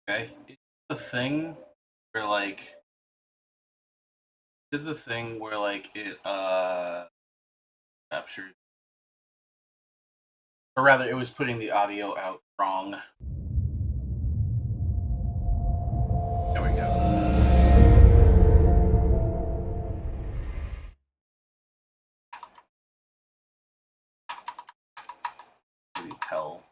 Okay. It the thing where like did the thing where like it captured, or rather it was putting the audio out wrong. There we go. Maybe tell.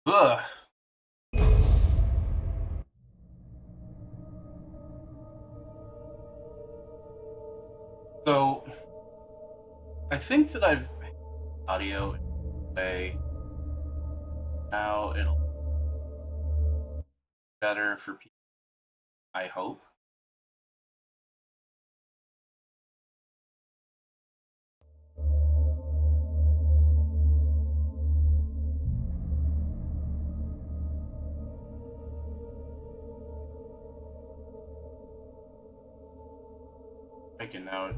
Ugh. So I think that I've audio in a way now it'll be better for people. I hope. I can now.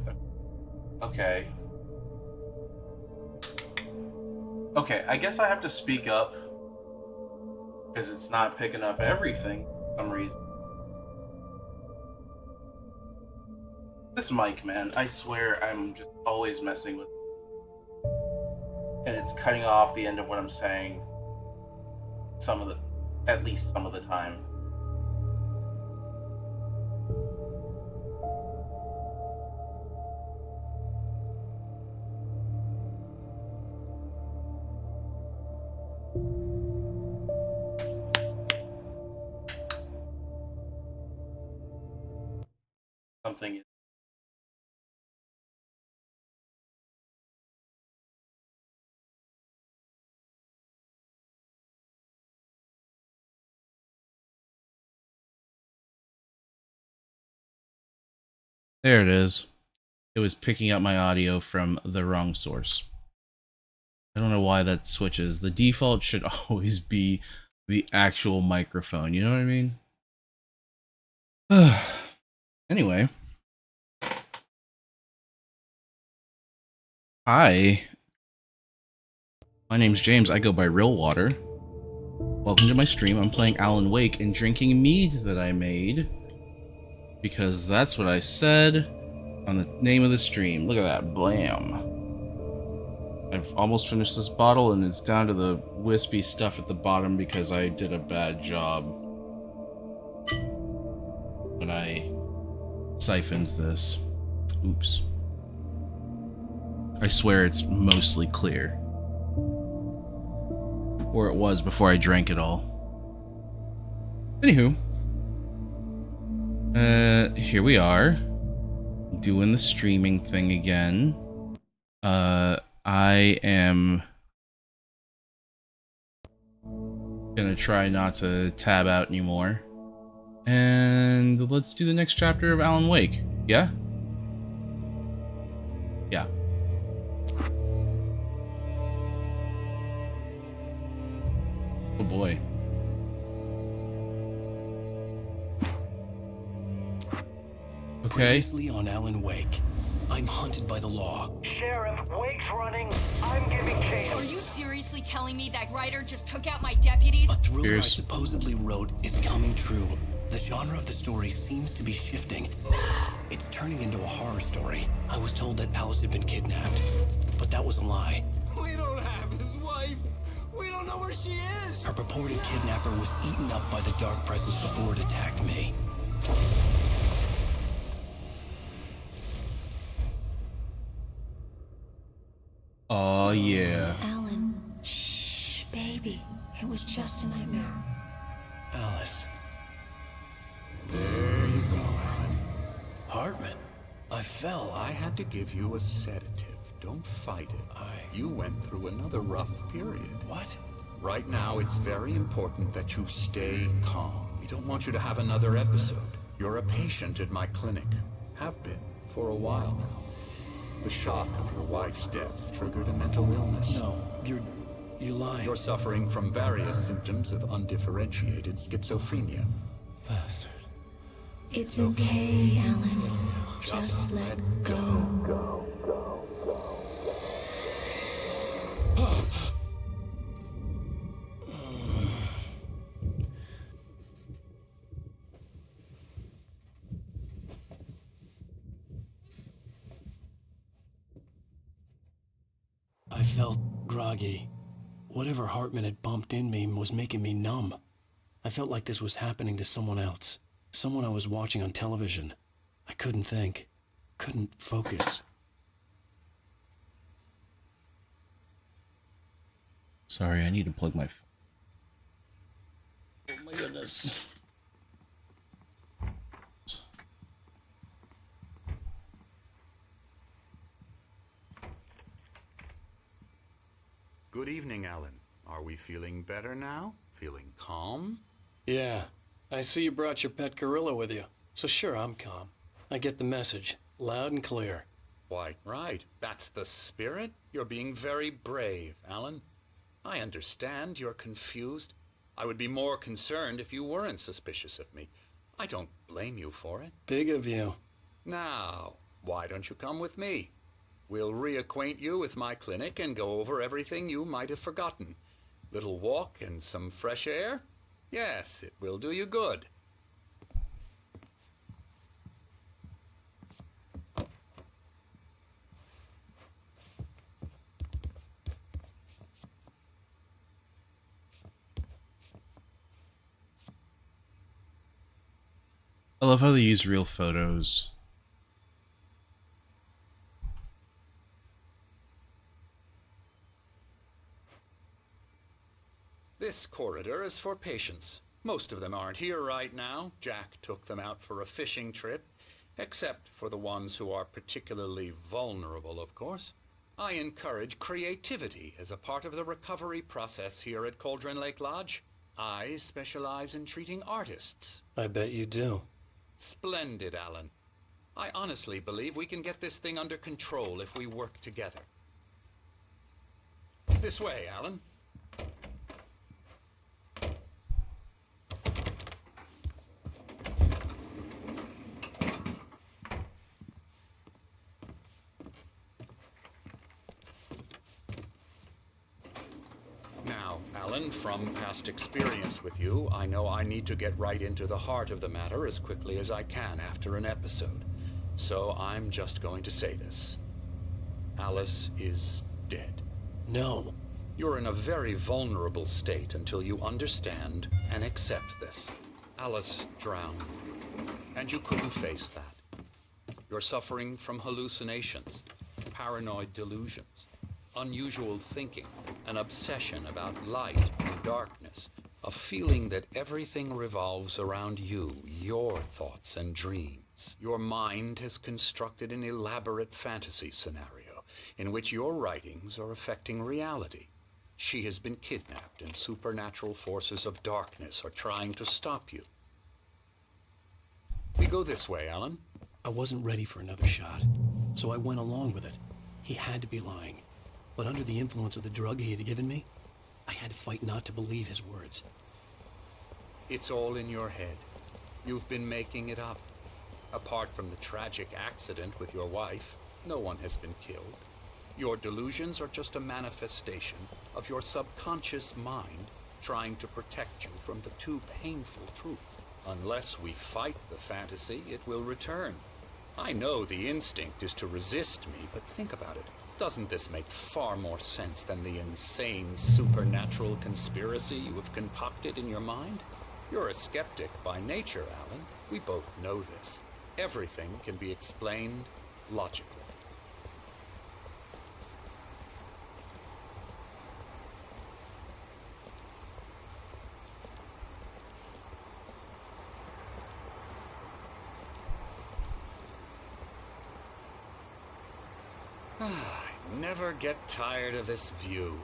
Okay. Okay, I guess I have to speak up because it's not picking up everything for some reason. This mic, man, I swear I'm just always messing with it. And it's cutting off the end of what I'm saying at least some of the time. Something. There it is. It was picking up my audio from the wrong source. I don't know why that switches. The default should always be the actual microphone, you know what I mean? Anyway. Hi. My name's James. I go by Real Water. Welcome to my stream. I'm playing Alan Wake and drinking mead that I made. Because that's what I said on the name of the stream. Look at that. Blam. I've almost finished this bottle and it's down to the wispy stuff at the bottom because I did a bad job when I siphoned this. Oops. I swear it's mostly clear. Or it was before I drank it all. Anywho. Here we are. Doing the streaming thing again. I am gonna try not to tab out anymore. And let's do the next chapter of Alan Wake. Yeah? Yeah. Oh boy. Okay. Previously on Alan Wake, I'm hunted by the law. Sheriff, Wake's running. I'm giving chase. Are you seriously telling me that Ryder just took out my deputies? A thriller Here's... I supposedly wrote is coming true. The genre of the story seems to be shifting. It's turning into a horror story. I was told that Alice had been kidnapped, but that was a lie. We don't have his wife. We don't know where she is. Her purported kidnapper was eaten up by the dark presence before it attacked me. Oh yeah. Alan, shh, baby. It was just a nightmare. Alice. There you go, Alan. Hartman. I fell. I had to give you a sedative. Don't fight it. You went through another rough period. What? Right now, it's very important that you stay calm. We don't want you to have another episode. You're a patient at my clinic. Have been for a while now. The shock of your wife's death triggered a mental illness. No, you lie. You're suffering from various symptoms of undifferentiated schizophrenia. Bastard. It's okay, Alan. Just let go. I felt groggy. Whatever Hartman had bumped in me was making me numb. I felt like this was happening to someone else. Someone I was watching on television. I couldn't think. Couldn't focus. Sorry, I need to plug my phone. Oh my goodness. Good evening, Alan. Are we feeling better now? Feeling calm? Yeah. I see you brought your pet gorilla with you. So sure, I'm calm. I get the message. Loud and clear. Why, right. That's the spirit. You're being very brave, Alan. I understand you're confused. I would be more concerned if you weren't suspicious of me. I don't blame you for it. Big of you. Now, why don't you come with me? We'll reacquaint you with my clinic and go over everything you might have forgotten. Little walk and some fresh air? Yes, it will do you good. I love how they use real photos. This corridor is for patients. Most of them aren't here right now. Jack took them out for a fishing trip, except for the ones who are particularly vulnerable, of course. I encourage creativity as a part of the recovery process here at Cauldron Lake Lodge. I specialize in treating artists. I bet you do. Splendid, Alan. I honestly believe we can get this thing under control if we work together. This way, Alan. Now, Alan, from past experience with you, I know I need to get right into the heart of the matter as quickly as I can after an episode. So I'm just going to say this. Alice is dead. No. You're in a very vulnerable state until you understand and accept this. Alice drowned, and you couldn't face that. You're suffering from hallucinations, paranoid delusions, unusual thinking, an obsession about light and darkness, a feeling that everything revolves around you, your thoughts and dreams. Your mind has constructed an elaborate fantasy scenario in which your writings are affecting reality. She has been kidnapped and supernatural forces of darkness are trying to stop you. We go this way, Alan. I wasn't ready for another shot, so I went along with it. He had to be lying. But under the influence of the drug he had given me, I had to fight not to believe his words. It's all in your head. You've been making it up. Apart from the tragic accident with your wife, no one has been killed. Your delusions are just a manifestation of your subconscious mind trying to protect you from the too painful truth. Unless we fight the fantasy, it will return. I know the instinct is to resist me, but think about it. Doesn't this make far more sense than the insane supernatural conspiracy you have concocted in your mind? You're a skeptic by nature, Alan. We both know this. Everything can be explained logically. I never get tired of this view.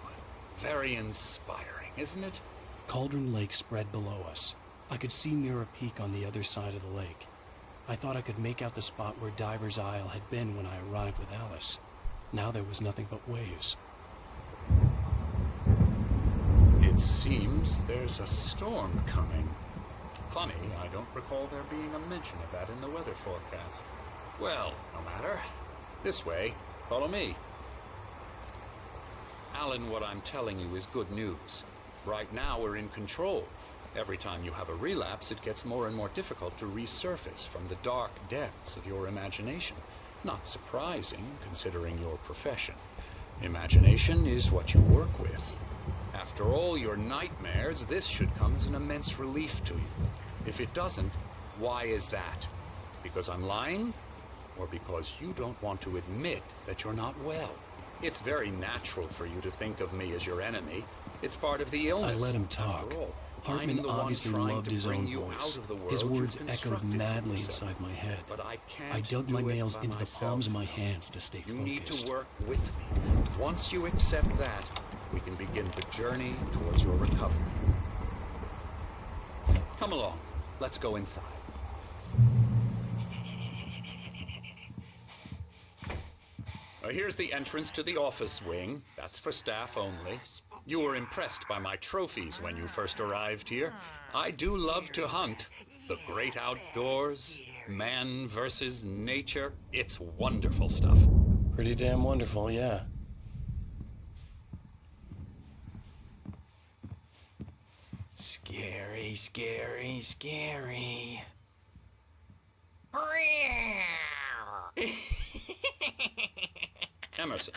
Very inspiring, isn't it? Cauldron Lake spread below us. I could see Mirror Peak on the other side of the lake. I thought I could make out the spot where Diver's Isle had been when I arrived with Alice. Now there was nothing but waves. It seems there's a storm coming. Funny, I don't recall there being a mention of that in the weather forecast. Well, no matter. This way. Follow me. Alan, what I'm telling you is good news. Right now we're in control. Every time you have a relapse, it gets more and more difficult to resurface from the dark depths of your imagination. Not surprising, considering your profession. Imagination is what you work with. After all your nightmares, this should come as an immense relief to you. If it doesn't, why is that? Because I'm lying? Or because you don't want to admit that you're not well? It's very natural for you to think of me as your enemy. It's part of the illness. I let him talk. After all, Hartman I'm the one obviously trying loved to his bring own you voice. out of the world His you've words echoed constructed for madly yourself. inside my head. But I can't I dug do my it nails by into the palms of my myself. hands to stay You focused. need to work with me. Once you accept that, we can begin the journey towards your recovery. Come along. Let's go inside. Here's the entrance to the office wing. That's for staff only. You were impressed by my trophies when you first arrived here. I do love to hunt. The great outdoors, man versus nature. It's wonderful stuff. Pretty damn wonderful, yeah. Scary, scary, scary. Emerson.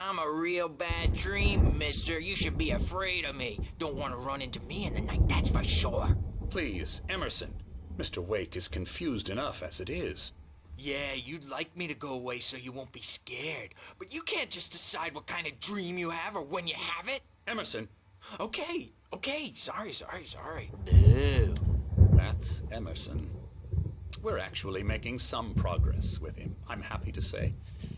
I'm a real bad dream, mister. You should be afraid of me. Don't want to run into me in the night, that's for sure. Please, Emerson. Mr. Wake is confused enough as it is. Yeah, you'd like me to go away so you won't be scared. But you can't just decide what kind of dream you have or when you have it. Emerson. Okay, sorry. Boo. That's Emerson. We're actually making some progress with him, I'm happy to say.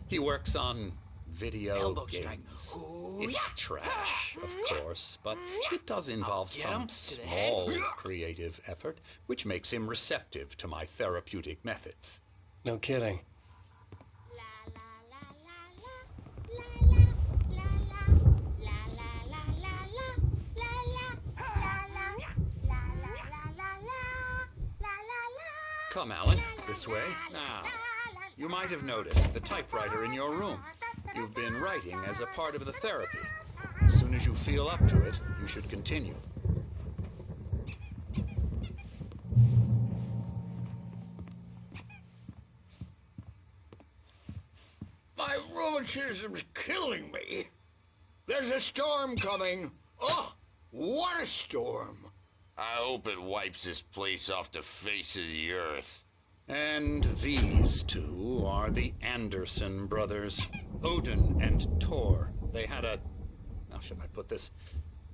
He works on video Elbow games. strike. Ooh, It's yeah. trash, of course, but it does involve Get him some to the head. small creative effort, which makes him receptive to my therapeutic methods. No kidding. Come, Alan, this way. Now, you might have noticed the typewriter in your room. You've been writing as a part of the therapy. As soon as you feel up to it, you should continue. My rheumatism's killing me. There's a storm coming. Oh, what a storm. I hope it wipes this place off the face of the earth. And these two are the Anderson brothers, Odin and Thor. They had how should I put this?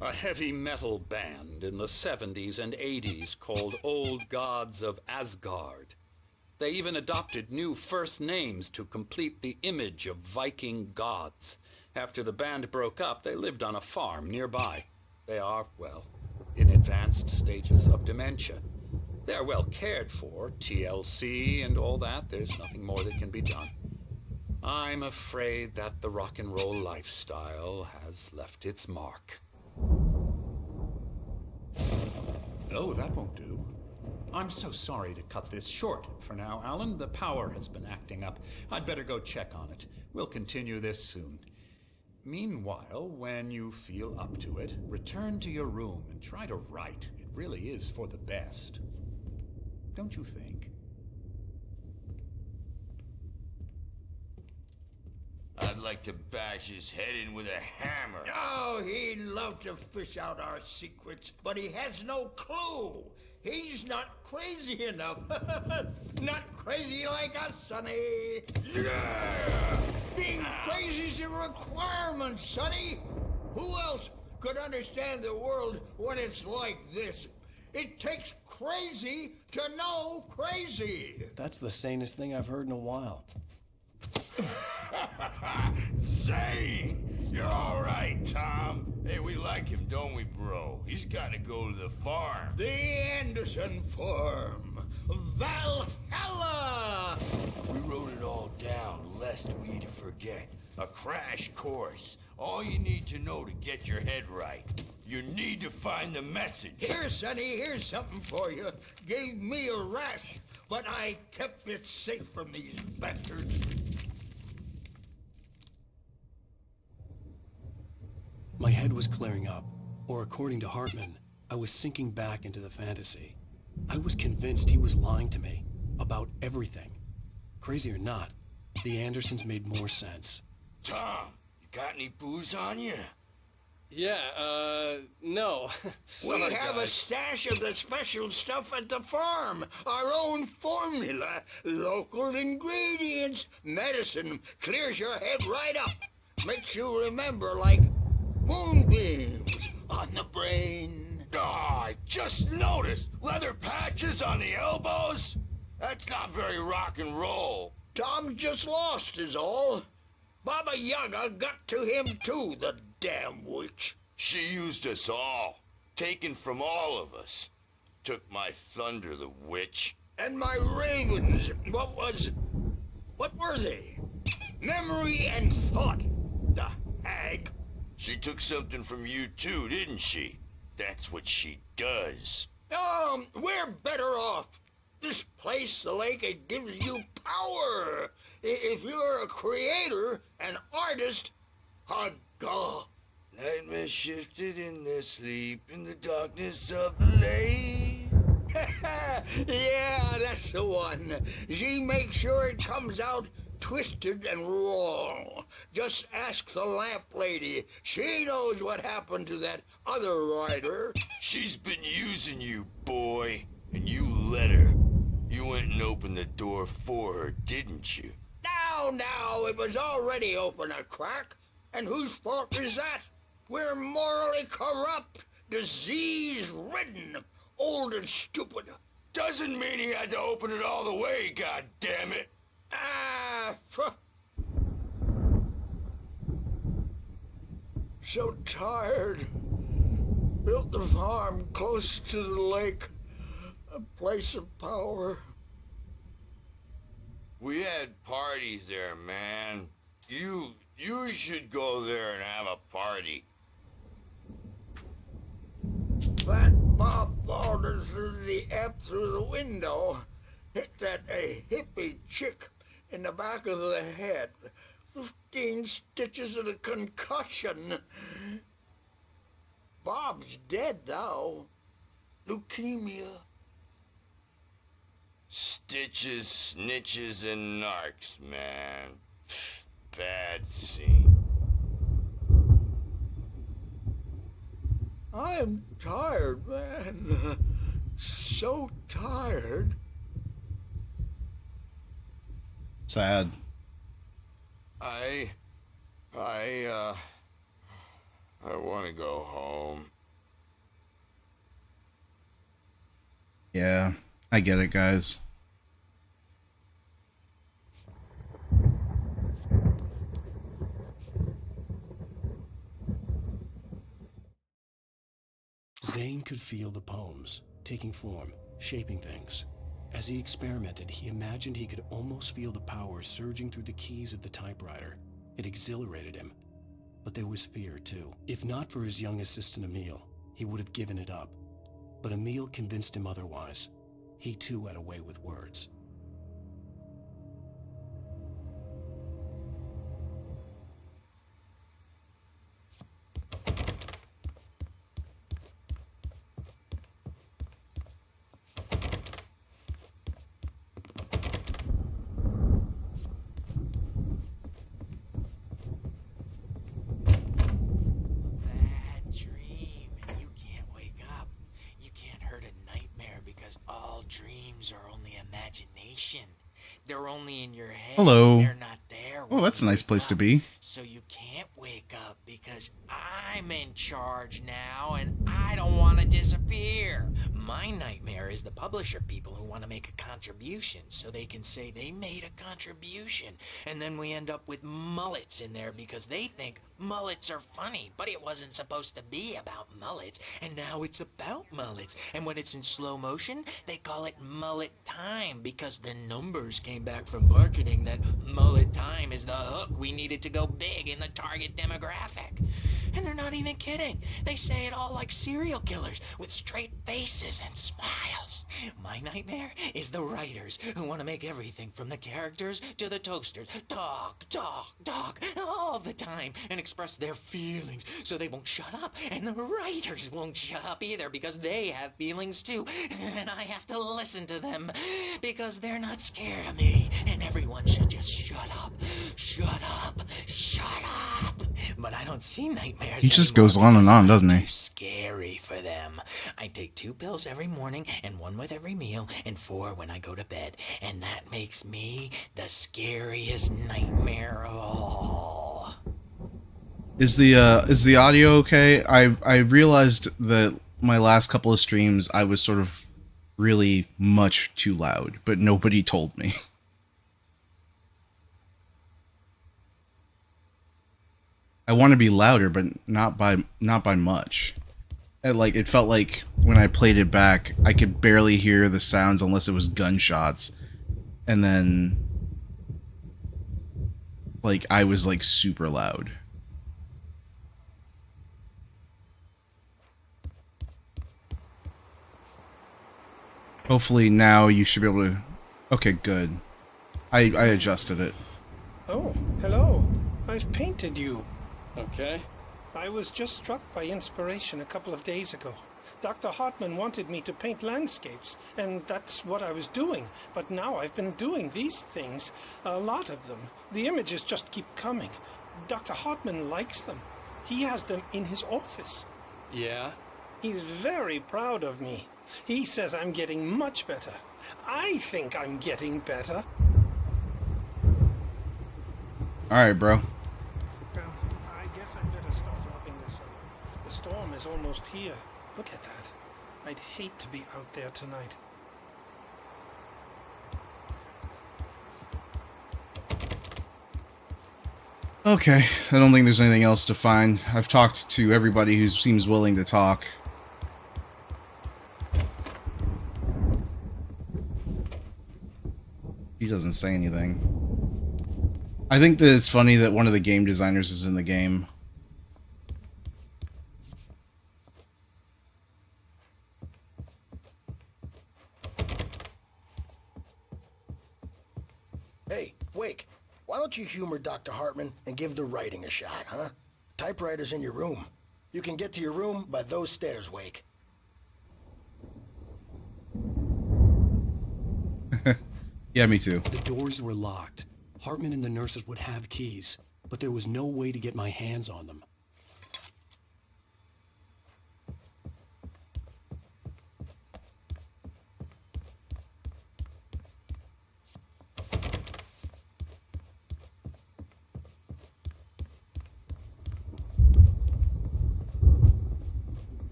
A heavy metal band in the 70s and 80s called Old Gods of Asgard. They even adopted new first names to complete the image of Viking gods. After the band broke up, they lived on a farm nearby. They are, well, in advanced stages of dementia. They're well cared for, TLC and all that. There's nothing more that can be done. I'm afraid that the rock and roll lifestyle has left its mark. Oh, that won't do. I'm so sorry to cut this short for now, Alan. The power has been acting up. I'd better go check on it. We'll continue this soon. Meanwhile, when you feel up to it, return to your room and try to write. It really is for the best. Don't you think? I'd like to bash his head in with a hammer. Oh, he'd love to fish out our secrets, but he has no clue. He's not crazy enough. Not crazy like us, Sonny. Yeah! Being crazy's a requirement, Sonny. Who else could understand the world when it's like this? It takes crazy to know crazy. That's the sanest thing I've heard in a while. Say, you're all right, Tom. Hey, we like him, don't we, bro? He's got to go to the farm. The Anderson Farm. Valhalla! We wrote it all down, lest we forget. A crash course. All you need to know to get your head right. You need to find the message. Here, Sonny, here's something for you. Gave me a rash, but I kept it safe from these bastards. My head was clearing up, or according to Hartman, I was sinking back into the fantasy. I was convinced he was lying to me about everything. Crazy or not, the Andersons made more sense. Tom, you got any booze on you? Yeah, no. We have a stash of the special stuff at the farm. Our own formula. Local ingredients. Medicine clears your head right up. Makes you remember like moonbeams on the brain. Oh, I just noticed. Leather patches on the elbows? That's not very rock and roll. Tom just lost is all. Baba Yaga got to him too, the damn witch. She used us all. Taken from all of us. Took my thunder, the witch. And my ravens, what were they? Memory and thought, the hag. She took something from you too, didn't she? That's what she does. We're better off. This place, the lake, it gives you power. If you're a creator, an artist, a god. Nightmare shifted in their sleep in the darkness of the lake. Yeah, that's the one. She makes sure it comes out twisted and wrong. Just ask the lamp lady. She knows what happened to that other rider. She's been using you, boy, and you let her. You went and opened the door for her, didn't you? Now, it was already open a crack. And whose fault is that? We're morally corrupt, disease-ridden, old and stupid. Doesn't mean he had to open it all the way, goddammit. So tired. Built the farm close to the lake. A place of power. We had parties there, man. You should go there and have a party. That Bob Balder threw the app through the window. Hit that hippie chick in the back of the head. 15 stitches and a concussion. Bob's dead now. Leukemia. Stitches, snitches, and narcs, man. Bad scene. I'm tired, man. So tired. Sad. I want to go home. Yeah, I get it, guys. Zane could feel the poems, taking form, shaping things. As he experimented, he imagined he could almost feel the power surging through the keys of the typewriter. It exhilarated him. But there was fear, too. If not for his young assistant Emil, he would have given it up. But Emil convinced him otherwise. He too had a way with words. Bad dream, and you can't wake up. You can't hurt a nightmare because all dreams are only imagination. They're only in your head. Hello. They're not there. Oh, when that's a you nice wake place to up. be. So you can't wake up because I'm in charge now and I don't want to disappear. My nightmare is the publisher people who want to make a contribution so they can say they made a contribution. And then we end up with mullets in there because they think mullets are funny. But it wasn't supposed to be about mullets. And now it's about mullets. And when it's in slow motion, they call it mullet time because the numbers came back from marketing that mullet time is the hook we needed to go big in the target demographic. And they're not even kidding. They say it all like serial killers with straight faces and smiles. My nightmare is the writers who want to make everything from the characters to the toasters talk, talk, talk all the time and express their feelings so they won't shut up. And the writers won't shut up either because they have feelings too. And I have to listen to them because they're not scared of me. And everyone should just shut up, shut up, shut up. But I don't see nightmares. He just anymore goes on and because on, doesn't I'm he? too scary for them. I take 2 pills every morning and 1 with every meal and 4 when I go to bed. And that makes me the scariest nightmare of all. Is the audio okay? I realized that my last couple of streams I was sort of really much too loud, but nobody told me. I want to be louder, but not by much. It felt like when I played it back, I could barely hear the sounds unless it was gunshots, and then like I was like super loud. Hopefully now you should be able to. Okay, good. I adjusted it. Oh, hello. I've painted you. Okay. I was just struck by inspiration a couple of days ago. Dr. Hartman wanted me to paint landscapes, and that's what I was doing. But now I've been doing these things, a lot of them. The images just keep coming. Dr. Hartman likes them. He has them in his office. Yeah? He's very proud of me. He says I'm getting much better. I think I'm getting better. Alright, bro. Well, I guess I better start wrapping this up. The storm is almost here. Look at that. I'd hate to be out there tonight. Okay, I don't think there's anything else to find. I've talked to everybody who seems willing to talk. He doesn't say anything. I think that it's funny that one of the game designers is in the game. Hey, Wake, why don't you humor Dr. Hartman and give the writing a shot, huh? Typewriter's in your room. You can get to your room by those stairs, Wake. Yeah, me too. The doors were locked. Hartman and the nurses would have keys, but there was no way to get my hands on them.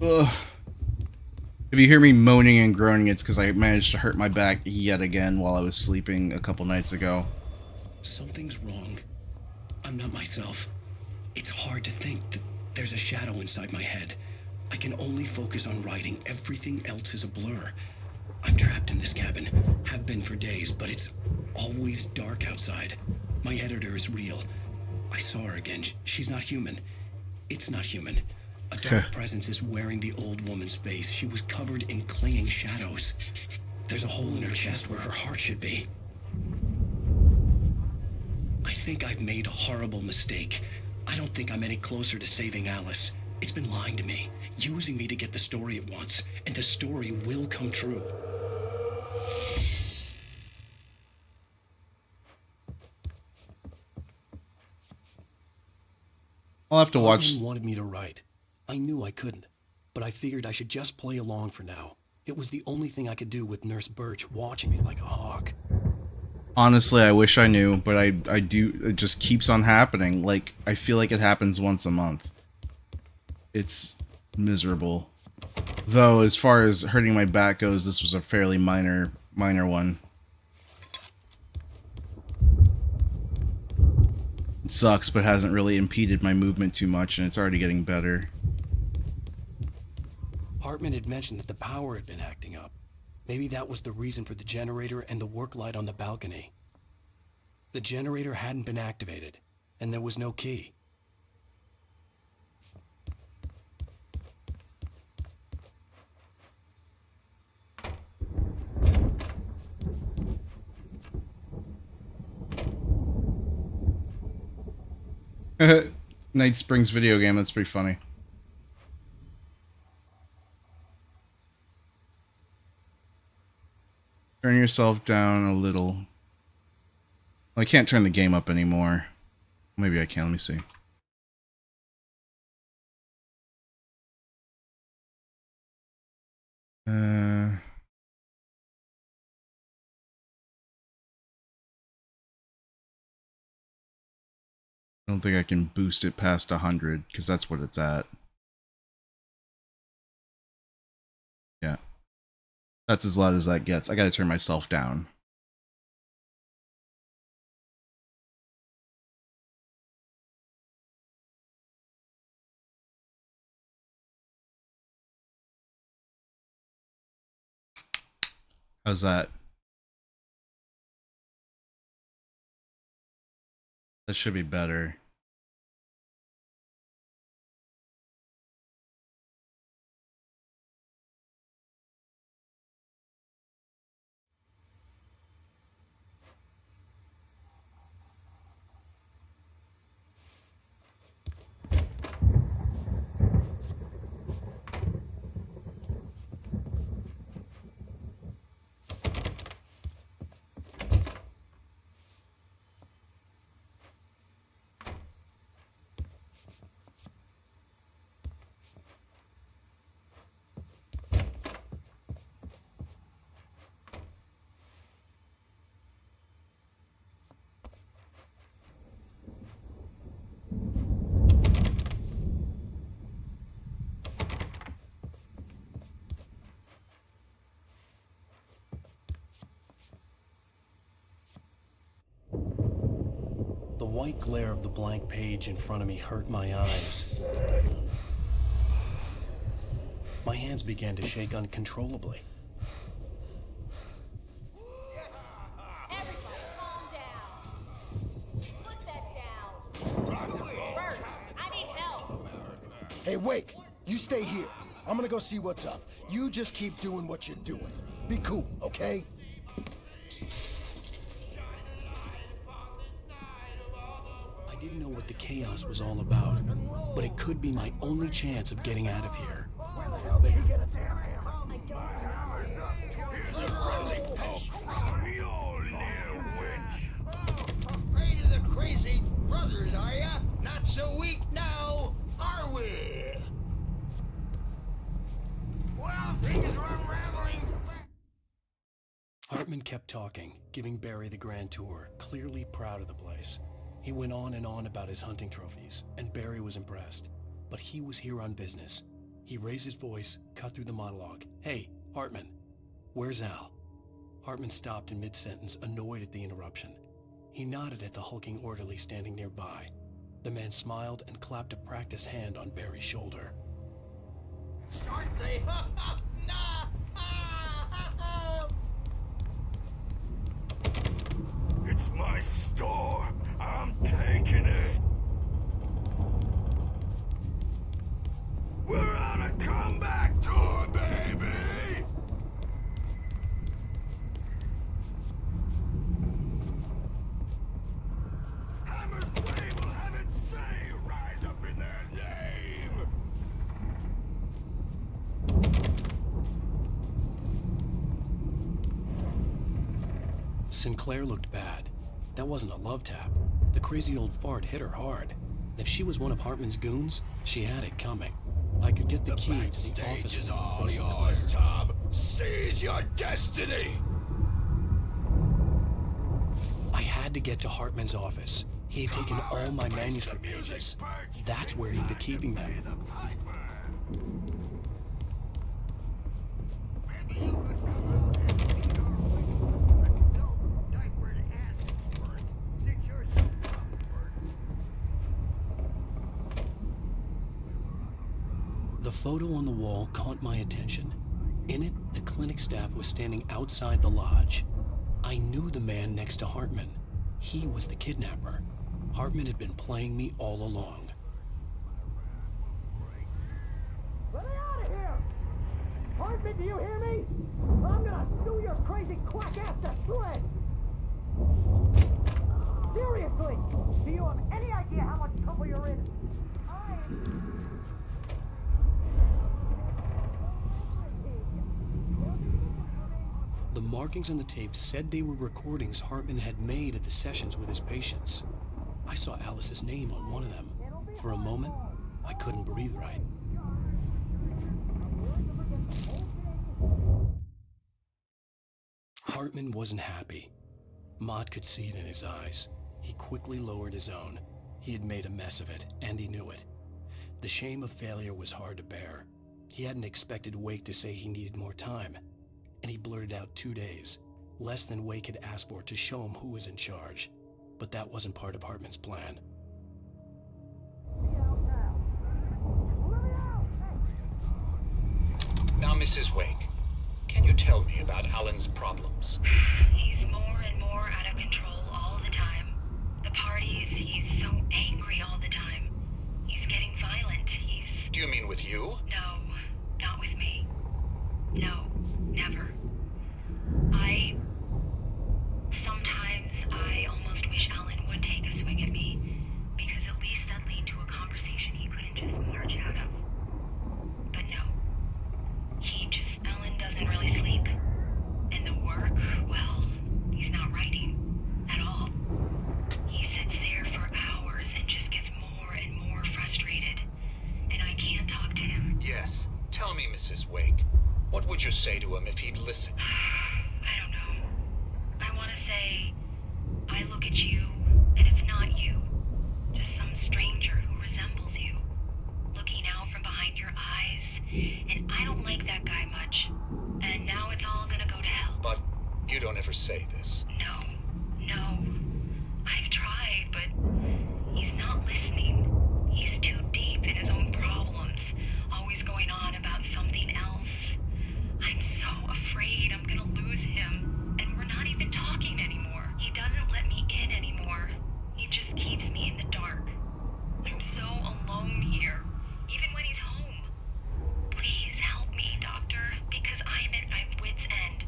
Ugh. If you hear me moaning and groaning, it's because I managed to hurt my back yet again while I was sleeping a couple nights ago. Something's wrong. I'm not myself. It's hard to think that there's a shadow inside my head. I can only focus on writing. Everything else is a blur. I'm trapped in this cabin. Have been for days, but it's always dark outside. My editor is real. I saw her again. She's not human. It's not human. A dark presence is wearing the old woman's face. She was covered in clinging shadows. There's a hole in her chest where her heart should be. I think I've made a horrible mistake. I don't think I'm any closer to saving Alice. It's been lying to me, using me to get the story it wants, and the story will come true. I'll have to watch. Hartman wanted me to write. I knew I couldn't, but I figured I should just play along for now. It was the only thing I could do with Nurse Birch watching me like a hawk. Honestly, I wish I knew, but I do. It just keeps on happening. Like, I feel like it happens once a month. It's miserable. Though, as far as hurting my back goes, this was a fairly minor one. It sucks, but hasn't really impeded my movement too much, and it's already getting better. Hartman had mentioned that the power had been acting up. Maybe that was the reason for the generator and the work light on the balcony. The generator hadn't been activated, and there was no key. Night Springs video game, that's pretty funny. Turn yourself down a little. Well, I can't turn the game up anymore. Maybe I can, let me see. I don't think I can boost it past 100, because that's what it's at. Yeah. That's as loud as that gets. I gotta turn myself down. How's that? That should be better. The white glare of the blank page in front of me hurt my eyes. My hands began to shake uncontrollably. Everybody, calm down. Put that down. Bert, I need help. Hey, Wake, you stay here. I'm gonna go see what's up. You just keep doing what you're doing. Be cool, okay? I didn't know what the chaos was all about, but it could be my only chance of getting out of here. Where the hell did he get a damn hammer? Here's a friendly poke from Mjolnir, witch. Oh, afraid of the crazy brothers, are ya? Not so weak now, are we? Well, things are unraveling. Hartman kept talking, giving Barry the grand tour, clearly proud of the place. He went on and on about his hunting trophies, and Barry was impressed. But he was here on business. He raised his voice, cut through the monologue. Hey, Hartman, where's Al? Hartman stopped in mid-sentence, annoyed at the interruption. He nodded at the hulking orderly standing nearby. The man smiled and clapped a practiced hand on Barry's shoulder. Start the nah. It's my store. I'm taking it. We're on a comeback tour, baby. Hammer's Way will have its say rise up in their name. Sinclair looked bad. That wasn't a love tap. The crazy old fart hit her hard. If she was one of Hartman's goons, she had it coming. I could get the key to the office Is room all from Sinclair. yours, Tom. Seize your destiny. I had to get to Hartman's office. He had taken all my manuscript pages. That's where he'd been keeping them. The photo on the wall caught my attention. In it, the clinic staff was standing outside the lodge. I knew the man next to Hartman. He was the kidnapper. Hartman had been playing me all along. Let me out of here! Hartman, do you hear me? I'm gonna sue your crazy quack ass to shreds! Seriously! Do you have any idea how much trouble you're in? The markings on the tape said they were recordings Hartman had made at the sessions with his patients. I saw Alice's name on one of them. For a moment, I couldn't breathe right. Hartman wasn't happy. Maud could see it in his eyes. He quickly lowered his own. He had made a mess of it, and he knew it. The shame of failure was hard to bear. He hadn't expected Wake to say he needed more time, and he blurted out 2 days, less than Wake had asked for to show him who was in charge. But that wasn't part of Hartman's plan. Now, Mrs. Wake, can you tell me about Alan's problems? He's more and more out of control all the time. The parties, he's so angry all the time. He's getting violent. Do you mean with you? No, not with me. No, never. Sometimes I almost wish Alan would take a swing at me, because at least that'd lead to a conversation he couldn't just march out of. But no. Alan doesn't really sleep. And the work, well, he's not writing at all. He sits there for hours and just gets more and more frustrated. And I can't talk to him. Yes. Tell me, Mrs. Wake. What would you say to him if he'd listen? I don't know. I want to say, I look at you, and it's not you. Just some stranger who resembles you. Looking out from behind your eyes, and I don't like that guy much. And now it's all gonna go to hell. But you don't ever say this. No. I've tried, but he's not listening. He's too deep in his own problems, always going on about something else. I'm so afraid I'm gonna lose him, and we're not even talking anymore. He doesn't let me in anymore. He just keeps me in the dark. I'm so alone here, even when he's home. Please help me, Doctor, because I'm at my wit's end.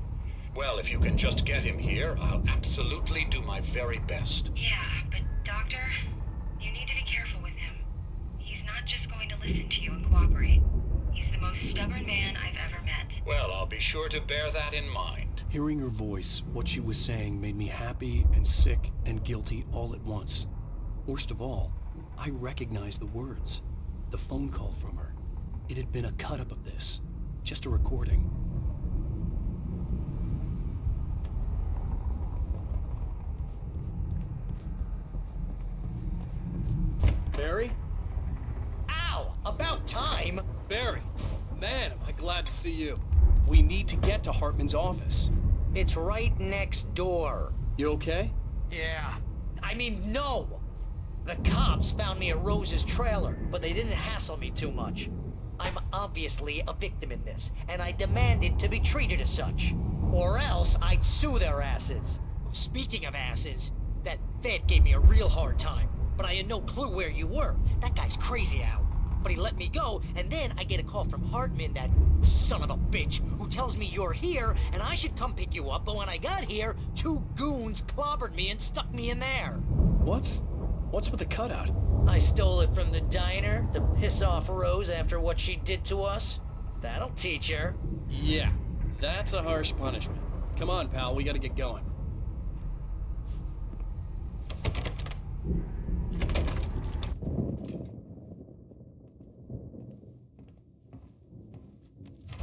Well, if you can just get him here, I'll absolutely do my very best. Yeah, but Doctor, you need to be careful with him. He's not just going to listen to you and cooperate. He's the most stubborn man I've ever met. Well, I'll be sure to bear that in mind. Hearing her voice, what she was saying made me happy and sick and guilty all at once. Worst of all, I recognized the words. The phone call from her. It had been a cut-up of this. Just a recording. Barry? Ow! About time! Barry! Man, am I glad to see you. We need to get to Hartman's office. It's right next door. You okay? Yeah. I mean, no! The cops found me at Rose's trailer, but they didn't hassle me too much. I'm obviously a victim in this, and I demanded to be treated as such. Or else I'd sue their asses. Speaking of asses, that Fed gave me a real hard time, but I had no clue where you were. That guy's crazy out. But he let me go, and then I get a call from Hartman, that son of a bitch, who tells me you're here, and I should come pick you up, but when I got here, 2 goons clobbered me and stuck me in there. What's with the cutout? I stole it from the diner to piss off Rose after what she did to us. That'll teach her. Yeah, that's a harsh punishment. Come on, pal, we gotta get going.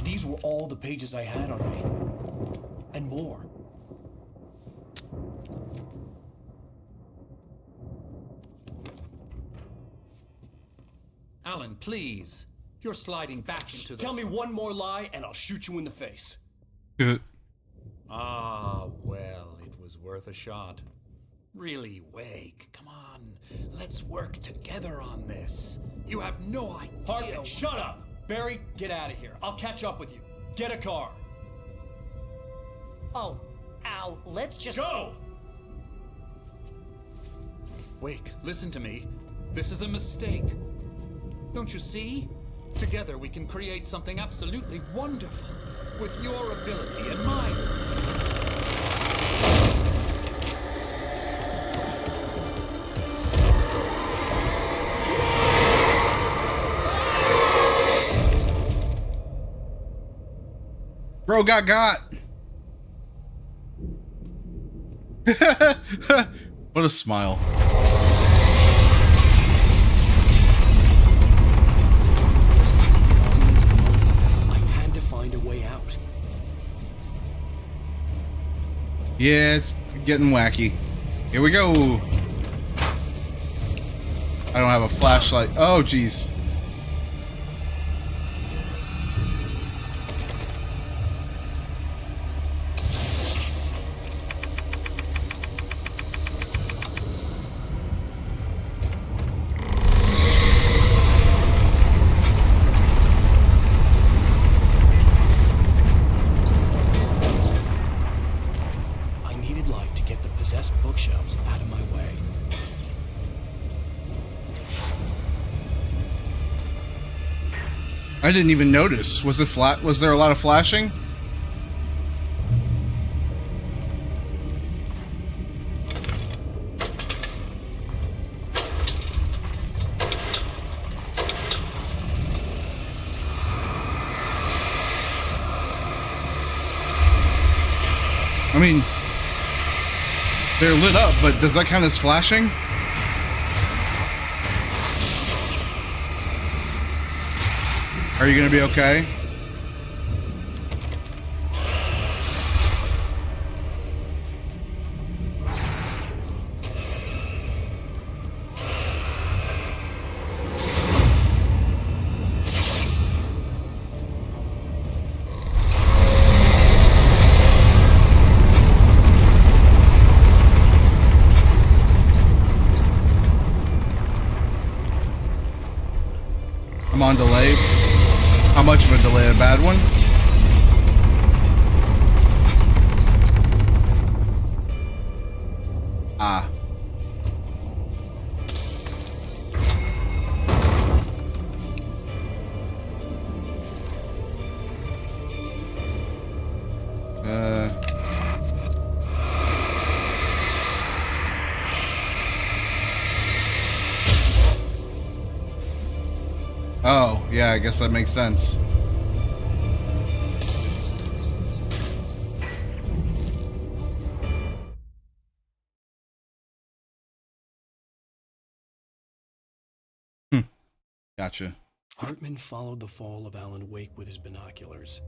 These were all the pages I had on me. And more. Alan, please. You're sliding back into the... Tell me one more lie and I'll shoot you in the face. Ah, well, it was worth a shot. Really, Wake, come on. Let's work together on this. You have no idea... Hartman, shut up! Barry, get out of here. I'll catch up with you. Get a car. Oh, Al, let's just... Go! Wake, listen to me. This is a mistake. Don't you see? Together we can create something absolutely wonderful. With your ability and mine. Bro got. What a smile. I had to find a way out. Yeah, it's getting wacky. Here we go. I don't have a flashlight. Oh, jeez. I needed light to get the possessed bookshelves out of my way. I didn't even notice. Was it flat? Was there a lot of flashing? I mean, they're lit up, but does that count as flashing? Are you gonna be okay? I'm on delay. How much of a delay? A bad one? Ah. Oh, yeah, I guess that makes sense. Gotcha. Hartman followed the fall of Alan Wake with his binoculars.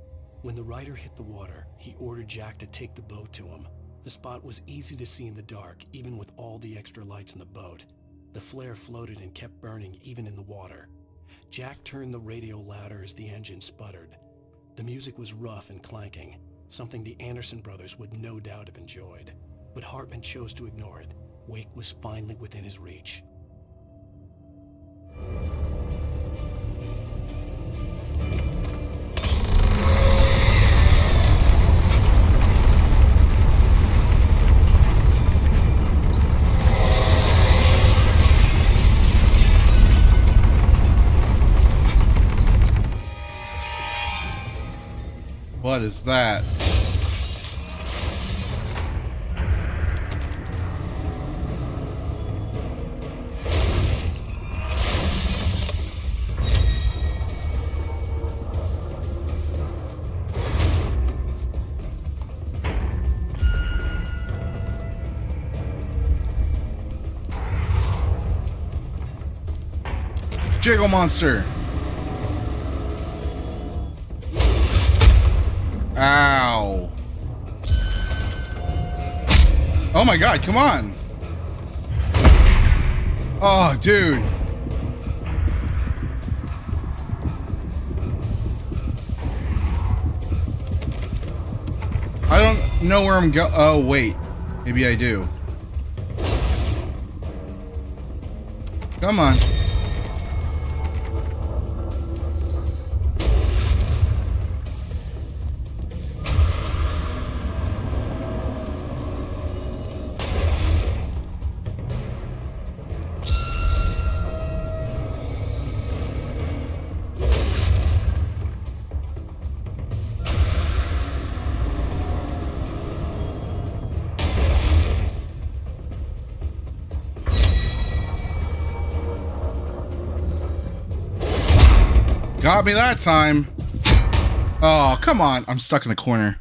When the rider hit the water, he ordered Jack to take the boat to him. The spot was easy to see in the dark, even with all the extra lights in the boat. The flare floated and kept burning even in the water. Jack turned the radio louder as the engine sputtered. The music was rough and clanking, something the Anderson brothers would no doubt have enjoyed. But Hartman chose to ignore it. Wake was finally within his reach. What is that? Jiggle monster. Ow. Oh my god, come on. Oh, dude. I don't know where I'm going. Oh, wait. Maybe I do. Come on. Got me that time. Oh, come on. I'm stuck in a corner.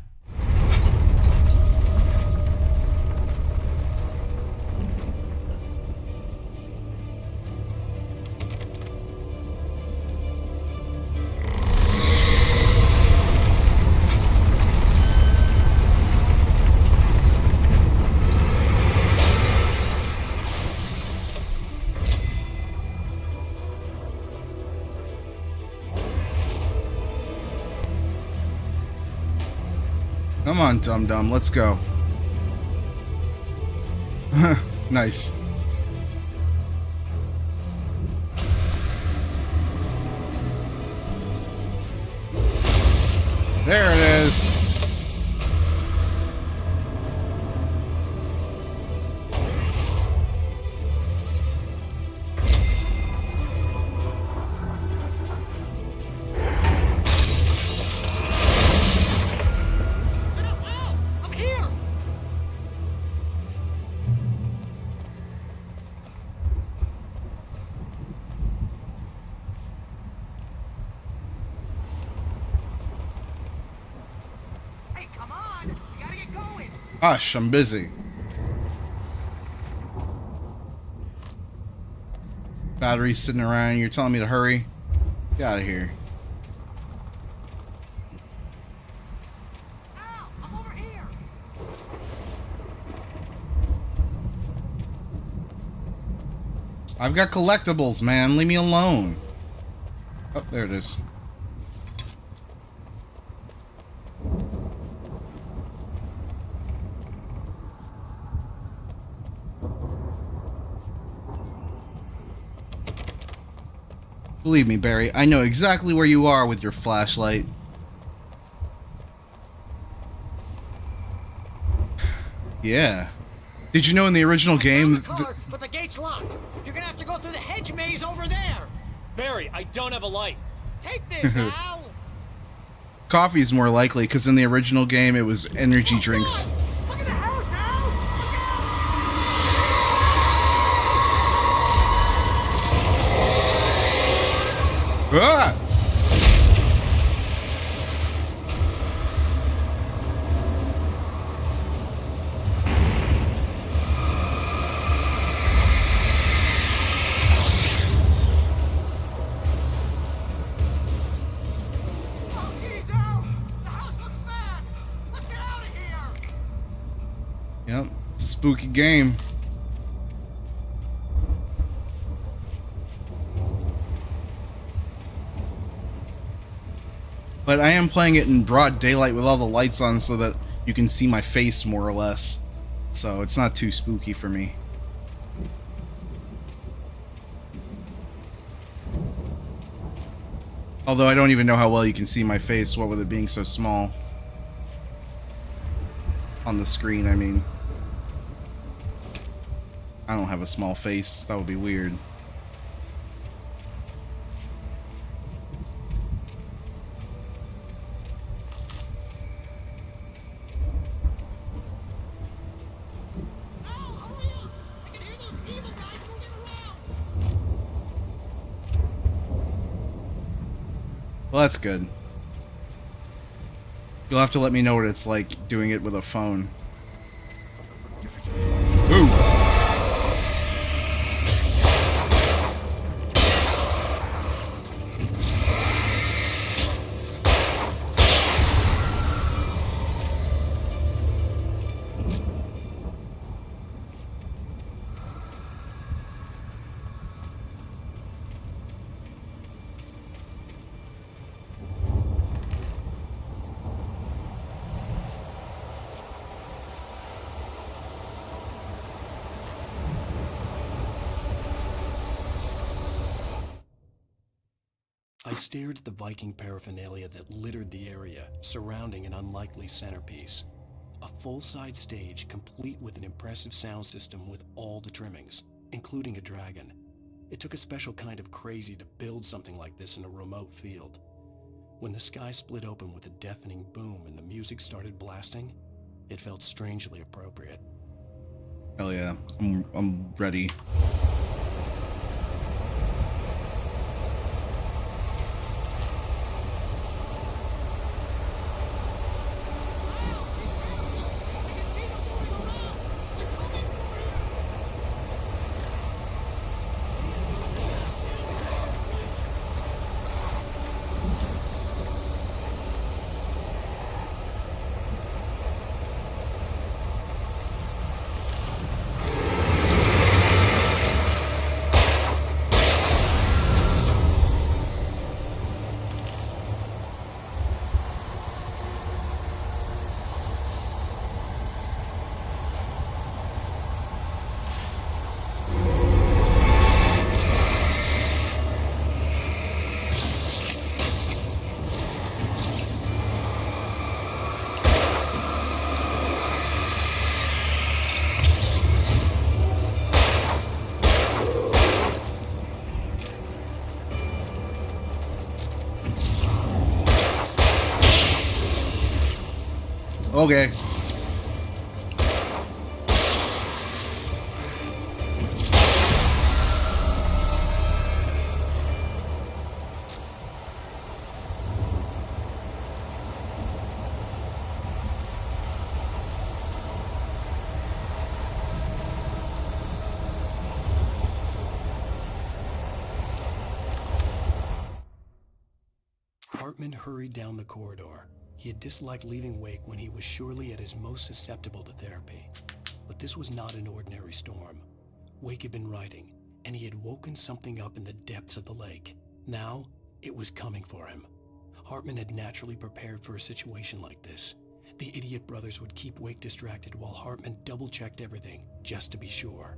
Come on, dum-dum, let's go. Nice. There it is. Hush, I'm busy. Battery's sitting around, you're telling me to hurry? Get out of here. Al, I'm over here. I've got collectibles, man. Leave me alone. Oh, there it is. Believe me, Barry, I know exactly where you are with your flashlight. Yeah. Did you know in the original game... But the gate's locked. You're gonna have to go through the hedge maze over there. Barry, I don't have a light. Take this, Al. Coffee's more likely, because in the original game it was energy drinks. Look at the house, Al. Ah! Oh, geez, Al. The house looks bad. Let's get out of here. Yep, it's a spooky game. But I am playing it in broad daylight with all the lights on so that you can see my face more or less. So it's not too spooky for me. Although I don't even know how well you can see my face, what with it being so small. On the screen, I mean. I don't have a small face, that would be weird. Well, that's good. You'll have to let me know what it's like doing it with a phone. Ooh. I stared at the Viking paraphernalia that littered the area, surrounding an unlikely centerpiece. A full-size stage complete with an impressive sound system with all the trimmings, including a dragon. It took a special kind of crazy to build something like this in a remote field. When the sky split open with a deafening boom and the music started blasting, it felt strangely appropriate. Hell yeah, I'm ready. Okay. Hartman hurried down the corridor. He had disliked leaving Wake when he was surely at his most susceptible to therapy. But this was not an ordinary storm. Wake had been writing, and he had woken something up in the depths of the lake. Now, it was coming for him. Hartman had naturally prepared for a situation like this. The idiot brothers would keep Wake distracted while Hartman double-checked everything, just to be sure.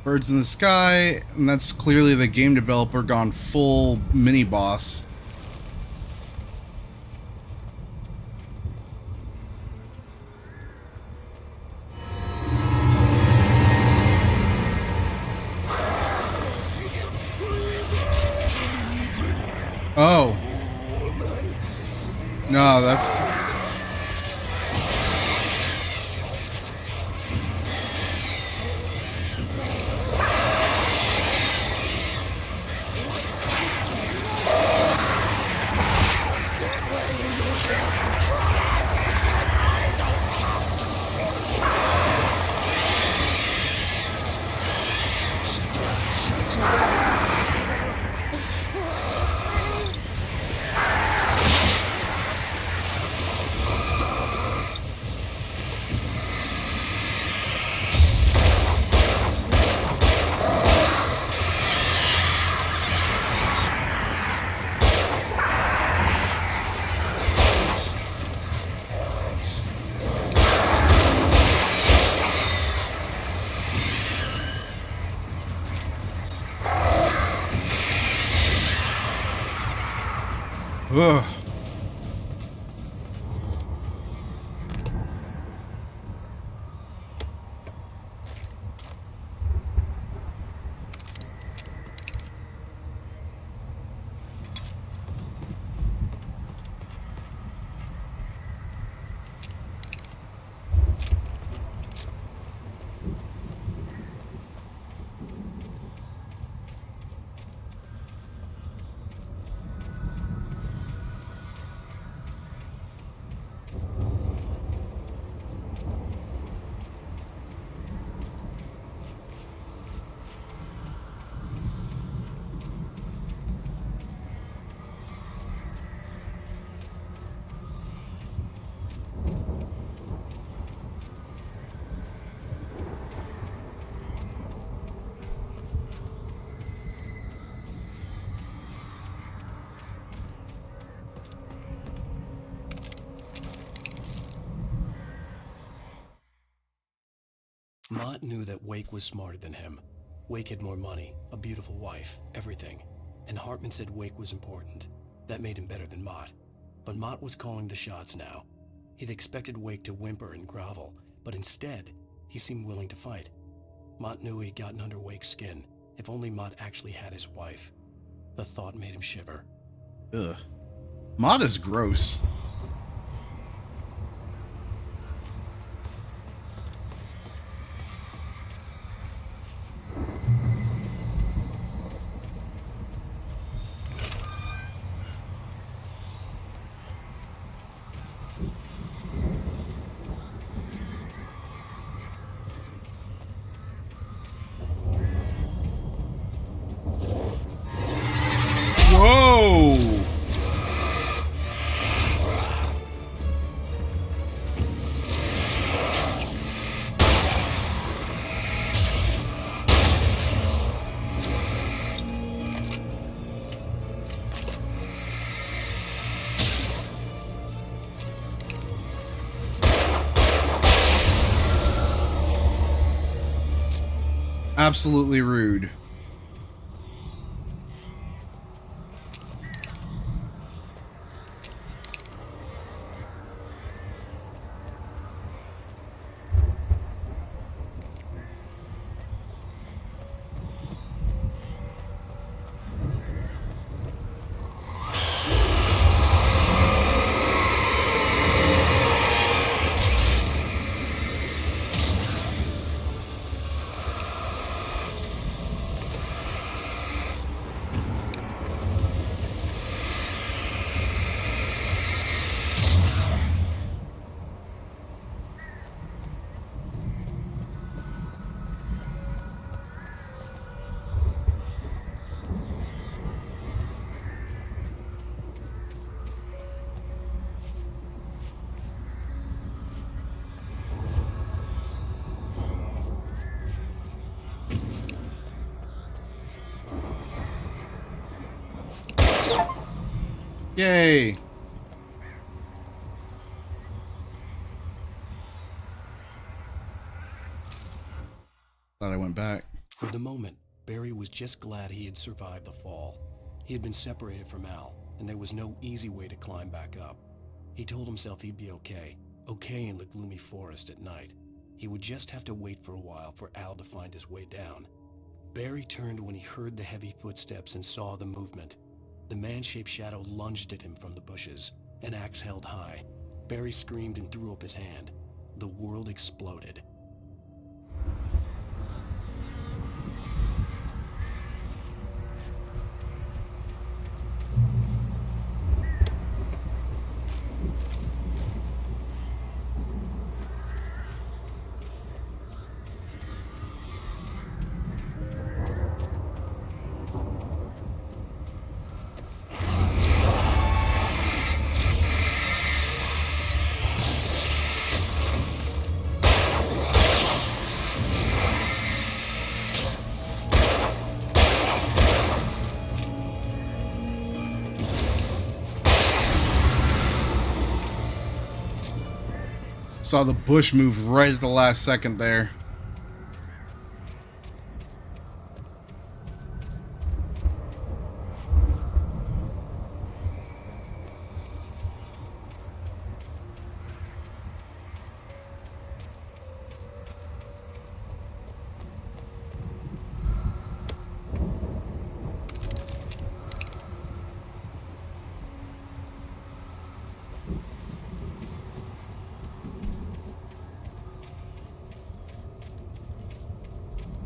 Birds in the sky, and that's clearly the game developer gone full mini boss. Oh. No, that's... Ugh. Mott knew that Wake was smarter than him. Wake had more money, a beautiful wife, everything. And Hartman said Wake was important. That made him better than Mott. But Mott was calling the shots now. He'd expected Wake to whimper and grovel, but instead, he seemed willing to fight. Mott knew he'd gotten under Wake's skin. If only Mott actually had his wife. The thought made him shiver. Ugh. Mott is gross. absolutely rude. Yay! Thought I went back. For the moment, Barry was just glad he had survived the fall. He had been separated from Al, and there was no easy way to climb back up. He told himself he'd be okay in the gloomy forest at night. He would just have to wait for a while for Al to find his way down. Barry turned when he heard the heavy footsteps and saw the movement. The man-shaped shadow lunged at him from the bushes, an axe held high. Barry screamed and threw up his hand. The world exploded. Saw the bush move right at the last second there.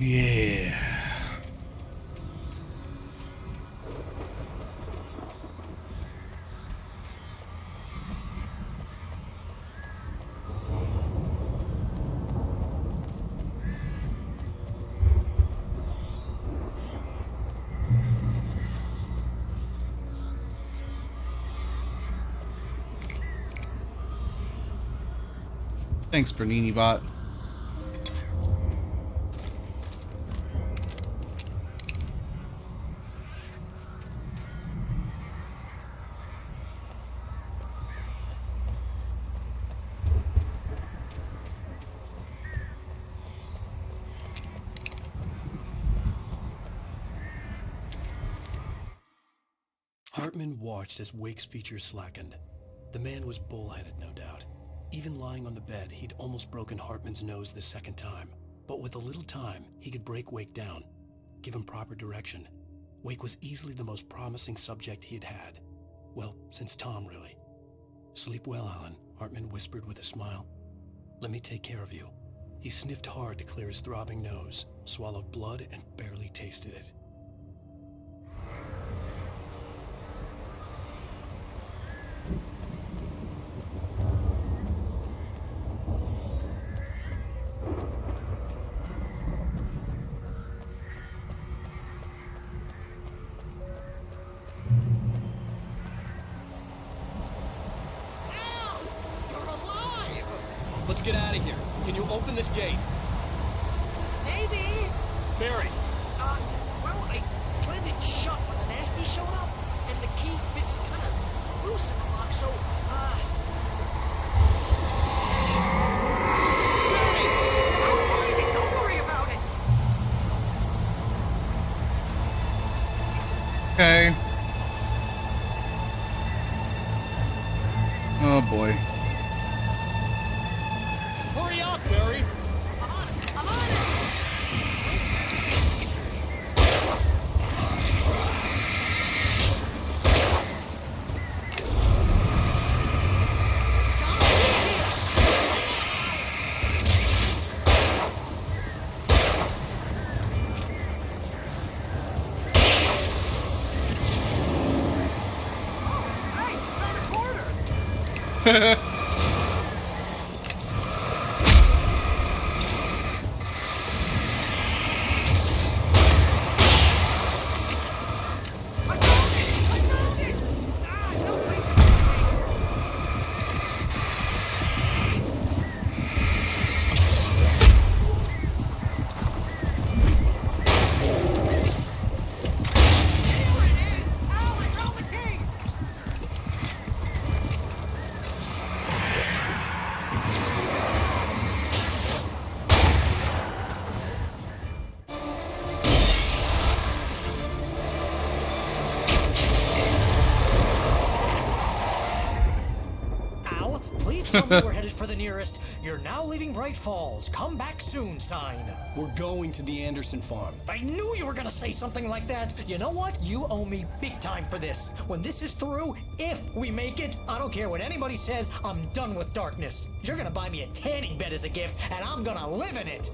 Yeah. Thanks, Bernini Bot. Hartman watched as Wake's features slackened. The man was bullheaded, no doubt. Even lying on the bed, he'd almost broken Hartman's nose the second time. But with a little time, he could break Wake down, give him proper direction. Wake was easily the most promising subject he had had. Well, since Tom, really. "Sleep well, Alan," Hartman whispered with a smile. "Let me take care of you." He sniffed hard to clear his throbbing nose, swallowed blood, and barely tasted it. Let's get out of here. Can you open this gate? Maybe. Barry! Well, I slammed it shut when the nasty showed up, and the key fits kind of loose in the lock, so, Barry! I'll find it, don't worry about it. boy. Hurry up, Barry! I'm on it! Hey, just around the corner! I found it! I found it! Ah, nobody can see me. Here it is! Ow, I found the key! Al, please tell me we're headed for the nearest "You're now leaving Bright Falls. Come back soon" sign. We're going to the Anderson farm. I knew you were gonna say something like that. You know what? You owe me big time for this. When this is through, if we make it, I don't care what anybody says, I'm done with darkness. You're gonna buy me a tanning bed as a gift, and I'm gonna live in it.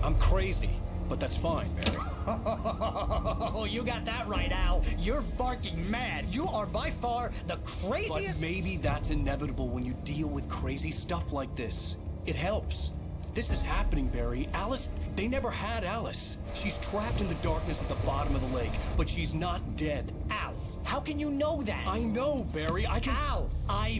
I'm crazy, but that's fine, Barry. Oh, you got that right, Al. You're barking mad. You are by far the But craziest. maybe that's inevitable when you deal with crazy stuff like this. It helps. This is happening, Barry. Alice, they never had Alice. She's trapped in the darkness at the bottom of the lake, but she's not dead. Al, how can you know that? I know, Barry. I can... Al,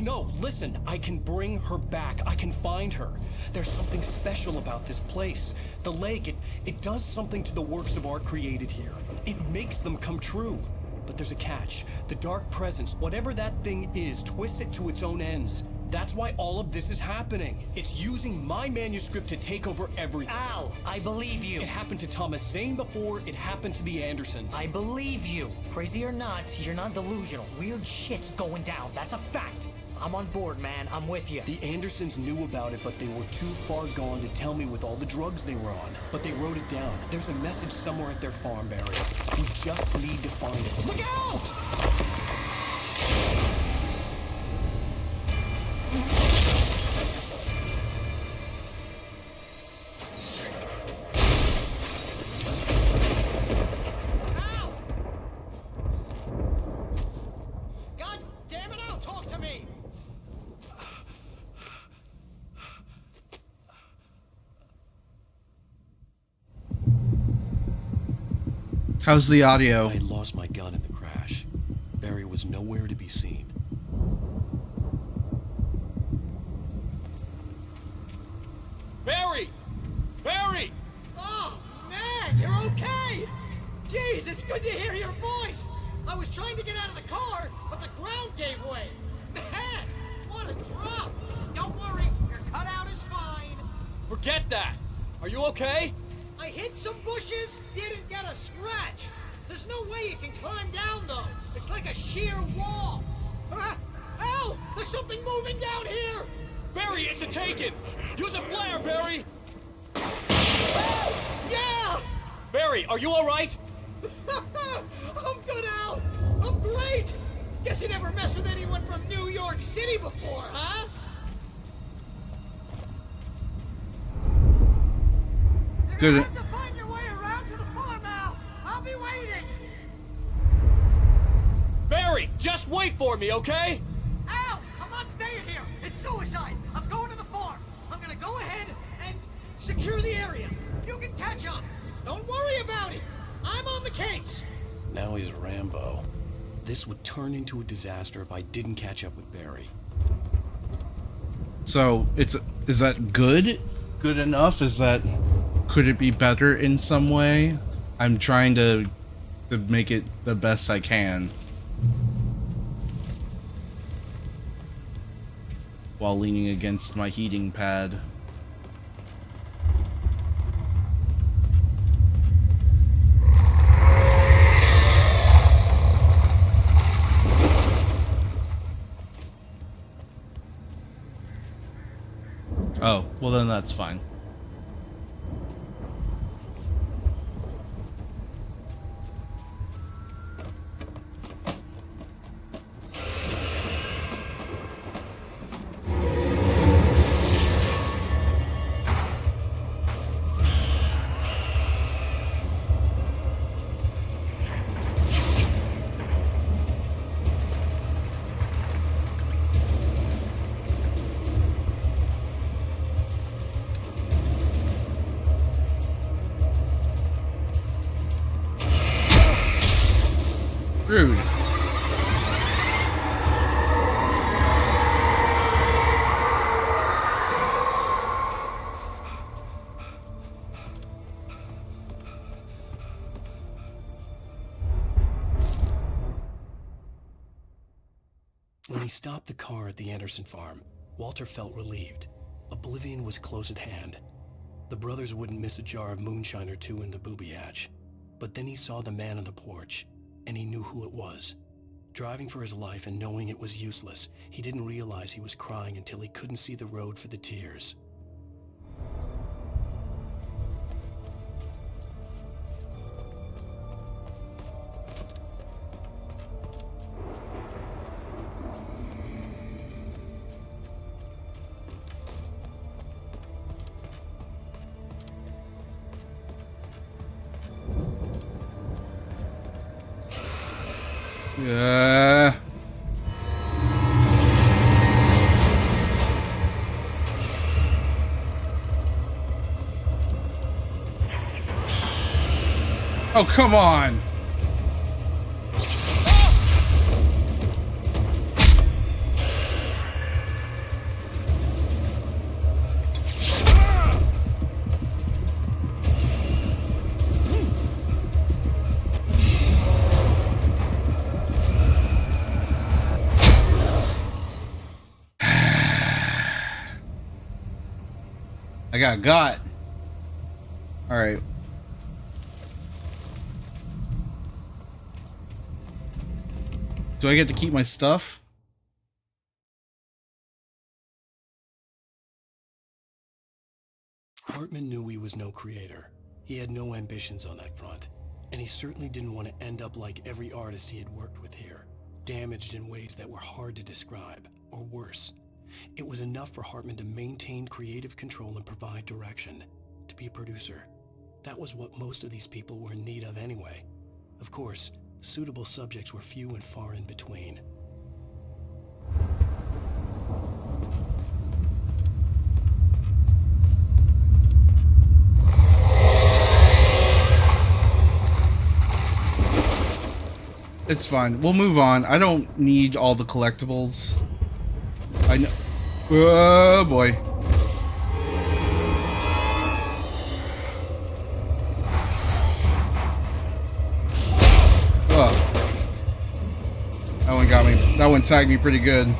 No, listen. I can bring her back. I can find her. There's something special about this place. The lake, it does something to the works of art created here. It makes them come true. But there's a catch. The dark presence, whatever that thing is, twists it to its own ends. That's why all of this is happening. It's using my manuscript to take over everything. Al, I believe you. It happened to Thomas Zane before, it happened to the Andersons. I believe you. Crazy or not, you're not delusional. Weird shit's going down. That's a fact. I'm on board, man. I'm with you. The Andersons knew about it, but they were too far gone to tell me with all the drugs they were on. But they wrote it down. There's a message somewhere at their farm, Barry. We just need to find it. Look out! Al! God damn it, Al, talk to me! How's the audio? I had lost my gun in the crash. Barry was nowhere to be seen. Barry! Barry! Oh, man, you're okay! Jeez, it's good to hear your voice! I was trying to get out of the car, but the ground gave way! Man, what a drop! Don't worry, your cutout is fine! Forget that! Are you okay? I hit some bushes, didn't get a scratch! There's no way you can climb down, though! It's like a sheer wall! Al! There's something moving down here! Barry, it's a taken! Use a flare, Barry! Yeah! Barry, are you alright? I'm good, Al! I'm great! Guess you never messed with anyone from New York City before, huh? Good. You're gonna have to find your way around to the farm, Al! I'll be waiting! Barry, just wait for me, okay? Al! I'm not staying here! It's suicide! I'm going to the farm! I'm gonna go ahead and secure the area! You can catch up! Don't worry about it! I'm on the case! Now he's Rambo. This would turn into a disaster if I didn't catch up with Barry. So is that good? Good enough? Could it be better in some way? I'm trying to to make it the best I can. While leaning against my heating pad. Oh, well then that's fine. Rude. When he stopped the car at the Anderson farm, Walter felt relieved. Oblivion was close at hand. The brothers wouldn't miss a jar of moonshine or two in the booby hatch. But then he saw the man on the porch, and he knew who it was. Driving for his life and knowing it was useless, he didn't realize he was crying until he couldn't see the road for the tears. Yeah. Oh, come on. I got. All right. Do I get to keep my stuff? Hartman knew he was no creator. He had no ambitions on that front, and he certainly didn't want to end up like every artist he had worked with here, damaged in ways that were hard to describe, or worse. It was enough for Hartman to maintain creative control and provide direction, to be a producer. That was what most of these people were in need of anyway. Of course, suitable subjects were few and far in between. It's fine. We'll move on. I don't need all the collectibles. I know. Oh boy. Oh. That one got me. That one tagged me pretty good.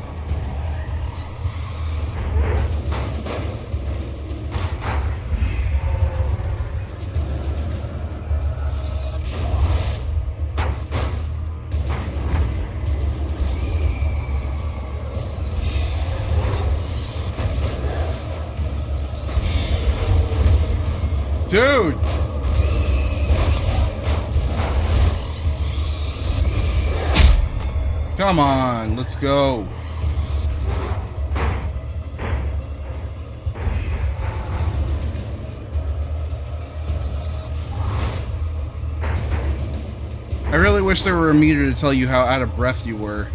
Dude! Come on, let's go. I really wish there were a meter to tell you how out of breath you were.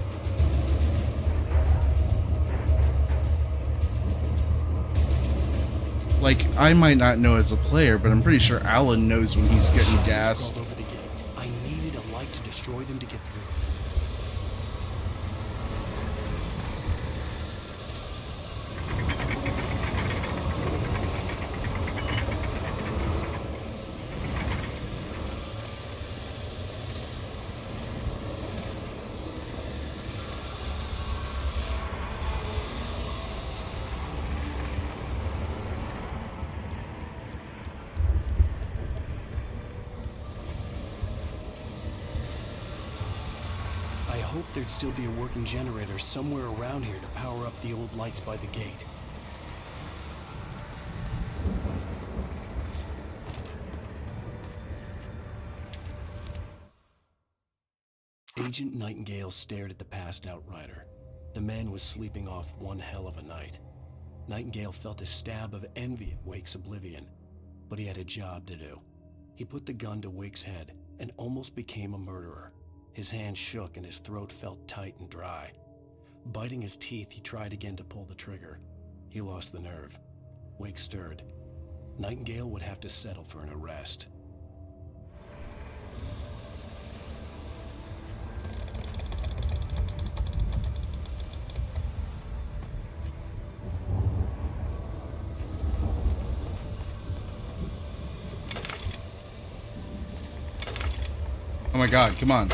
Like, I might not know as a player, but I'm pretty sure Alan knows when he's getting gassed. Over the gate. I needed a light to destroy them to get through. hoped there'd still be a working generator somewhere around here to power up the old lights by the gate. Agent Nightingale stared at the passed out rider. The man was sleeping off one hell of a night. Nightingale felt a stab of envy at Wake's oblivion, but he had a job to do. He put the gun to Wake's head and almost became a murderer. His hand shook and his throat felt tight and dry. Biting his teeth, he tried again to pull the trigger. He lost the nerve. Wake stirred. Nightingale would have to settle for an arrest. Oh my god, come on.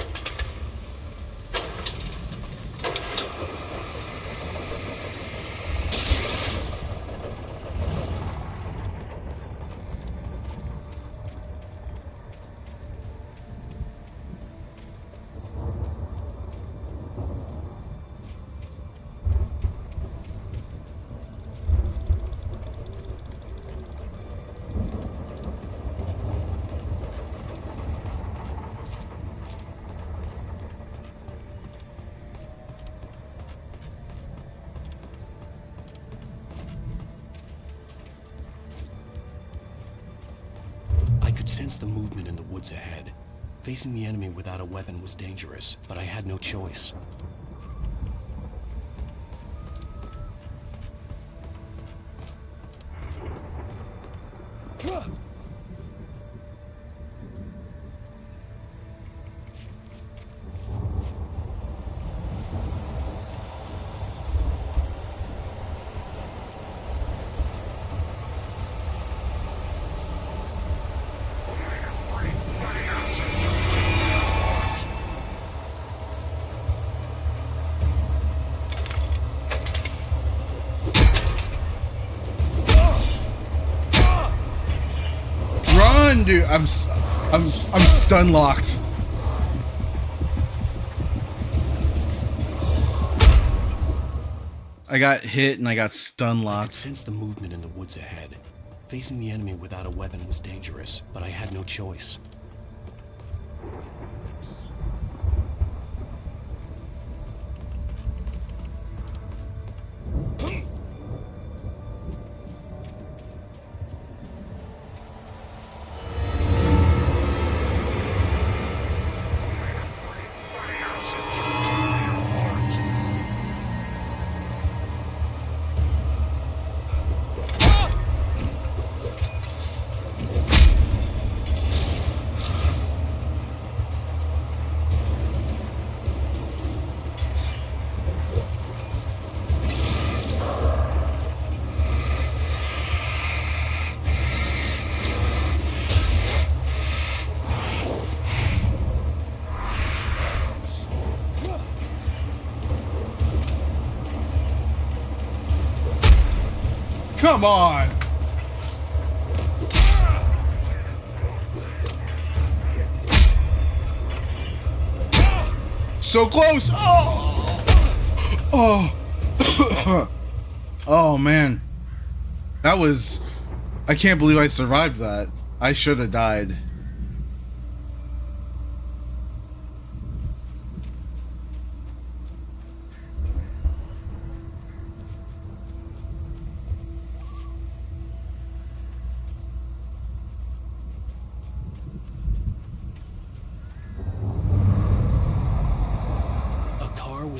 I could sense the movement in the woods ahead. Facing the enemy without a weapon was dangerous, but I had no choice. Dude, I'm stun locked. I got hit and I got stun locked. I could sense the movement in the woods ahead. Facing the enemy without a weapon was dangerous, but I had no choice. Come on! So close! Oh! Oh! Oh man. That was... I can't believe I survived that. I should have died.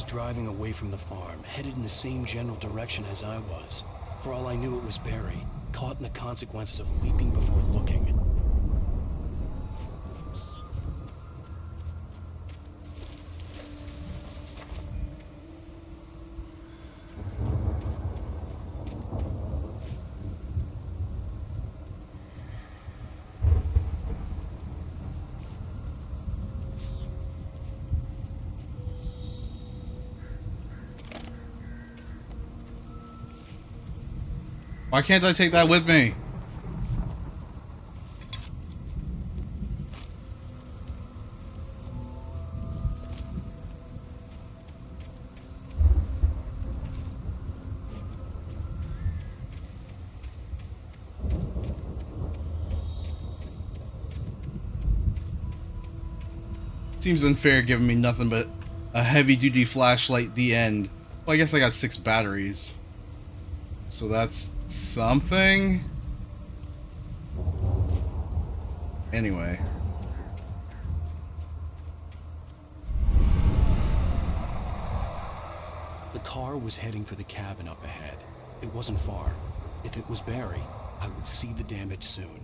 Driving away from the farm, headed in the same general direction as I was. For all I knew, it was Barry, caught in the consequences of leaping before looking. Why can't I take that with me? Seems unfair giving me nothing but a heavy-duty flashlight, the end. Well, I guess I got 6 batteries. So that's something? Anyway. The car was heading for the cabin up ahead. It wasn't far. If it was Barry, I would see the damage soon.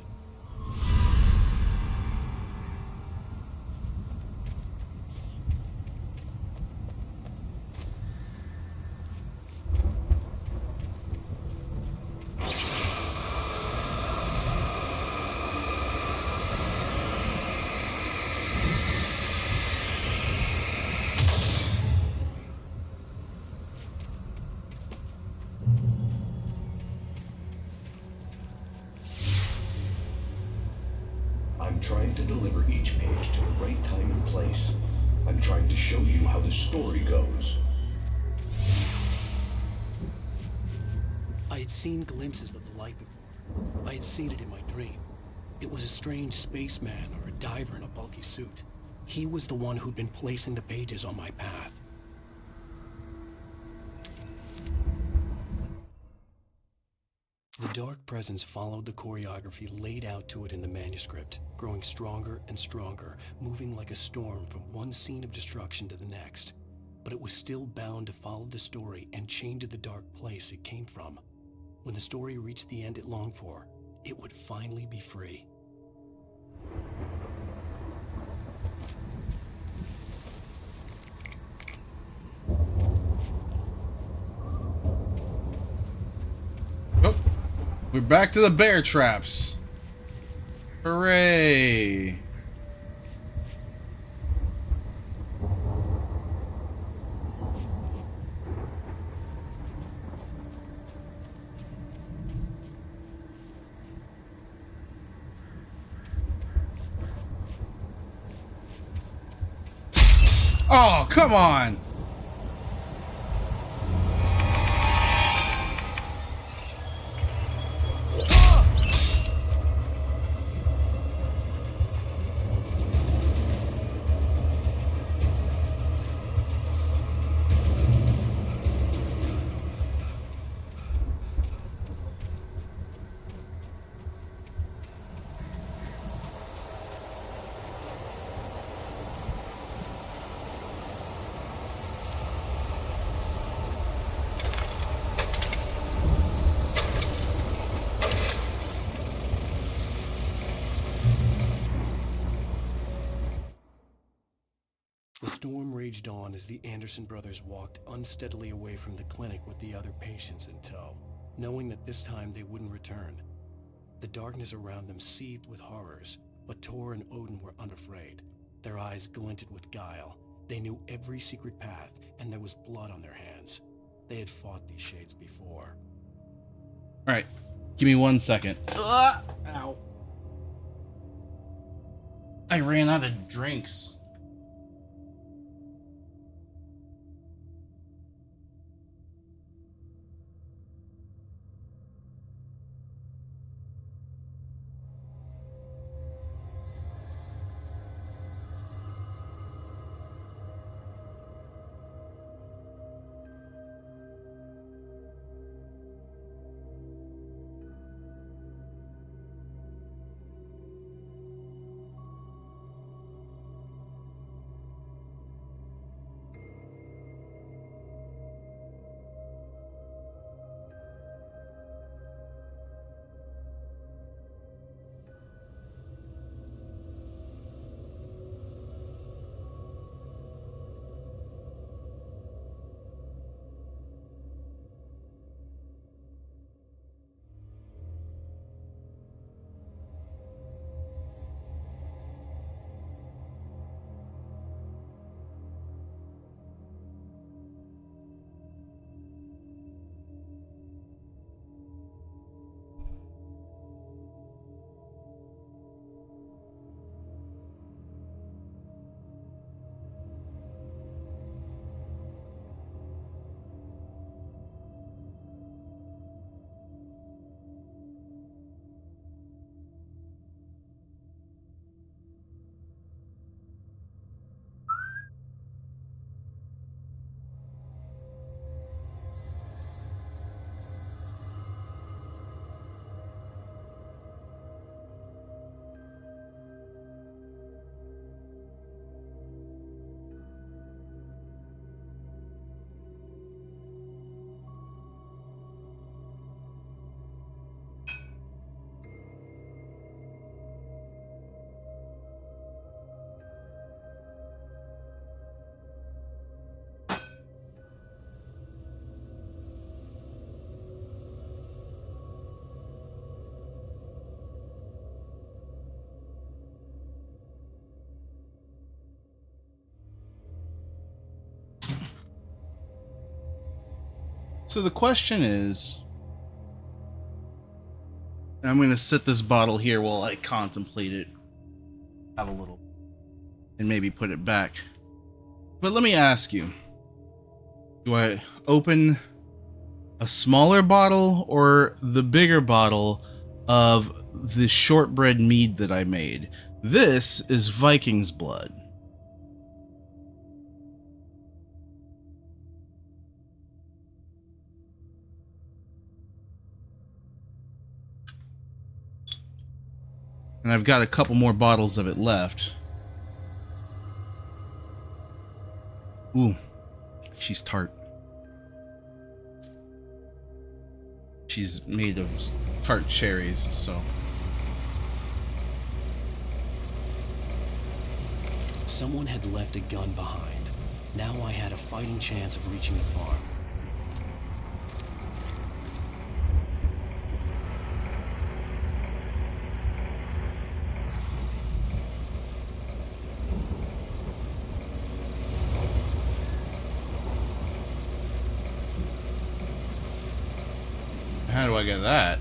I'm trying to deliver each page to the right time and place. I'm trying to show you how the story goes. I had seen glimpses of the light before. I had seen it in my dream. It was a strange spaceman or a diver in a bulky suit. He was the one who'd been placing the pages on my path. The dark presence followed the choreography laid out to it in the manuscript, growing stronger and stronger, moving like a storm from one scene of destruction to the next. But it was still bound to follow the story and chained to the dark place it came from. When the story reached the end it longed for, it would finally be free. Oh, we're back to the bear traps. Hooray! Oh, come on! The storm raged on as the Anderson brothers walked unsteadily away from the clinic with the other patients in tow, knowing that this time they wouldn't return. The darkness around them seethed with horrors, but Tor and Odin were unafraid. Their eyes glinted with guile. They knew every secret path, and there was blood on their hands. They had fought these shades before. Alright, give me 1 second. Ow. I ran out of drinks. So the question is, I'm going to set this bottle here while I contemplate it. Have a little. And maybe put it back. But let me ask you. Do I open a smaller bottle or the bigger bottle of the shortbread mead that I made? This is Viking's blood. And I've got a couple more bottles of it left. Ooh, she's tart. She's made of tart cherries, so. Someone had left a gun behind. Now I had a fighting chance of reaching the farm. How do I get that?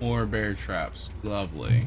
More bear traps. Lovely.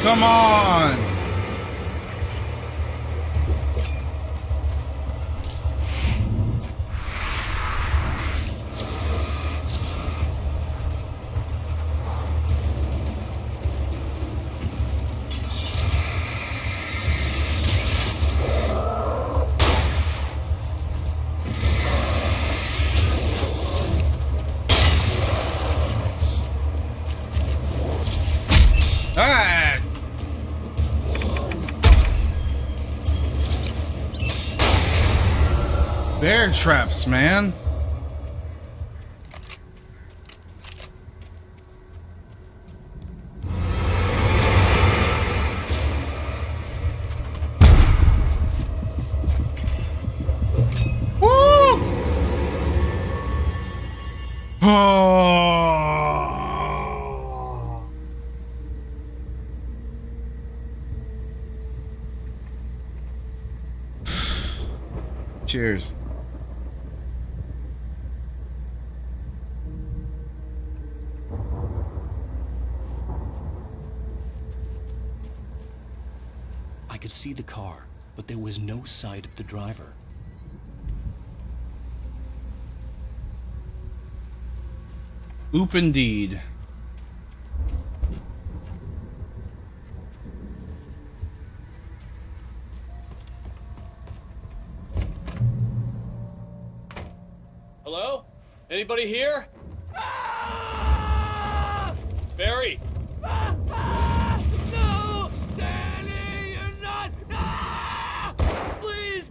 Come on! Ah! Bear traps, man. Woo! Oh. Cheers. could see the car, but there was no sight of the driver. Oop indeed. Hello? Anybody here? Barry! No! Danny, you're not! Please!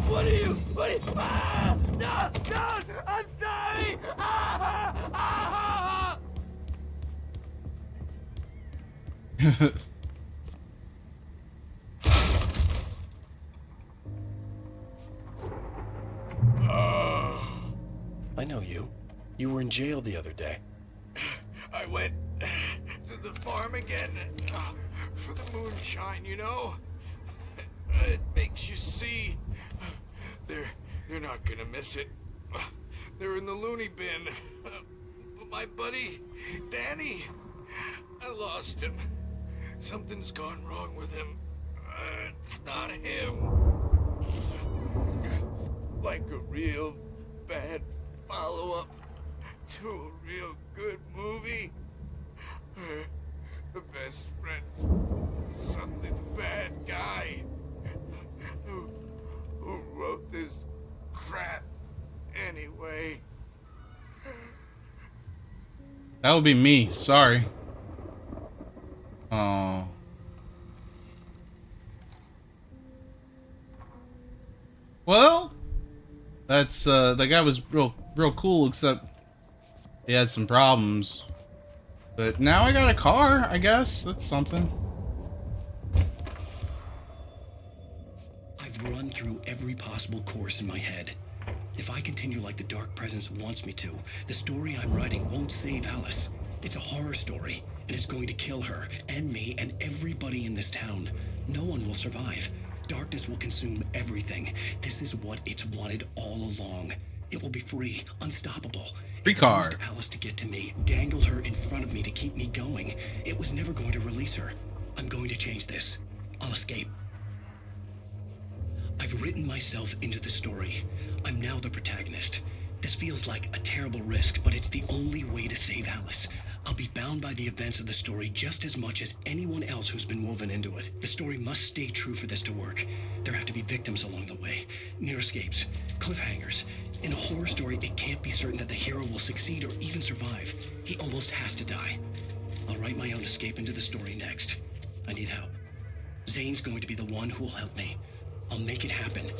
What are you? No! Don't! I'm sorry! I know you. You were in jail the other day. I went to the farm again for the moonshine, you know? It makes you see. They're not gonna miss it. They're in the loony bin. But my buddy, Danny, I lost him. Something's gone wrong with him. It's not him. Like a real bad follow-up to a real good movie. The best friend's suddenly the bad guy who wrote this crap anyway. That would be me. Sorry. Oh. Well, that's that guy was real cool, except he had some problems. But now I got a car, I guess. That's something. I've run through every possible course in my head. If I continue like the Dark Presence wants me to, the story I'm writing won't save Alice. It's a horror story, and it's going to kill her, and me, and everybody in this town. No one will survive. Darkness will consume everything. This is what it's wanted all along. It will be free, unstoppable. Free car. It forced Alice to get to me, dangled her in front of me to keep me going. It was never going to release her. I'm going to change this. I'll escape. I've written myself into the story. I'm now the protagonist. This feels like a terrible risk, but it's the only way to save Alice. I'll be bound by the events of the story just as much as anyone else who's been woven into it. The story must stay true for this to work. There have to be victims along the way, near escapes, cliffhangers. In a horror story, it can't be certain that the hero will succeed or even survive. He almost has to die. I'll write my own escape into the story next. I need help. Zane's going to be the one who will help me. I'll make it happen.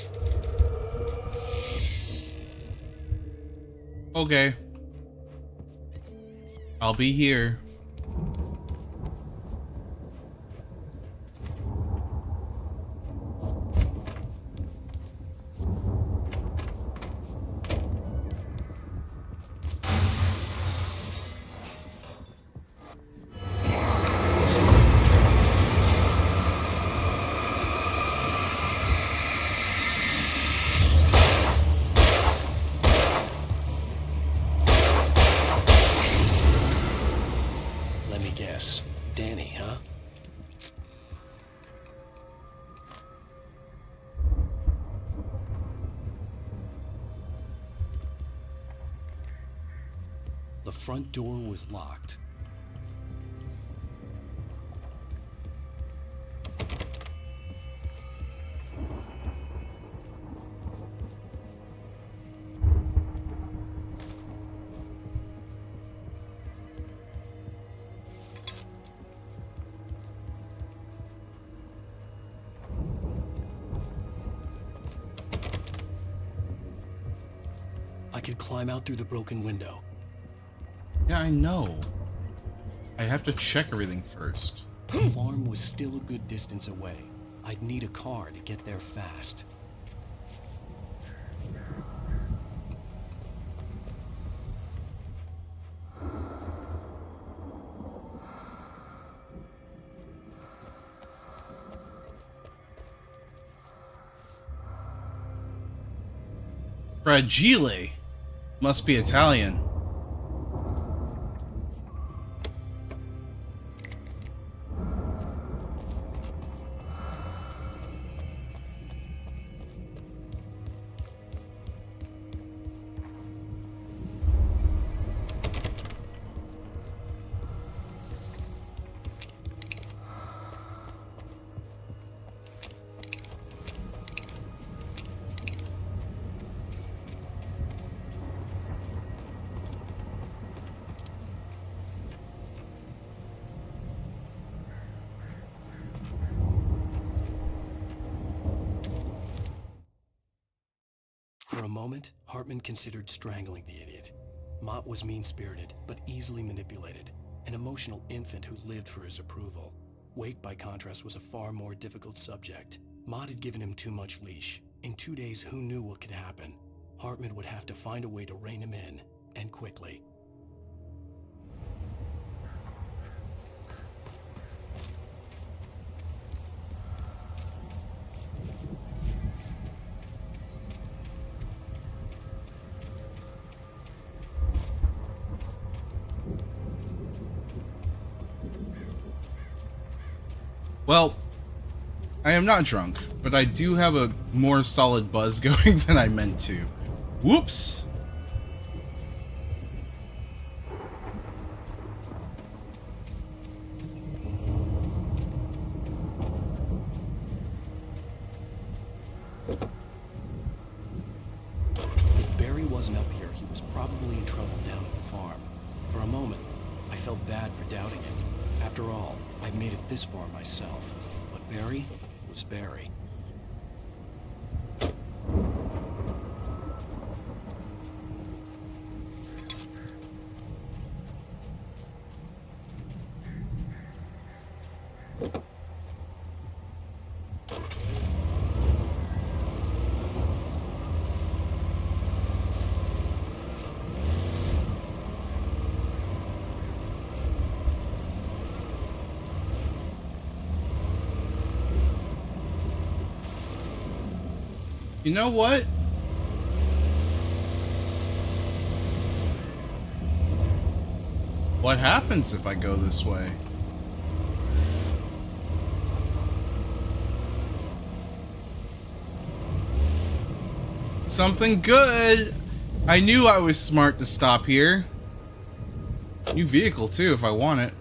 Okay. I'll be here. Let me guess. Danny, huh? The front door was locked. I could climb out through the broken window. Yeah, I know. I have to check everything first. The farm was still a good distance away. I'd need a car to get there fast. Fragile. Must be Italian. For a moment, Hartman considered strangling the idiot. Mott was mean-spirited, but easily manipulated, an emotional infant who lived for his approval. Wake, by contrast, was a far more difficult subject. Mott had given him too much leash. In 2 days, who knew what could happen? Hartman would have to find a way to rein him in, and quickly. Well, I am not drunk, but I do have a more solid buzz going than I meant to. Whoops! If Barry wasn't up here, he was probably in trouble down at the farm. For a moment, I felt bad for doubting him. After all, I'd made it this far myself. But Barry was Barry. You know what? What happens if I go this way? Something good! I knew I was smart to stop here. New vehicle too, if I want it.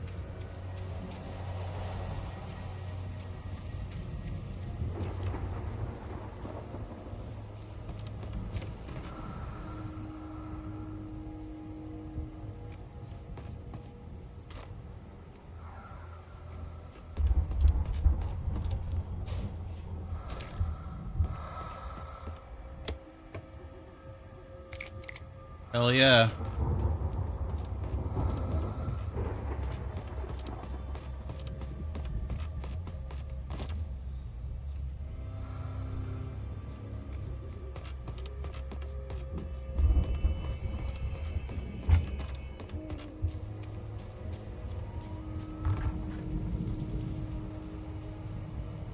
Hell yeah.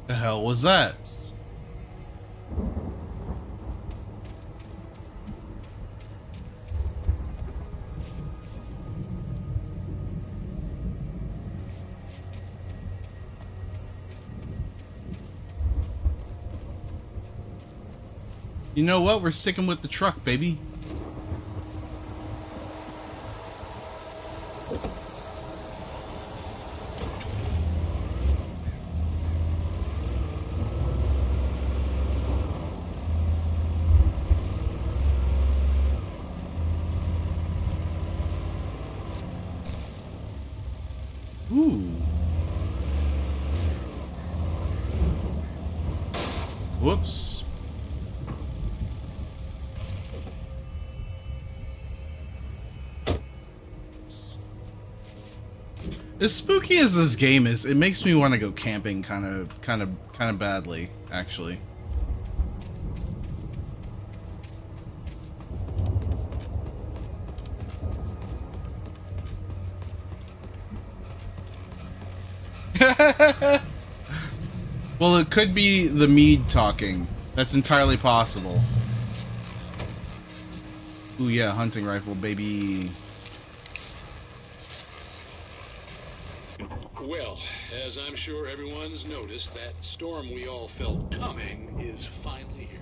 The hell was that? You know what? We're sticking with the truck, baby. Ooh. Whoops. As spooky as this game is, it makes me want to go camping kind of badly, actually. Well, it could be the mead talking. That's entirely possible. Ooh yeah, hunting rifle, baby. Well, as I'm sure everyone's noticed, that storm we all felt coming is finally here.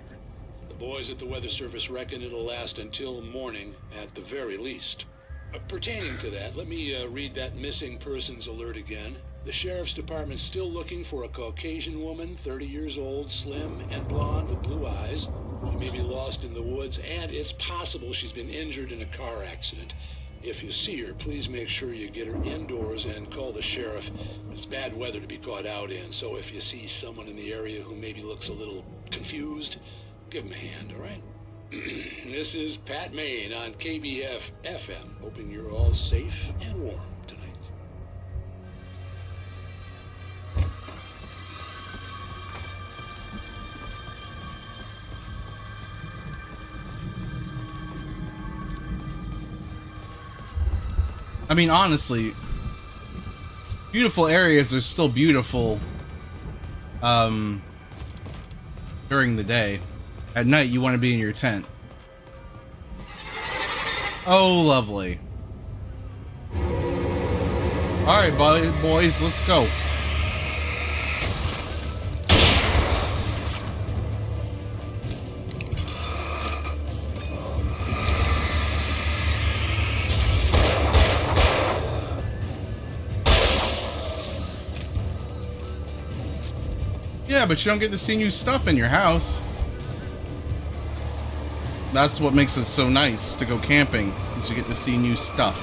The boys at the Weather Service reckon it'll last until morning at the very least. Pertaining to that, let me read that missing persons alert again. The Sheriff's Department's still looking for a Caucasian woman, 30 years old, slim and blonde with blue eyes. She may be lost in the woods, and it's possible she's been injured in a car accident. If you see her, please make sure you get her indoors and call the sheriff. It's bad weather to be caught out in, so if you see someone in the area who maybe looks a little confused, give them a hand, all right? This is Pat Maine on KBF FM, hoping you're all safe and warm tonight. I mean, honestly, beautiful areas are still beautiful during the day. At night, you want to be in your tent. Oh, lovely. Alright, boys, let's go. Yeah, but you don't get to see new stuff in your house. That's what makes it so nice to go camping, is you get to see new stuff.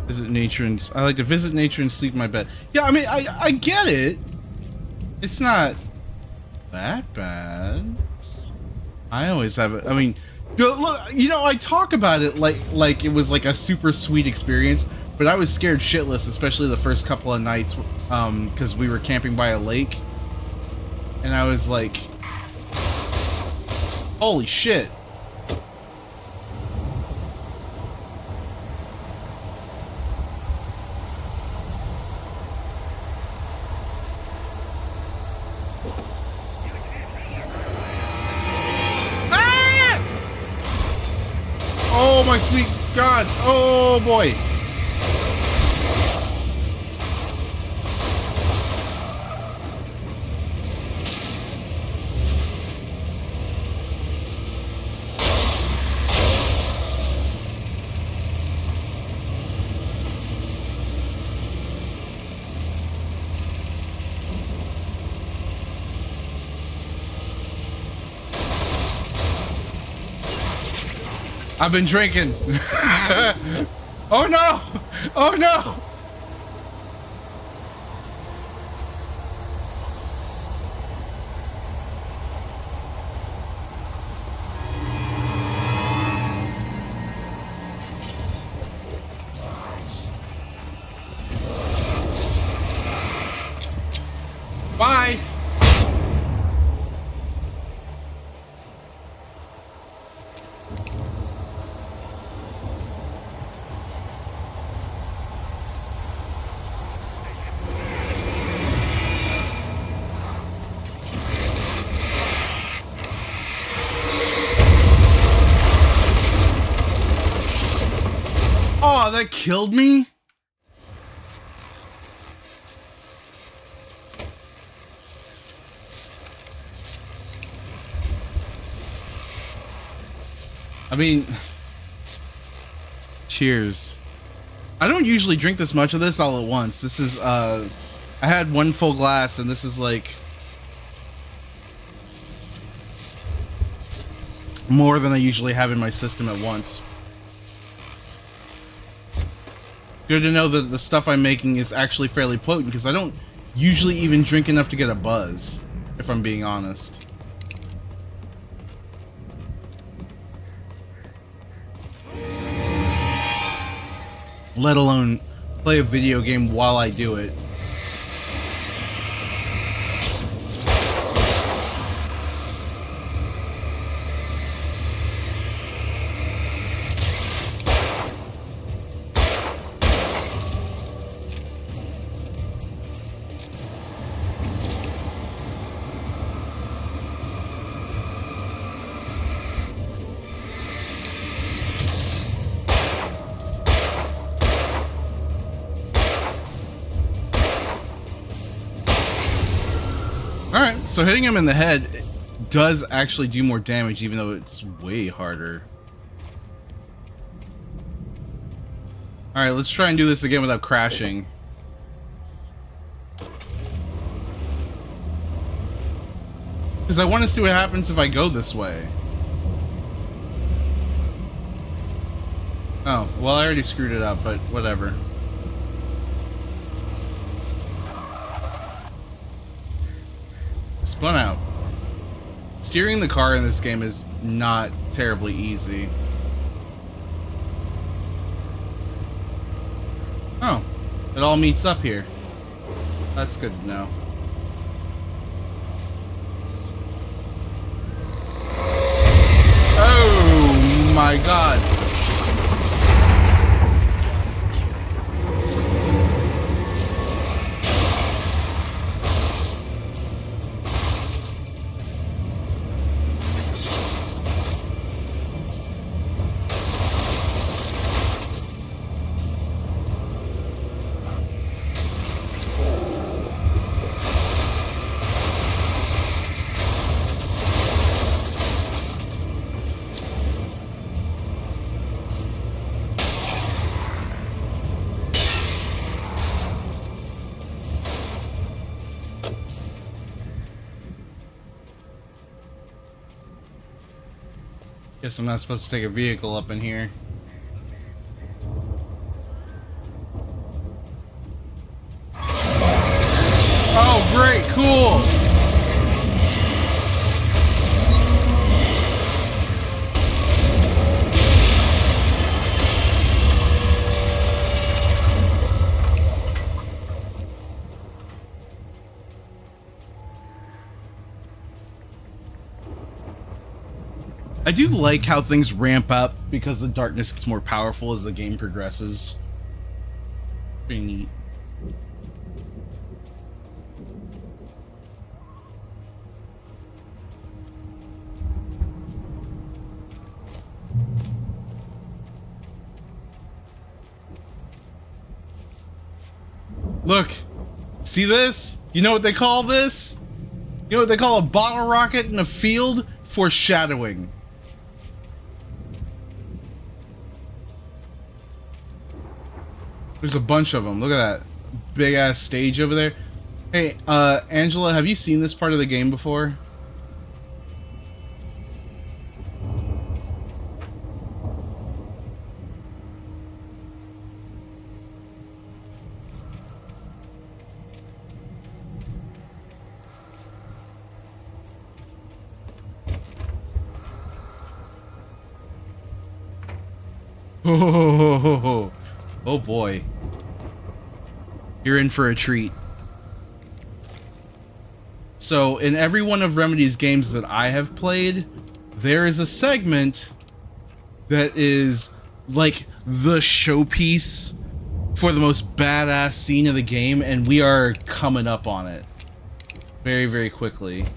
Visit nature and I like to visit nature and sleep in my bed. Yeah, I mean, I get it. It's not that bad. I always have it. I mean, look, you know, I talk about it like it was like a super sweet experience, but I was scared shitless, especially the first couple of nights, because we were camping by a lake, and I was like, holy shit. Oh my sweet God! Oh boy! I've been drinking. Oh no! Oh no! Bye! Oh, that killed me? I mean, cheers. I don't usually drink this much of this all at once. This is, I had one full glass, and this is like more than I usually have in my system at once. Good to know that the stuff I'm making is actually fairly potent, because I don't usually even drink enough to get a buzz, if I'm being honest. Let alone play a video game while I do it. Alright, so hitting him in the head does actually do more damage, even though it's way harder. Alright, let's try and do this again without crashing. Because I want to see what happens if I go this way. Oh, well, I already screwed it up, but whatever. Spun out. Steering the car in this game is not terribly easy. Oh, it all meets up here. That's good to know. Oh my god. Guess I'm not supposed to take a vehicle up in here. Oh, great, cool! I do like how things ramp up because the darkness gets more powerful as the game progresses. Pretty neat. Look, see this? You know what they call this? You know what they call a bottle rocket in a field? Foreshadowing. There's a bunch of them. Look at that big ass stage over there. Hey, Angela, have you seen this part of the game before? Oh boy. You're in for a treat. So, in every one of Remedy's games that I have played, there is a segment that is like the showpiece for the most badass scene of the game, and we are coming up on it very, very quickly.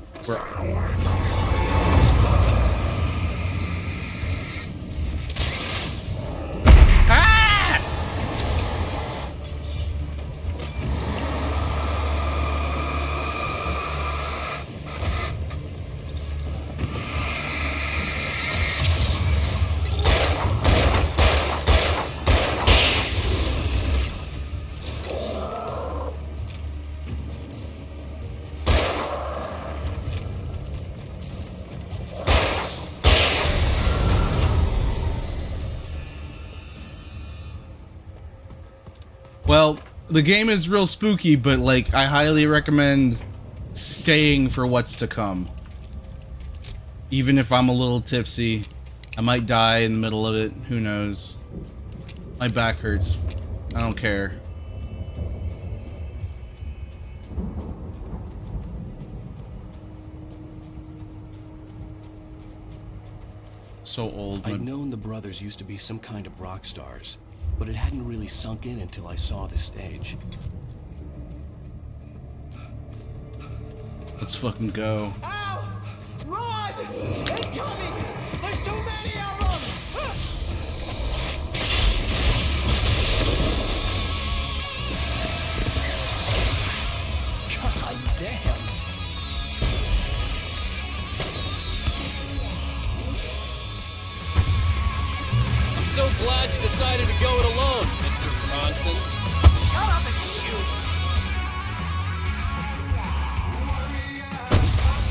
Well, the game is real spooky, but like I highly recommend staying for what's to come. Even if I'm a little tipsy, I might die in the middle of it, who knows. My back hurts. I don't care. So old. I'd known the brothers used to be some kind of rock stars, but it hadn't really sunk in until I saw the stage. Let's fucking go. Ow! Run! Incoming! There's too many of them! God damn. I'm so glad you decided to go it alone, Mr. Bronson. Shut up and shoot!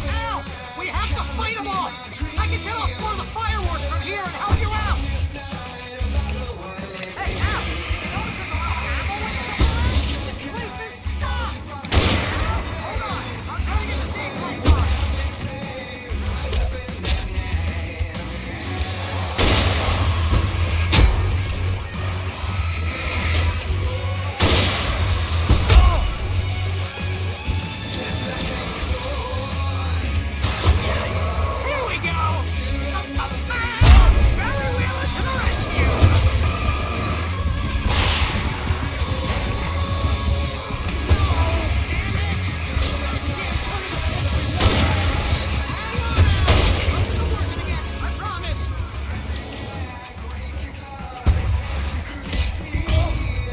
Ow! We have to fight them off! I can set off more of the fireworks from here and help you out!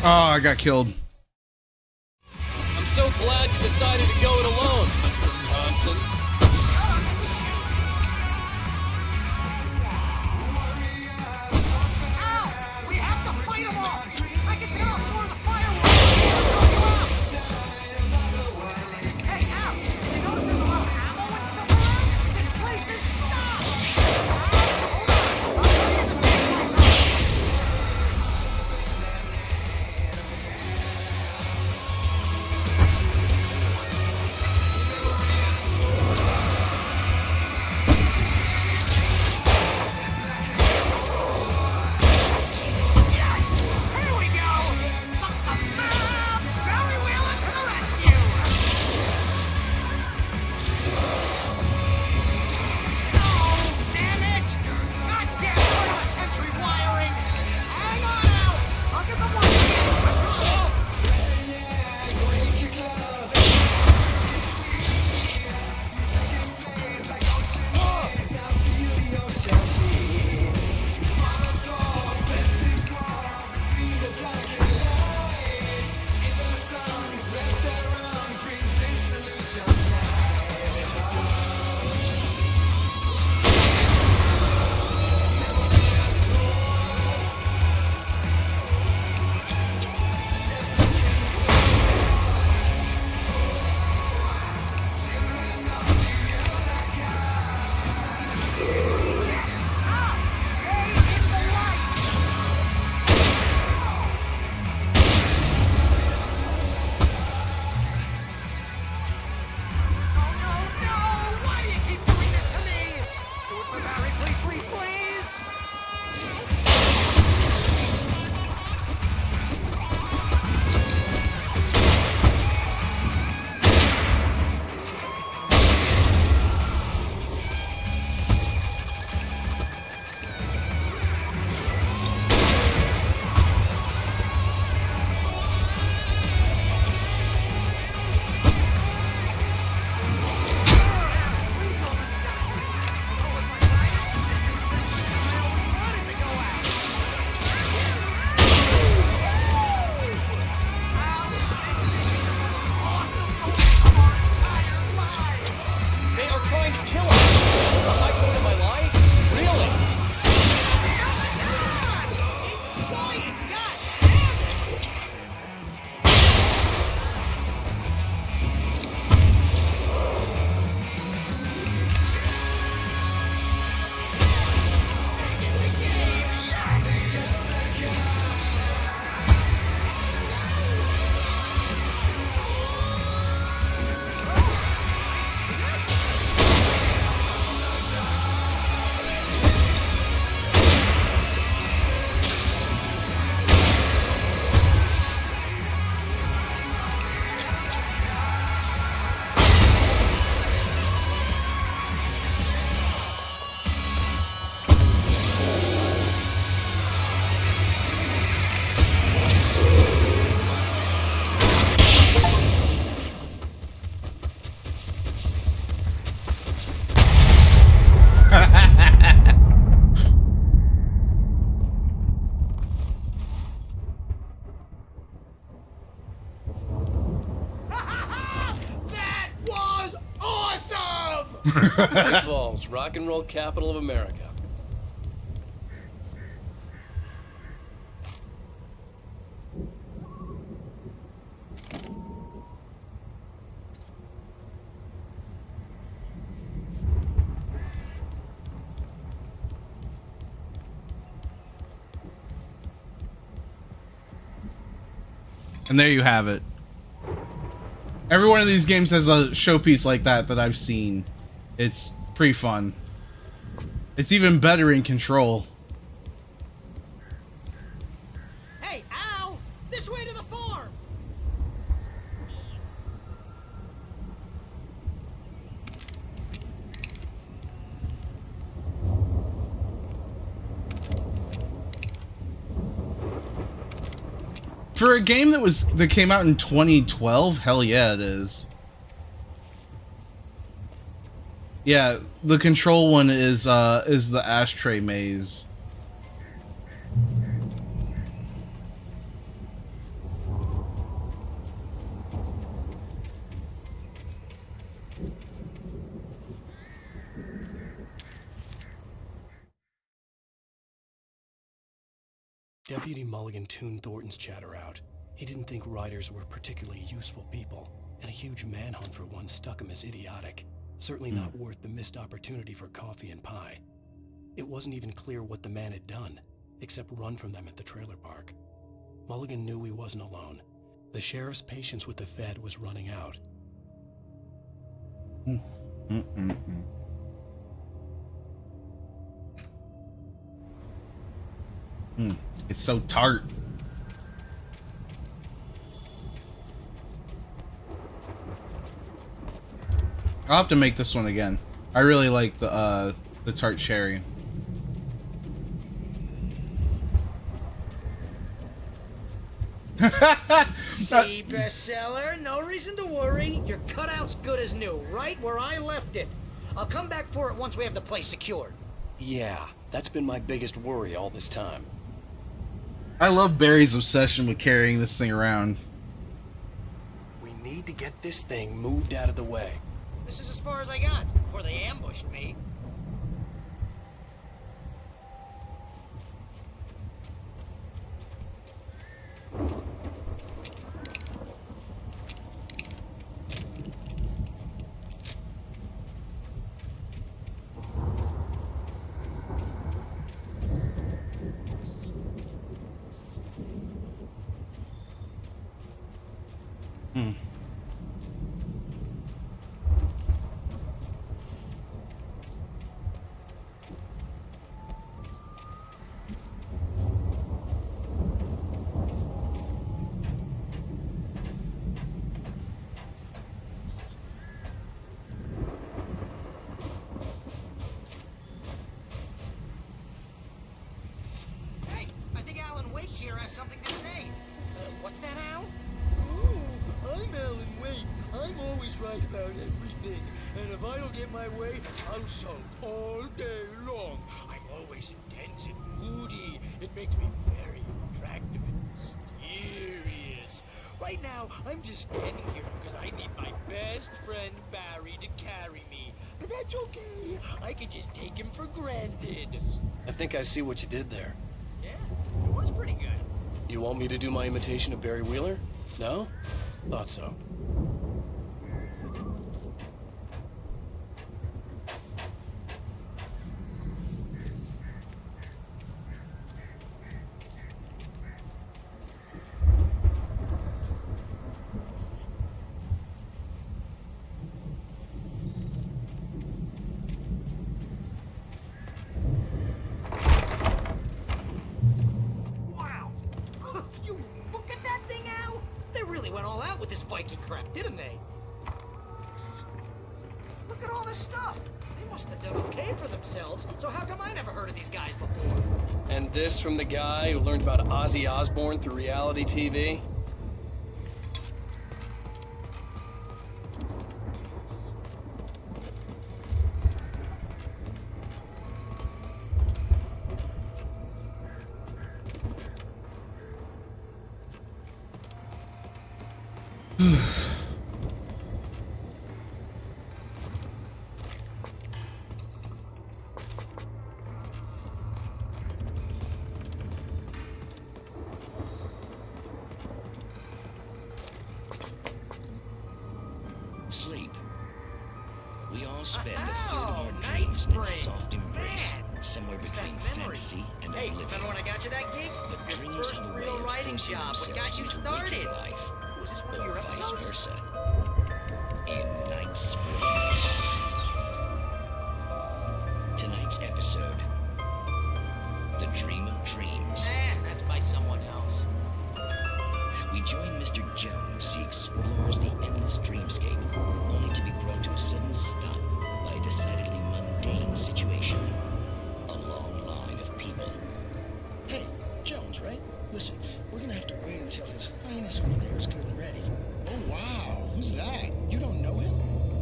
Oh, I got killed. I'm so glad you decided to go it alone, Mr. Johnson. We have to fight them all! I can set off more of the fireworks! Hey, Al! Did you notice there's a lot of ammo and stuff around? This place is stocked! Hold on! I'll show you the stage lights on! Niagara Falls, rock and roll capital of America. And there you have it. Every one of these games has a showpiece like that I've seen. It's pretty fun. It's even better in Control. Hey, Al! This way to the farm! For a game that came out in 2012, hell yeah, it is. Yeah, the Control one is the ashtray maze. Deputy Mulligan tuned Thornton's chatter out. He didn't think riders were particularly useful people, and a huge manhunt for one struck him as idiotic. Certainly not worth the missed opportunity for coffee and pie. It wasn't even clear what the man had done, except run from them at the trailer park. Mulligan knew he wasn't alone. The sheriff's patience with the Fed was running out. It's so tart. I'll have to make this one again. I really like the tart cherry. See, bestseller, no reason to worry. Your cutout's good as new, right where I left it. I'll come back for it once we have the place secured. Yeah, that's been my biggest worry all this time. I love Barry's obsession with carrying this thing around. We need to get this thing moved out of the way. This is as far as I got before they ambushed me. Something to say. What's that, Al? Ooh, I'm Alan Wake. I'm always right about everything. And if I don't get my way, I'll sulk all day long. I'm always intense and moody. It makes me very attractive and mysterious. Right now, I'm just standing here because I need my best friend Barry to carry me. But that's okay. I can just take him for granted. I think I see what you did there. Yeah, it was pretty good. You want me to do my imitation of Barry Wheeler? No? Thought so. Viking crap, didn't they? Look at all this stuff. They must have done okay for themselves, so how come I never heard of these guys before? And this from the guy who learned about Ozzy Osbourne through reality TV? Sleep. We all spend a third of our dreams in its soft embrace, somewhere between fantasy and hey, oblivion. remember when I got you that gig? But Your dreams first are a way real of writing forcing job. What got you themselves into waking started? life, Was this one of or your vice episodes? versa. In Night Springs. Tonight's episode, The Dream of Dreams. That's by someone else. We join Mr. Jones as he explores the endless dreamscape, only to be brought to a sudden stop by a decidedly mundane situation. A long line of people. Hey, Jones, right? Listen, we're gonna have to wait until His Highness over there is good and ready. Oh, wow. Who's that? You don't know him?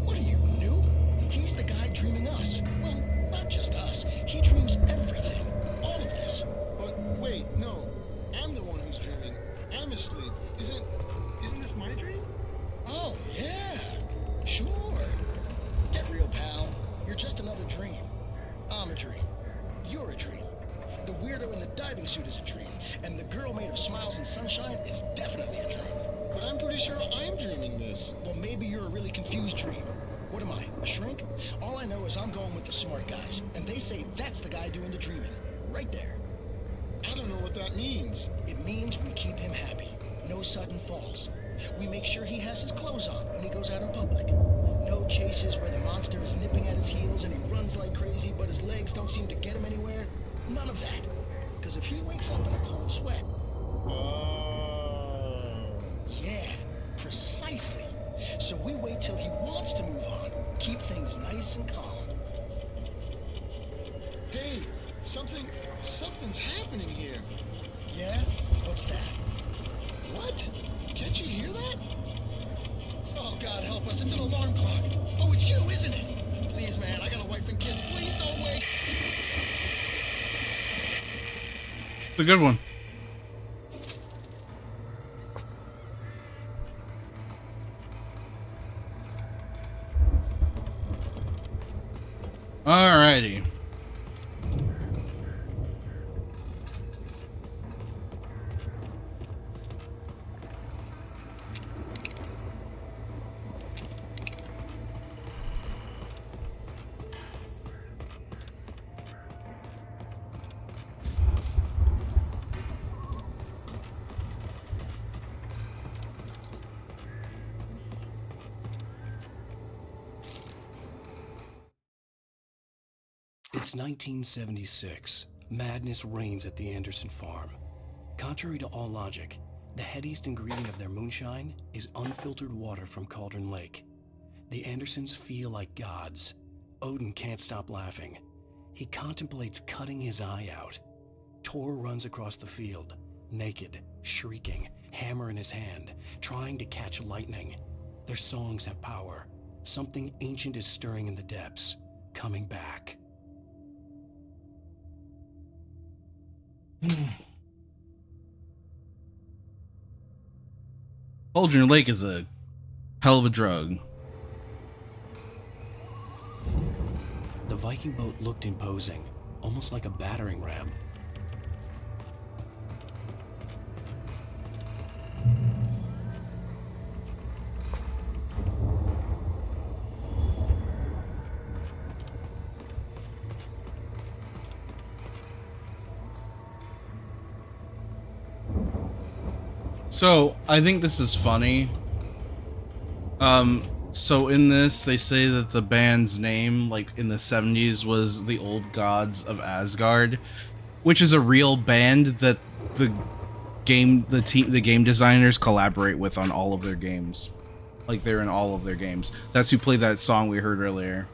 What are you, new? He's the guy dreaming us. Well, not just us. He dreams everything. All of this. But wait, no. I'm the one who's dreaming. I'm asleep. Isn't this my dream? Oh, yeah. Sure. Get real, pal. You're just another dream. I'm a dream. You're a dream. The weirdo in the diving suit is a dream, and the girl made of smiles and sunshine is definitely a dream. But I'm pretty sure I'm dreaming this. Well, maybe you're a really confused dream. What am I, a shrink? All I know is I'm going with the smart guys, and they say that's the guy doing the dreaming. Right there. I don't know what that means. It means we keep him happy. No sudden falls. We make sure he has his clothes on when he goes out in public. No chases where the monster is nipping at his heels and he runs like crazy, but his legs don't seem to get him anywhere. None of that. Because if he wakes up in a cold sweat... Oh. Yeah, precisely. So we wait till he wants to move on. Keep things nice and calm. Hey, something's happening here. Yeah? What's that? What? Can't you hear that? Oh, God help us, it's an alarm clock. Oh, it's you, isn't it? Please, man, I got a wife and kids. Please don't wait. It's a good one. Alrighty. It's 1976. Madness reigns at the Anderson farm. Contrary to all logic, the headiest ingredient of their moonshine is unfiltered water from Cauldron Lake. The Andersons feel like gods. Odin can't stop laughing. He contemplates cutting his eye out. Tor runs across the field, naked, shrieking, hammer in his hand, trying to catch lightning. Their songs have power. Something ancient is stirring in the depths, coming back. Cauldron Lake is a hell of a drug. The Viking boat looked imposing, almost like a battering ram. So, I think this is funny. So in this, they say that the band's name, like in the 70s, was the Old Gods of Asgard, which is a real band that the game designers collaborate with on all of their games. Like, they're in all of their games. That's who played that song we heard earlier.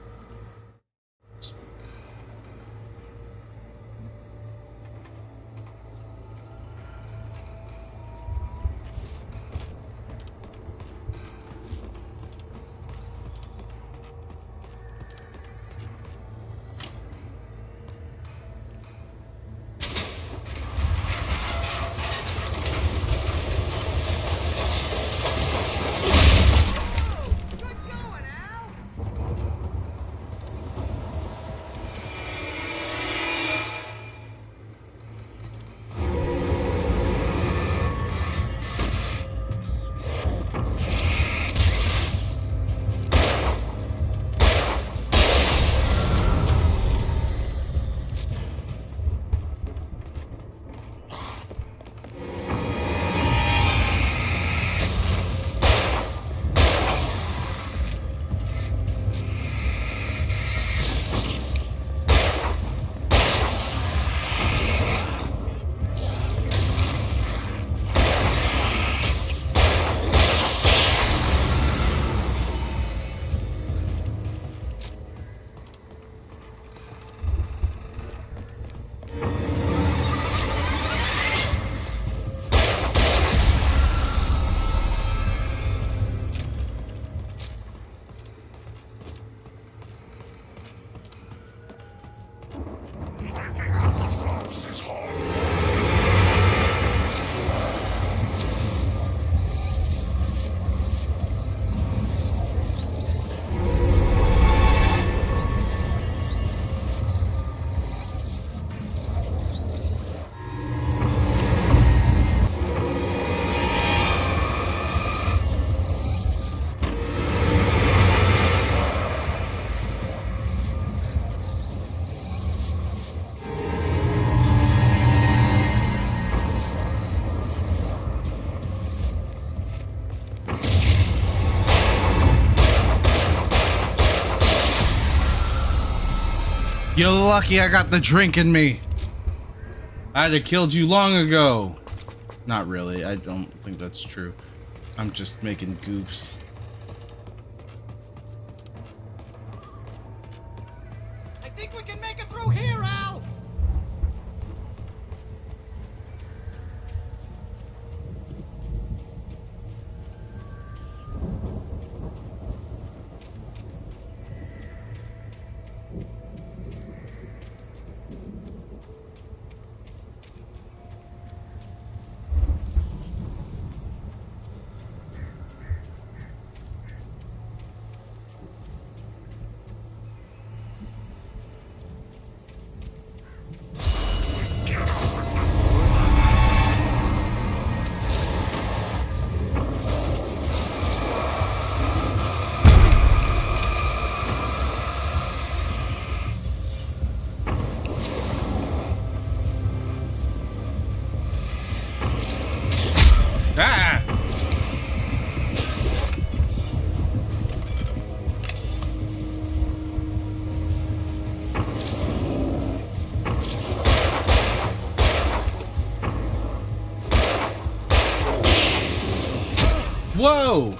You're lucky I got the drink in me. I'd have killed you long ago. Not really. I don't think that's true. I'm just making goofs. I think we can make it through here, Al! Ah! Whoa!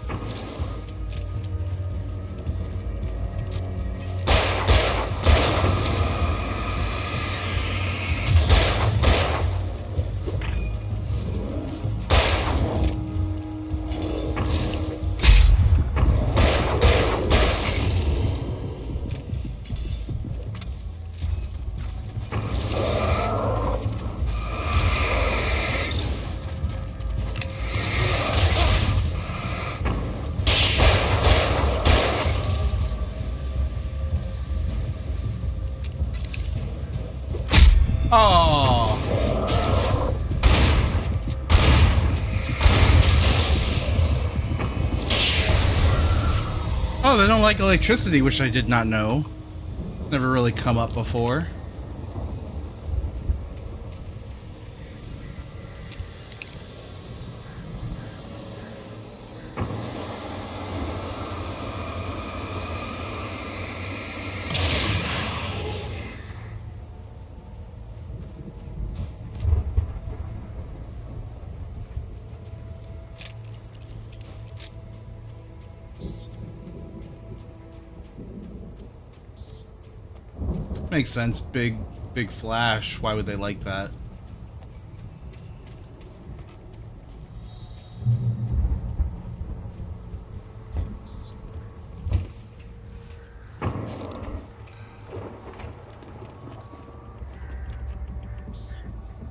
Oh. Oh, they don't like electricity, which I did not know. Never really come up before. Makes sense. Big flash. Why would they like that?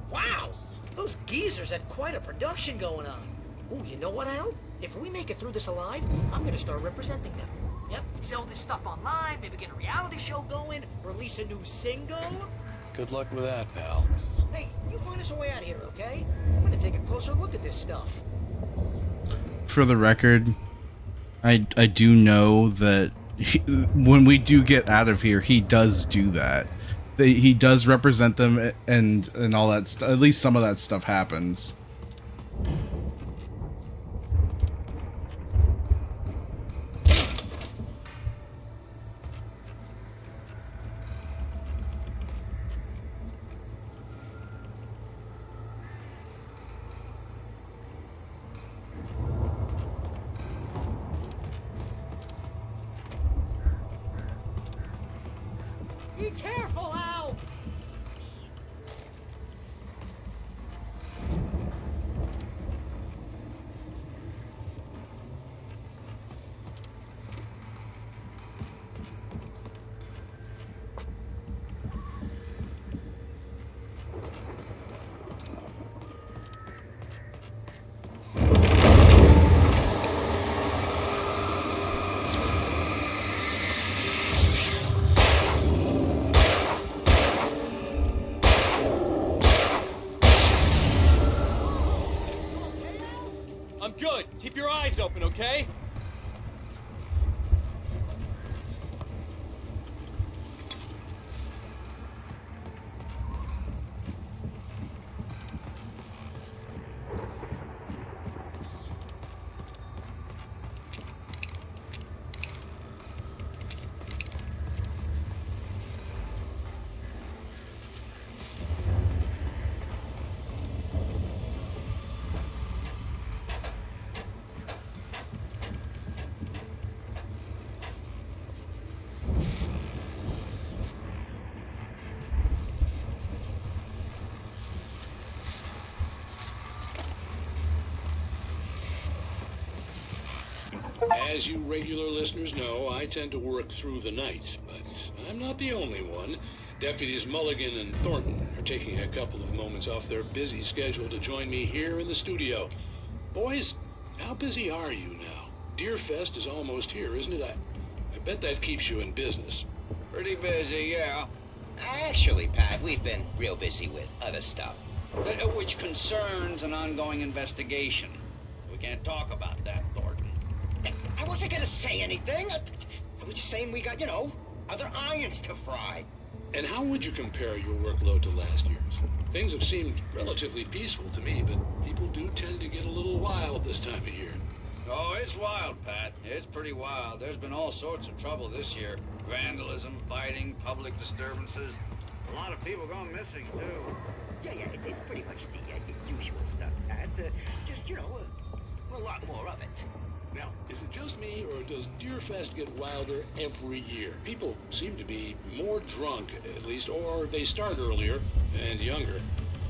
Wow! Those geezers had quite a production going on. Ooh, you know what, Al? If we make it through this alive, I'm gonna start representing them. Yep, sell this stuff online, maybe get a reality show going, release a new single. Good luck with that, pal. Hey, you find us a way out of here, okay? I'm gonna take a closer look at this stuff. For the record, I do know that when we do get out of here, he does do that. He does represent them and all that stuff. At least some of that stuff happens. Be careful, Al! I'm good. Keep your eyes open, okay? As you regular listeners know, I tend to work through the night, but I'm not the only one. Deputies Mulligan and Thornton are taking a couple of moments off their busy schedule to join me here in the studio. Boys, how busy are you now? Deerfest is almost here, isn't it? I bet that keeps you in business. Pretty busy, yeah. Actually, Pat, we've been real busy with other stuff, which concerns an ongoing investigation. We can't talk about that, Thornton. I wasn't gonna say anything. I was just saying we got, other irons to fry. And how would you compare your workload to last year's? Things have seemed relatively peaceful to me, but people do tend to get a little wild this time of year. Oh, it's wild, Pat. It's pretty wild. There's been all sorts of trouble this year. Vandalism, fighting, public disturbances. A lot of people gone missing, too. Yeah, it's pretty much the usual stuff, Pat. Just, a lot more of it. Now, is it just me, or does Deerfest get wilder every year? People seem to be more drunk, at least, or they start earlier and younger.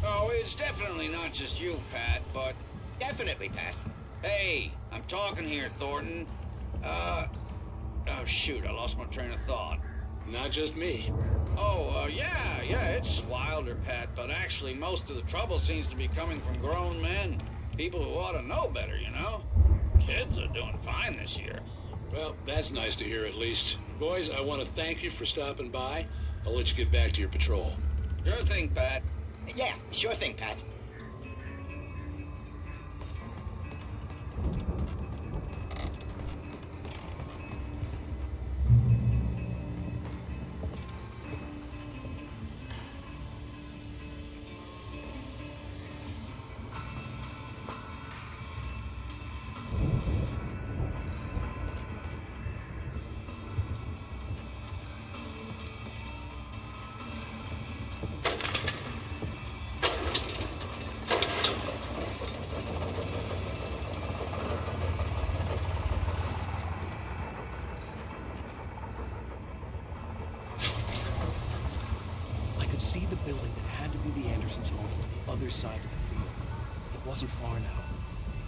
Oh, it's definitely not just you, Pat, but... Definitely, Pat. Hey, I'm talking here, Thornton. Oh, shoot, I lost my train of thought. Not just me. Oh, yeah, it's wilder, Pat, but actually most of the trouble seems to be coming from grown men. People who ought to know better, Kids are doing fine this year. Well, that's nice to hear at least. Boys, I want to thank you for stopping by. I'll let you get back to your patrol. Sure thing, Pat. Yeah, sure thing, Pat. See the building that had to be the Andersons' home on the other side of the field. It wasn't far now.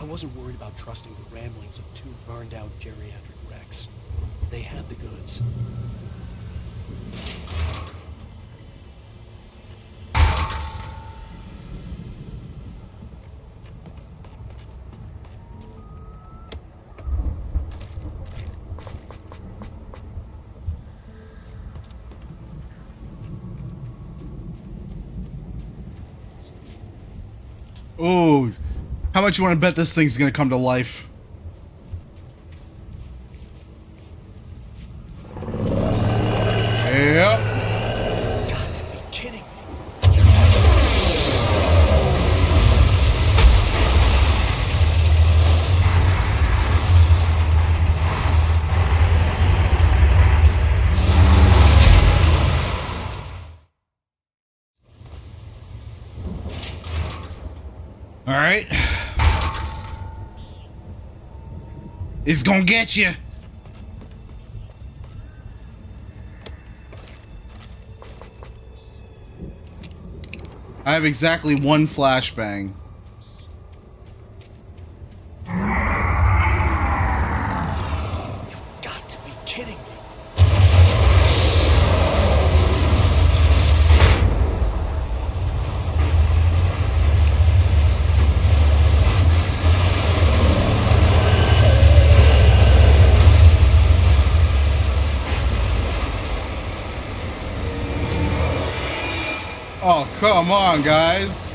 I wasn't worried about trusting the ramblings of two burned-out geriatric wrecks. They had the goods. Ooh, how much you want to bet this thing's gonna come to life? Yep. Got to be kidding me. All right. It's gonna get you. I have exactly one flashbang. Got to be kidding me. Oh, come on, guys.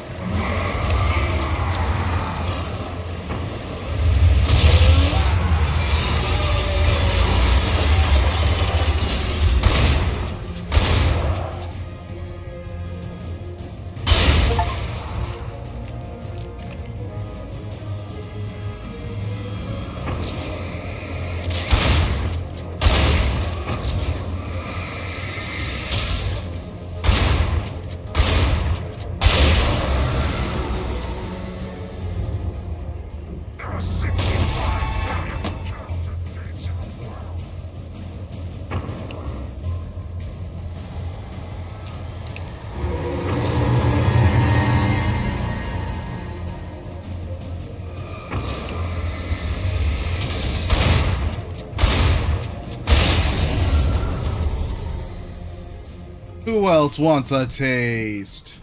else wants a taste?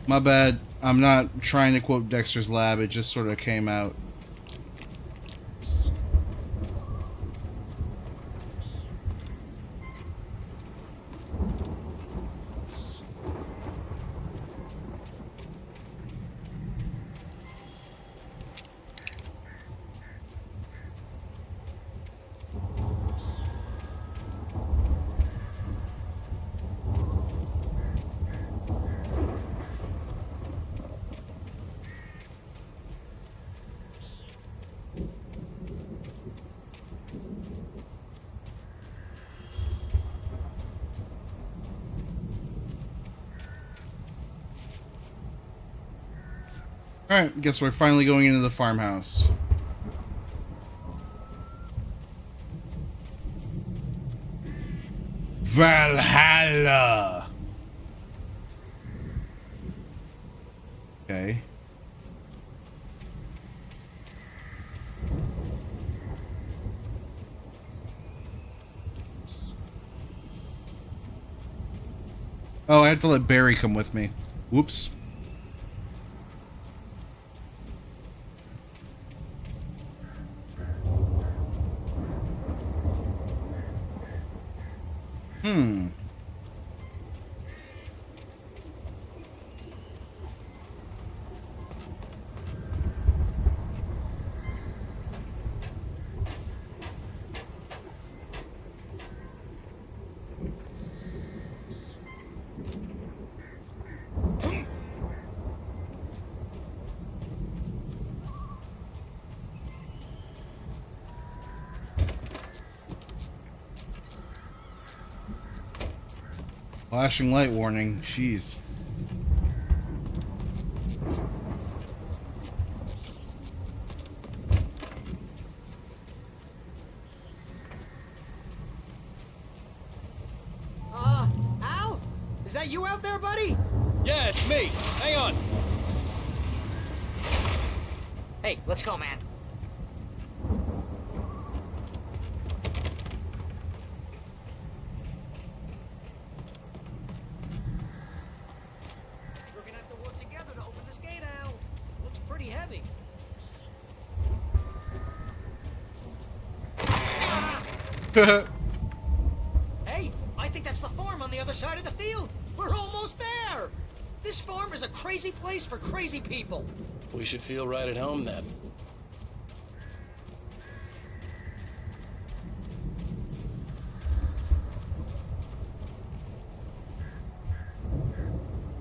My bad. I'm not trying to quote Dexter's Lab. It just sort of came out. Alright, guess we're finally going into the farmhouse. Valhalla! Okay. Oh, I have to let Barry come with me. Whoops. Flashing light warning. Jeez. Al? Is that you out there, buddy? Yeah, it's me. Hang on. Hey, let's go, man. We're gonna have to work together to open this gate, Al. Looks pretty heavy. Hey, I think that's the farm on the other side of the field. We're almost there. This farm is a crazy place for crazy people. We should feel right at home then.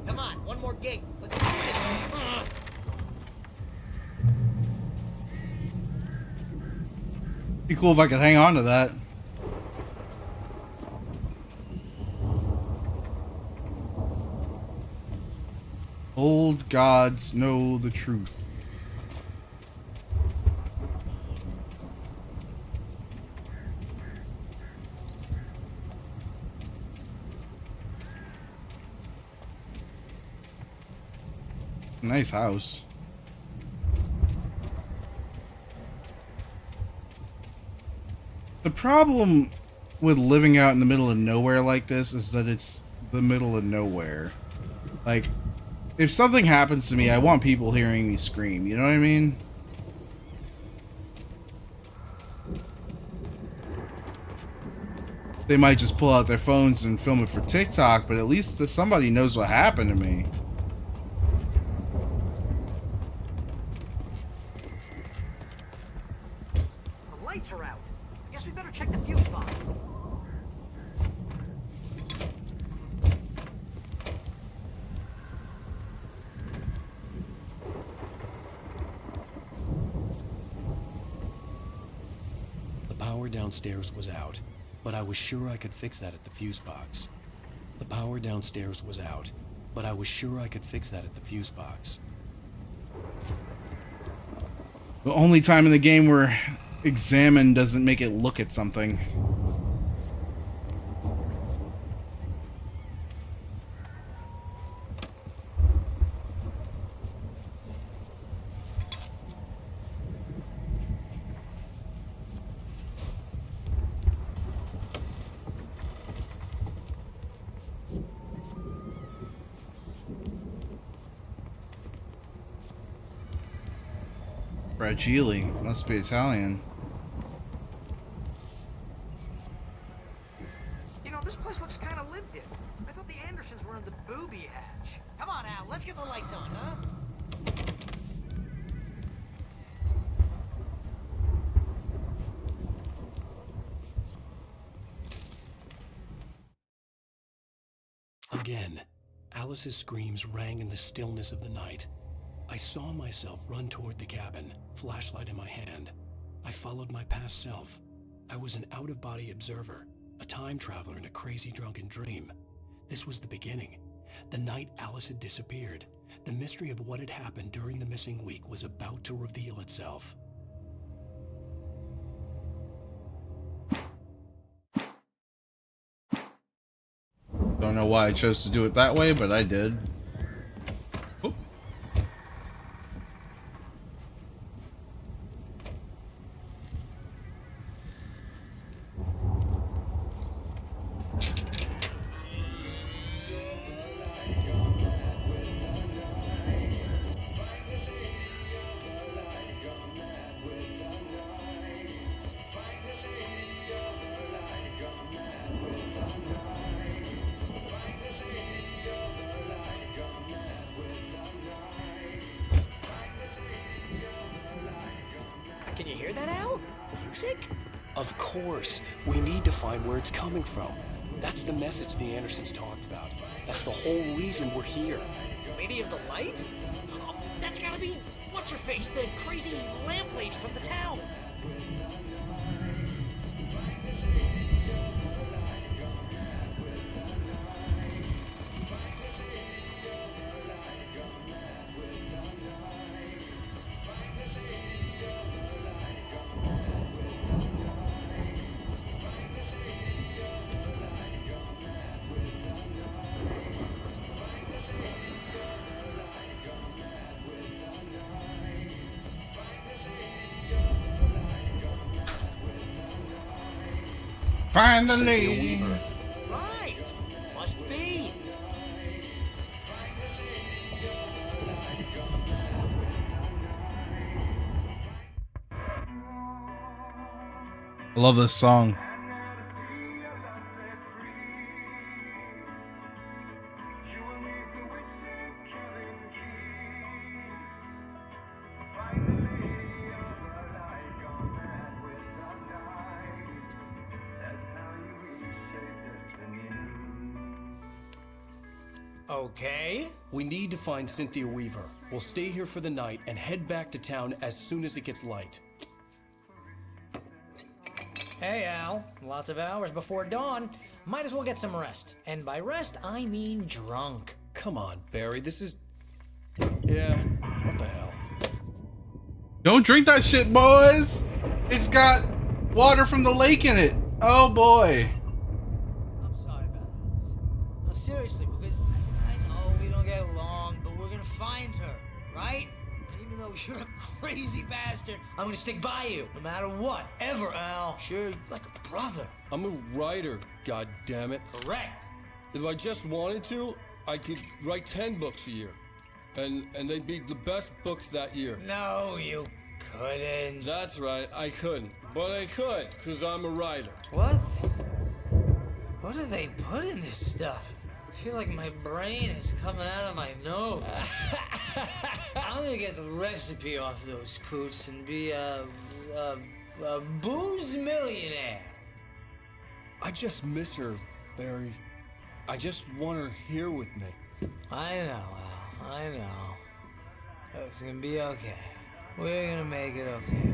Come on, one more gate. Let's do this. Be cool if I could hang on to that. Old gods know the truth. Nice house. The problem with living out in the middle of nowhere like this is that it's the middle of nowhere. Like, if something happens to me, I want people hearing me scream, you know what I mean? They might just pull out their phones and film it for TikTok, but at least somebody knows what happened to me. The lights are out. I guess we better check the fuse box. The power downstairs was out, but I was sure I could fix that at the fuse box. The power downstairs was out, but I was sure I could fix that at the fuse box. The only time in the game where examine doesn't make it look at something. Fragile. Must be Italian. You know, this place looks kind of lived in. I thought the Andersons were in the booby hatch. Come on, Al, let's get the lights on, huh? Again, Alice's screams rang in the stillness of the night. I saw myself run toward the cabin, flashlight in my hand. I followed my past self. I was an out-of-body observer, a time traveler in a crazy drunken dream. This was the beginning. The night Alice had disappeared. The mystery of what had happened during the missing week was about to reveal itself. Don't know why I chose to do it that way, but I did. Oop. Can you hear that, Al? Music? Of course. We need to find where it's coming from. That's the message the Andersons talked about. That's the whole reason we're here. Lady of the Light? Oh, that's gotta be what's-her-face, the crazy lamp lady from the town. Find the Cynthia lady. Weaver. Right. Must be. I love this song. Okay. We need to find Cynthia Weaver. We'll stay here for the night and head back to town as soon as it gets light. Hey, Al. Lots of hours before dawn. Might as well get some rest. And by rest, I mean drunk. Come on, Barry, this is... Yeah, what the hell? Don't drink that shit, boys! It's got water from the lake in it. Oh boy. I'm sorry about this. No, seriously, because I know we don't get along, but we're gonna find her, right? And even though you're a crazy bastard, I'm gonna stick by you, no matter what, ever, Al. Sure, like a brother. I'm a writer, goddammit. Correct. If I just wanted to, I could write 10 books a year. And they'd be the best books that year. No, you couldn't. That's right, I couldn't. But I could, because I'm a writer. What? What do they put in this stuff? I feel like my brain is coming out of my nose. I'm gonna get the recipe off those coots and be a booze millionaire. I just miss her, Barry. I just want her here with me. I know, Al. I know. It's gonna be okay. We're gonna make it okay.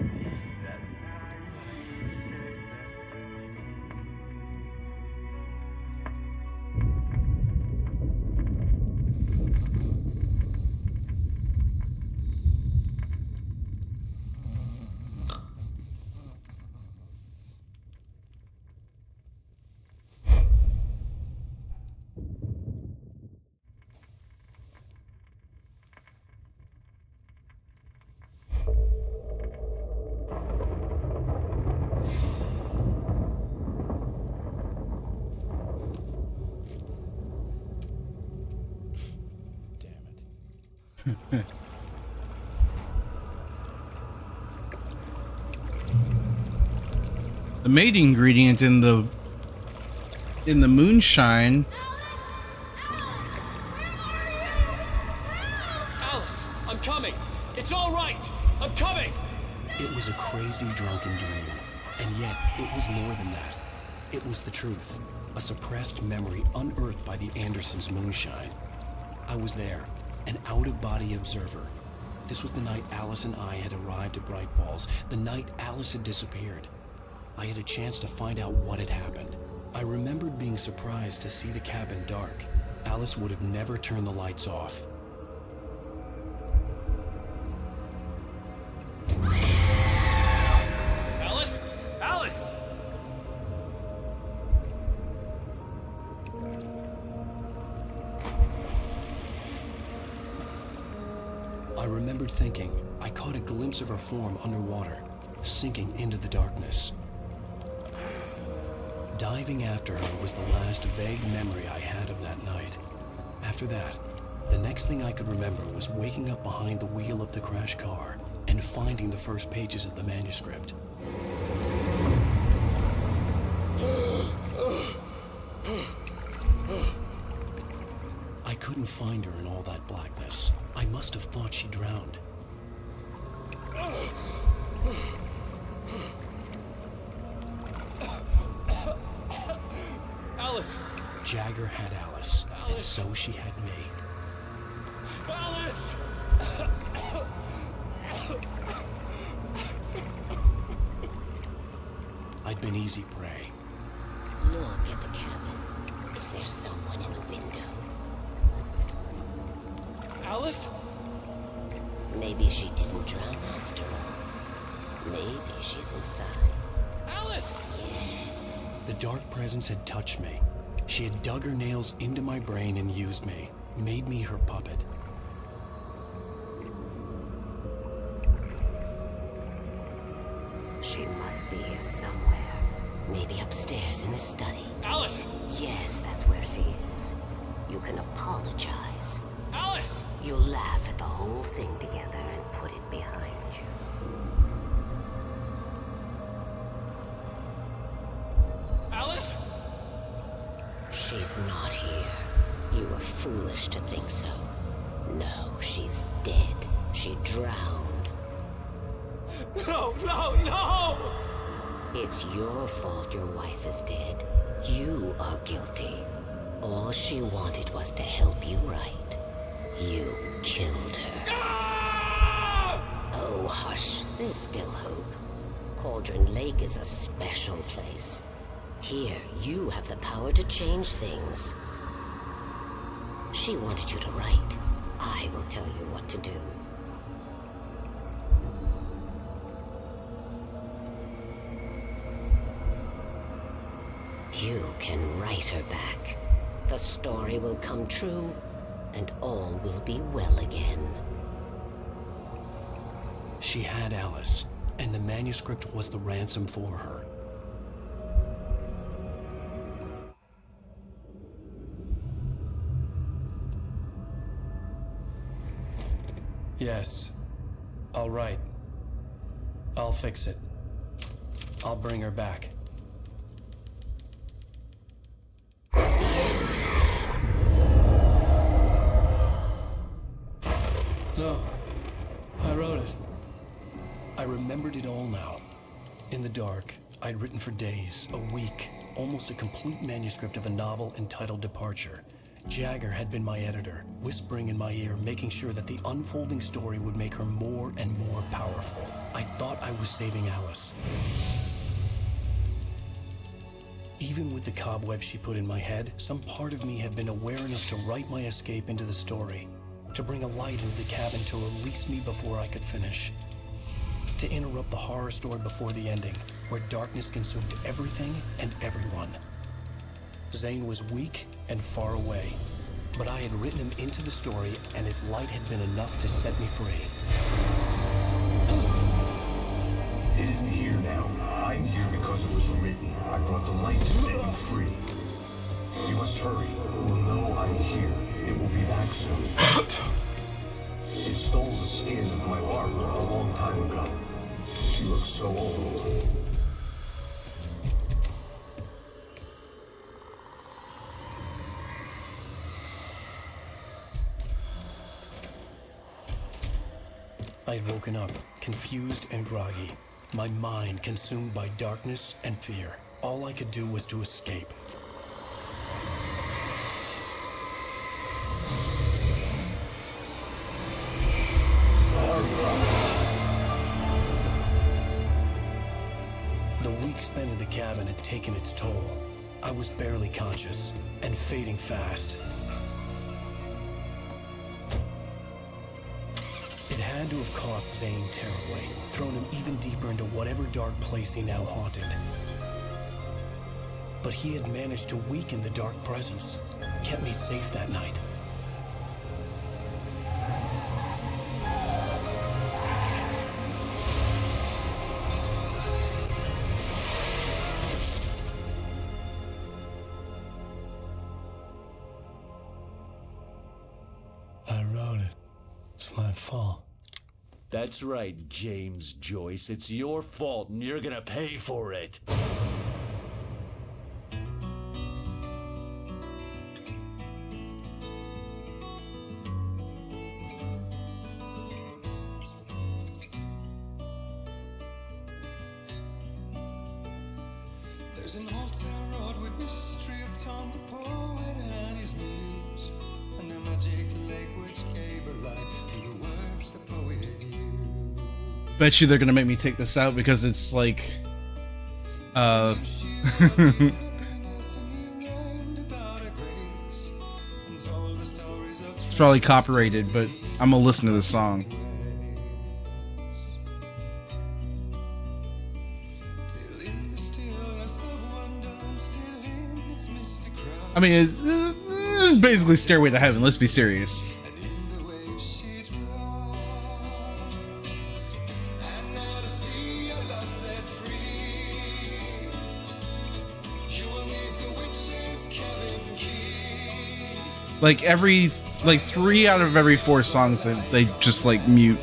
the maid ingredient in the moonshine. Alice, I'm coming. It's all right. I'm coming. It was a crazy drunken dream, and yet it was more than that. It was the truth, a suppressed memory unearthed by the Andersons' moonshine. I was there, an out-of-body observer. This was the night Alice and I had arrived at Bright Falls, the night Alice had disappeared. I had a chance to find out what had happened. I remembered being surprised to see the cabin dark. Alice would have never turned the lights off. Alice? Alice! I remembered thinking I caught a glimpse of her form underwater, sinking into the darkness. Diving after her was the last vague memory I had of that night. After that, the next thing I could remember was waking up behind the wheel of the crashed car and finding the first pages of the manuscript. I couldn't find her in all that blackness. I must have thought she drowned. Alice! Jagger had Alice, and so she had me. Alice! I'd been easy prey. Look at the cabin. Is there someone in the window? Alice? Maybe she didn't drown after all. Maybe she's inside. Alice! Yes. The dark presence had touched me. She had dug her nails into my brain and used me, made me her puppet. She must be here somewhere. Maybe upstairs in the study. Alice! Yes, that's where she is. You can apologize. Alice! You'll laugh at the whole thing together and put it behind you. Alice? She's not here. You were foolish to think so. No, she's dead. She drowned. No, no, no! It's your fault your wife is dead. You are guilty. All she wanted was to help you right. You killed her. Oh, hush. There's still hope. Cauldron Lake is a special place. Here, you have the power to change things. She wanted you to write. I will tell you what to do. You can write her back. The story will come true, and all will be well again. She had Alice, and the manuscript was the ransom for her. Yes. I'll write. I'll fix it. I'll bring her back. No. I wrote it. I remembered it all now. In the dark, I'd written for days, a week, almost a complete manuscript of a novel entitled Departure. Jagger had been my editor, whispering in my ear, making sure that the unfolding story would make her more and more powerful. I thought I was saving Alice. Even with the cobwebs she put in my head, some part of me had been aware enough to write my escape into the story, to bring a light into the cabin to release me before I could finish, to interrupt the horror story before the ending, where darkness consumed everything and everyone. Zane was weak and far away, but I had written him into the story, and his light had been enough to set me free. It isn't here now. I'm here because it was written. I brought the light to set you free. You must hurry. It will know I'm here. It will be back soon. It stole the skin of my Barbara a long time ago. She looks so old. I had woken up, confused and groggy, my mind consumed by darkness and fear. All I could do was to escape. The week spent in the cabin had taken its toll. I was barely conscious and fading fast. It had to have cost Zane terribly, thrown him even deeper into whatever dark place he now haunted. But he had managed to weaken the dark presence, kept me safe that night. I wrote it. It's my fault. That's right, James Joyce. It's your fault, and you're gonna pay for it. There's an old town road with mystery of Tom the poet and his muse, and a magic lake which gave a light to the words the poet used. Bet you they're gonna make me take this out because it's like, it's probably copyrighted, but I'm gonna listen to the song. I mean, it's basically Stairway to Heaven, let's be serious. Like like 3 out of every 4 songs they just like mute.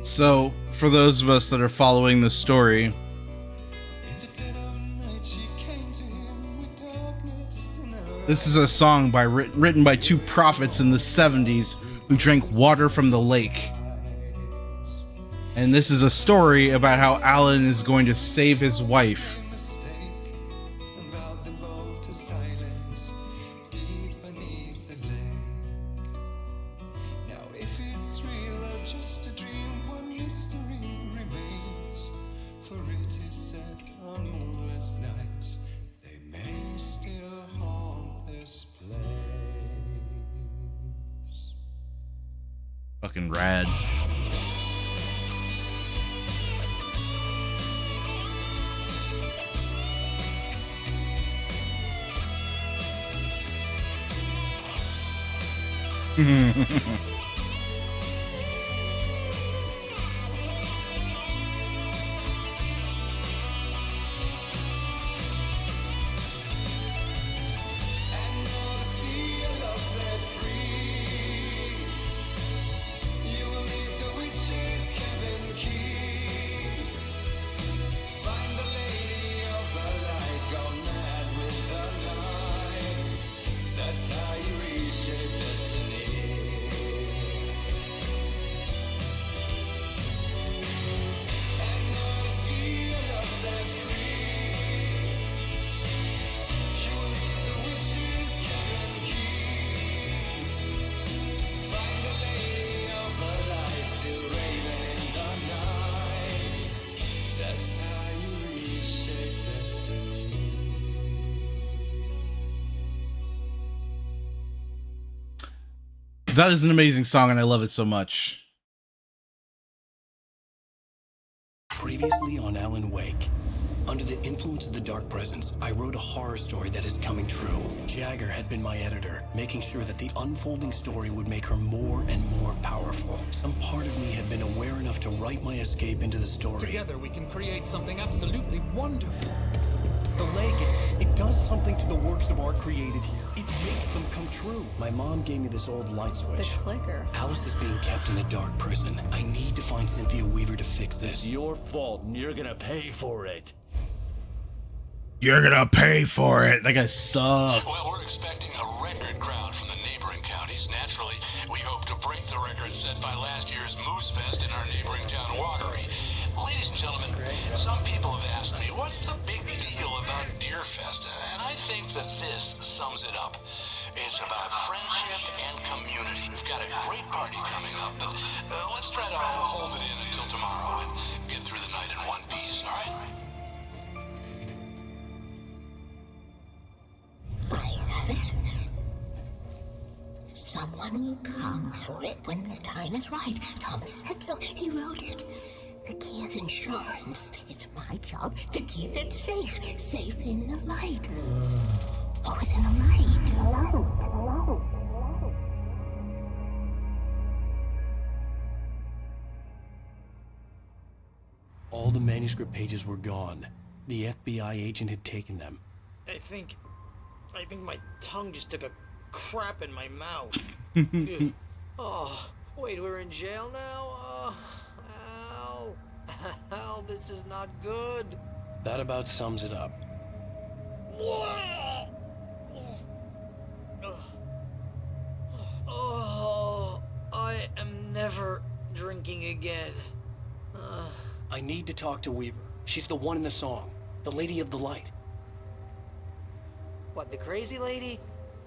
So, for those of us that are following the story, this is a song written by 2 prophets in the 70s who drank water from the lake. And this is a story about how Alan is going to save his wife. Fucking rad. That is an amazing song, and I love it so much. Previously on Alan Wake. Under the influence of the dark presence, I wrote a horror story that is coming true. Jagger had been my editor, making sure that the unfolding story would make her more and more powerful. Some part of me had been aware enough to write my escape into the story. Together we can create something absolutely wonderful. The lake, it does something to the works of art created here. It makes them come true. My mom gave me this old light switch. The clicker. Alice is being kept in a dark prison. I need to find Cynthia Weaver to fix this. It's your fault, and you're gonna pay for it. You're gonna pay for it. That guy sucks. Well, we're expecting a record crowd from the neighboring counties. Naturally, we hope to break the record set by last year's Moose Fest in our neighboring town, Watery. Ladies and gentlemen, some people have asked me, what's the big deal about Deer Fest? And I think that this sums it up. It's about friendship and community. We've got a great party coming up, but let's try to hold it in until tomorrow and get through the night in one piece, all right? Someone will come for it when the time is right. Thomas said so. He wrote it. The key is insurance. It's my job to keep it safe. Safe in the light. Always in the light. All the manuscript pages were gone. The FBI agent had taken them. I think my tongue just took a crap in my mouth. Ew. Oh, wait, we're in jail now? Oh, Al. Al, this is not good. That about sums it up. Oh, I am never drinking again. I need to talk to Weaver. She's the one in the song. The Lady of the Light. What, the crazy lady?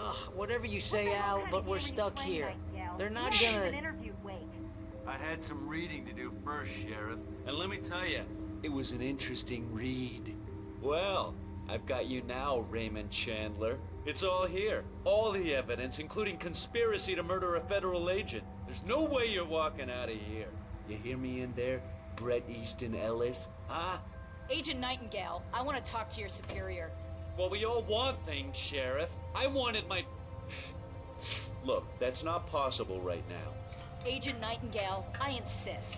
Ugh, whatever you say, Al, but we're stuck here. They're not gonna... I had some reading to do first, Sheriff. And let me tell you, it was an interesting read. Well, I've got you now, Raymond Chandler. It's all here. All the evidence, including conspiracy to murder a federal agent. There's no way you're walking out of here. You hear me in there, Bret Easton Ellis? Huh? Agent Nightingale, I want to talk to your superior. Well, we all want things, Sheriff. I wanted my... Look, that's not possible right now. Agent Nightingale, I insist.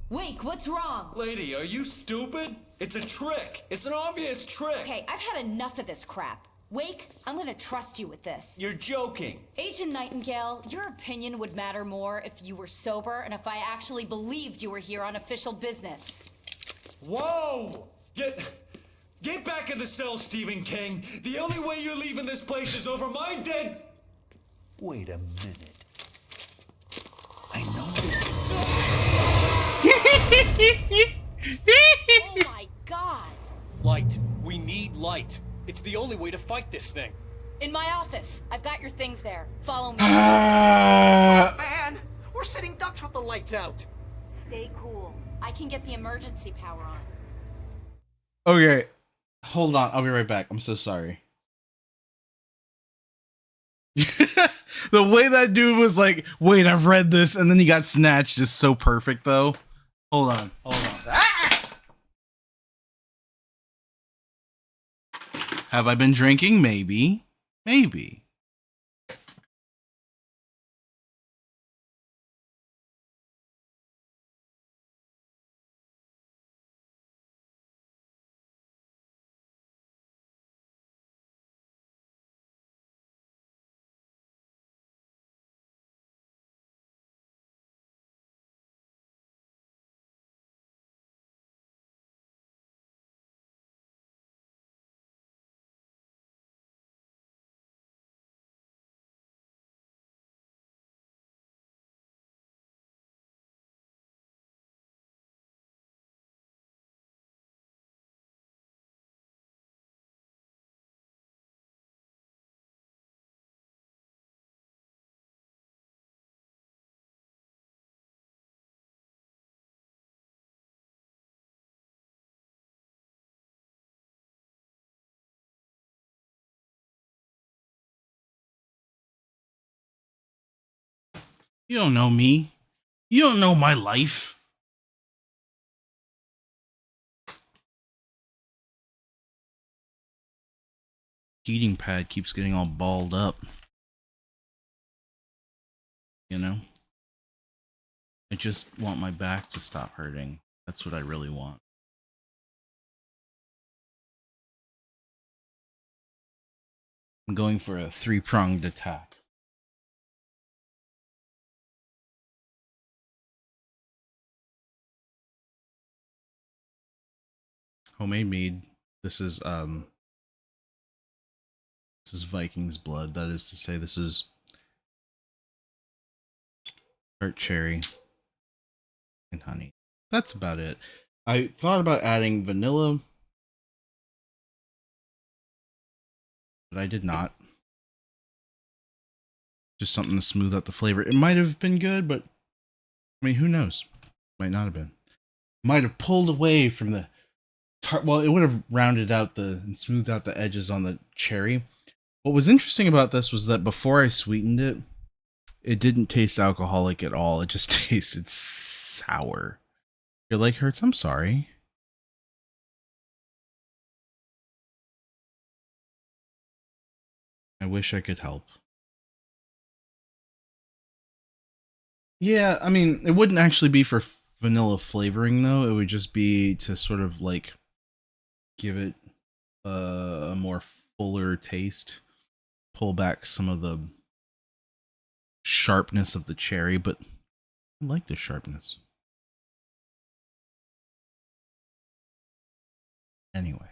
Wake, what's wrong? Lady, are you stupid? It's a trick. It's an obvious trick. Okay, I've had enough of this crap. Wake, I'm gonna trust you with this. You're joking. Agent Nightingale, your opinion would matter more if you were sober and if I actually believed you were here on official business. Whoa! Get back in the cell, Stephen King. The only way you're leaving this place is over my dead... Wait a minute. I know Oh my god! Light. We need light. It's the only way to fight this thing. In my office. I've got your things there. Follow me. Man, we're sitting ducks with the lights out. Stay cool. I can get the emergency power on. Okay, hold on. I'll be right back. I'm so sorry. The way that dude was like, wait, I've read this, and then he got snatched is so perfect, though. Hold on. Have I been drinking? Maybe. Maybe. You don't know me. You don't know my life. Heating pad keeps getting all balled up. You know? I just want my back to stop hurting. That's what I really want. I'm going for a 3-pronged attack. Homemade mead. This is Viking's blood. That is to say, this is tart cherry and honey. That's about it. I thought about adding vanilla, but I did not. Just something to smooth out the flavor. It might have been good, but I mean, who knows? Might not have been. Might have pulled away from the tart. Well, it would have rounded out and smoothed out the edges on the cherry. What was interesting about this was that before I sweetened it, it didn't taste alcoholic at all. It just tasted sour. Your leg hurts? I'm sorry. I wish I could help. Yeah, I mean, it wouldn't actually be for vanilla flavoring, though. It would just be to sort of, like, give it a more fuller taste. Pull back some of the sharpness of the cherry, but I like the sharpness. Anyway.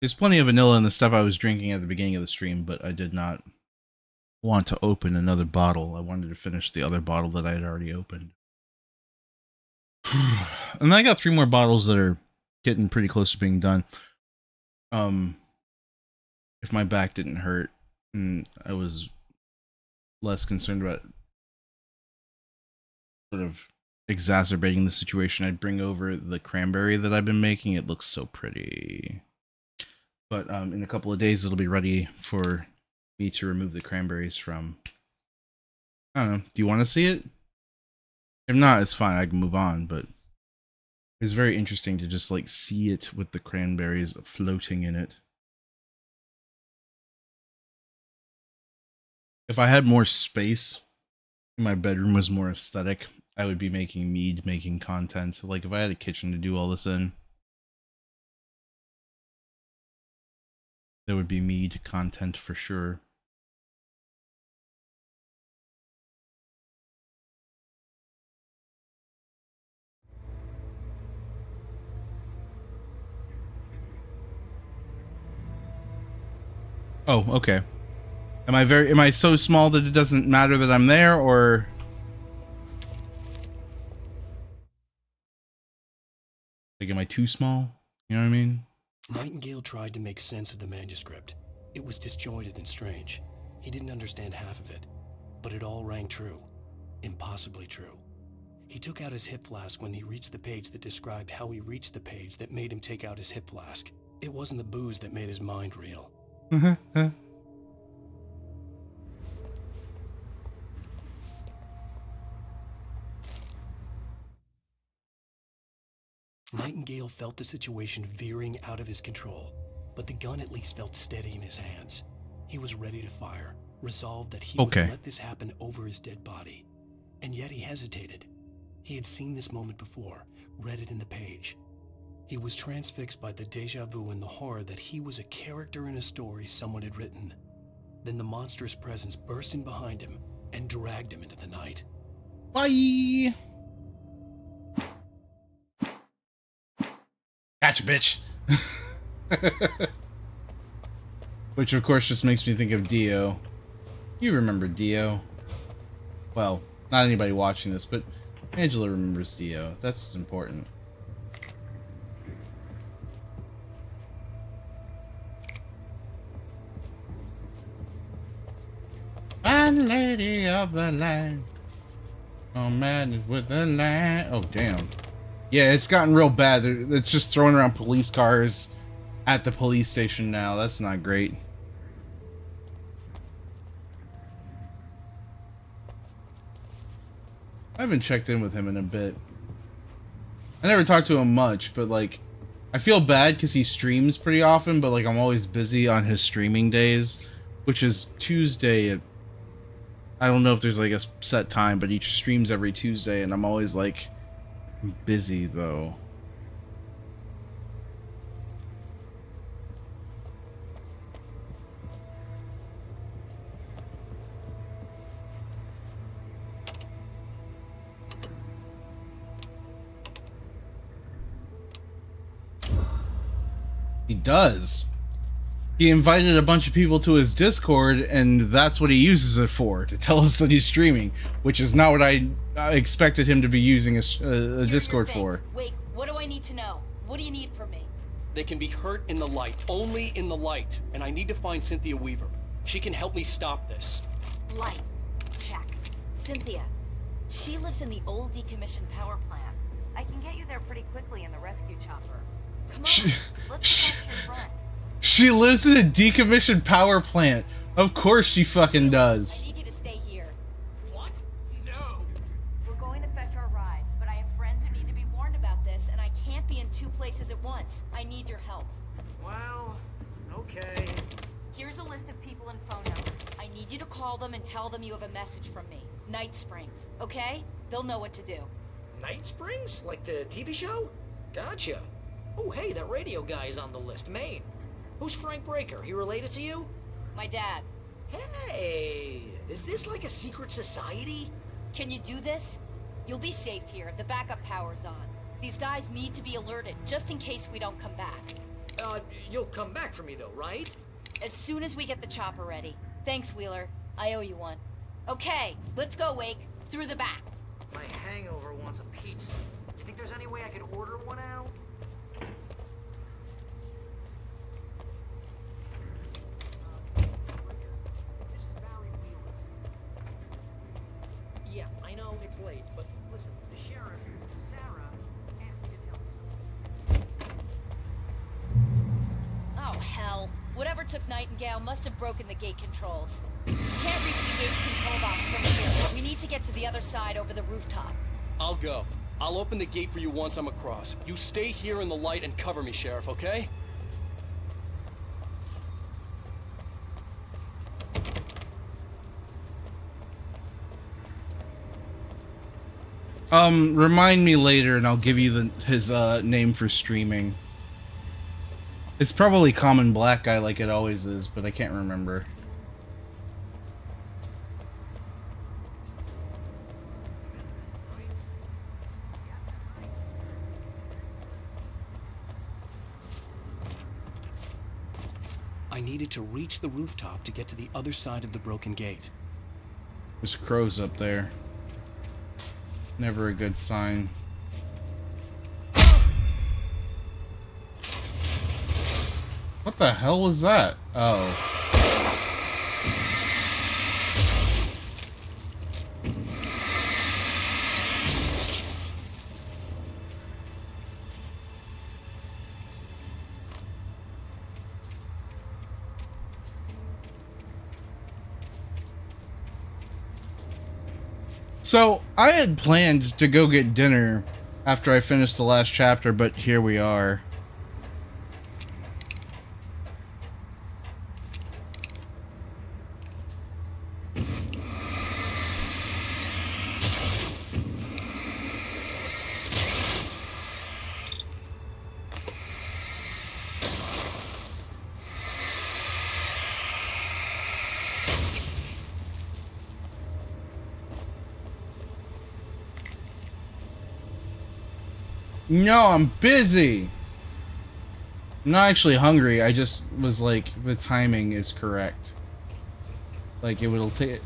There's plenty of vanilla in the stuff I was drinking at the beginning of the stream, but I did not want to open another bottle. I wanted to finish the other bottle that I had already opened. And I got 3 more bottles that are getting pretty close to being done. If my back didn't hurt and I was less concerned about sort of exacerbating the situation, I'd bring over the cranberry that I've been making. It looks so pretty. But in a couple of days, it'll be ready for me to remove the cranberries from. I don't know. Do you want to see it? If not, it's fine. I can move on. But it's very interesting to just like see it with the cranberries floating in it. If I had more space, my bedroom was more aesthetic, I would be making mead making content. So like if I had a kitchen to do all this in, there would be mead content for sure. Oh, okay. Am I so small that it doesn't matter that I'm there, or like am I too small? You know what I mean? Nightingale tried to make sense of the manuscript. It was disjointed and strange. He didn't understand half of it, but it all rang true. Impossibly true. He took out his hip flask when he reached the page that described how he reached the page that made him take out his hip flask. It wasn't the booze that made his mind reel. Nightingale felt the situation veering out of his control, but the gun at least felt steady in his hands. He was ready to fire, resolved that he would let this happen over his dead body. And yet he hesitated. He had seen this moment before, read it in the page. He was transfixed by the déjà vu and the horror that he was a character in a story someone had written. Then the monstrous presence burst in behind him and dragged him into the night. Bye! Gotcha, bitch! Which of course just makes me think of Dio. You remember Dio. Well, not anybody watching this, but Angela remembers Dio. That's important. I'm lady of the land. Oh, madness with the land. Oh, damn. Yeah, it's gotten real bad. It's just throwing around police cars at the police station now. That's not great. I haven't checked in with him in a bit. I never talked to him much, but like, I feel bad because he streams pretty often, but like I'm always busy on his streaming days, which is Tuesday at, I don't know if there's like a set time, but he streams every Tuesday, and I'm always like, I'm busy though. He does. He invited a bunch of people to his Discord, and that's what he uses it for, to tell us that he's streaming, which is not what I expected him to be using a Discord for. Wait, what do I need to know? What do you need from me? They can be hurt in the light, only in the light, and I need to find Cynthia Weaver. She can help me stop this. Light. Check. Cynthia. She lives in the old decommissioned power plant. I can get you there pretty quickly in the rescue chopper. Come on, let's get your friend. She lives in a decommissioned power plant. Of course she fucking does. I need you to stay here. What? No. We're going to fetch our ride, but I have friends who need to be warned about this, and I can't be in two places at once. I need your help. Well, okay. Here's a list of people and phone numbers. I need you to call them and tell them you have a message from me. Night Springs, okay? They'll know what to do. Night Springs? Like the TV show? Gotcha. Oh, hey, that radio guy is on the list. Maine. Who's Frank Breaker? He related to you? My dad. Hey, is this like a secret society? Can you do this? You'll be safe here. The backup power's on. These guys need to be alerted, just in case we don't come back. You'll come back for me though, right? As soon as we get the chopper ready. Thanks, Wheeler. I owe you one. Okay, let's go, Wake. Through the back. My hangover wants a pizza. You think there's any way I could order one out? Yeah, I know it's late, but listen, the sheriff, Sarah, asked me to tell you something. Oh, hell. Whatever took Nightingale must have broken the gate controls. We can't reach the gate's control box from here. We need to get to the other side over the rooftop. I'll go. I'll open the gate for you once I'm across. You stay here in the light and cover me, Sheriff, okay? Remind me later and I'll give you his name for streaming. It's probably Common Black Guy like it always is, but I can't remember. I needed to reach the rooftop to get to the other side of the broken gate. There's crows up there. Never a good sign. What the hell was that? Oh. So, I had planned to go get dinner after I finished the last chapter, but here we are. No, I'm busy. I'm not actually hungry. I just was like, the timing is correct. Like, it will take...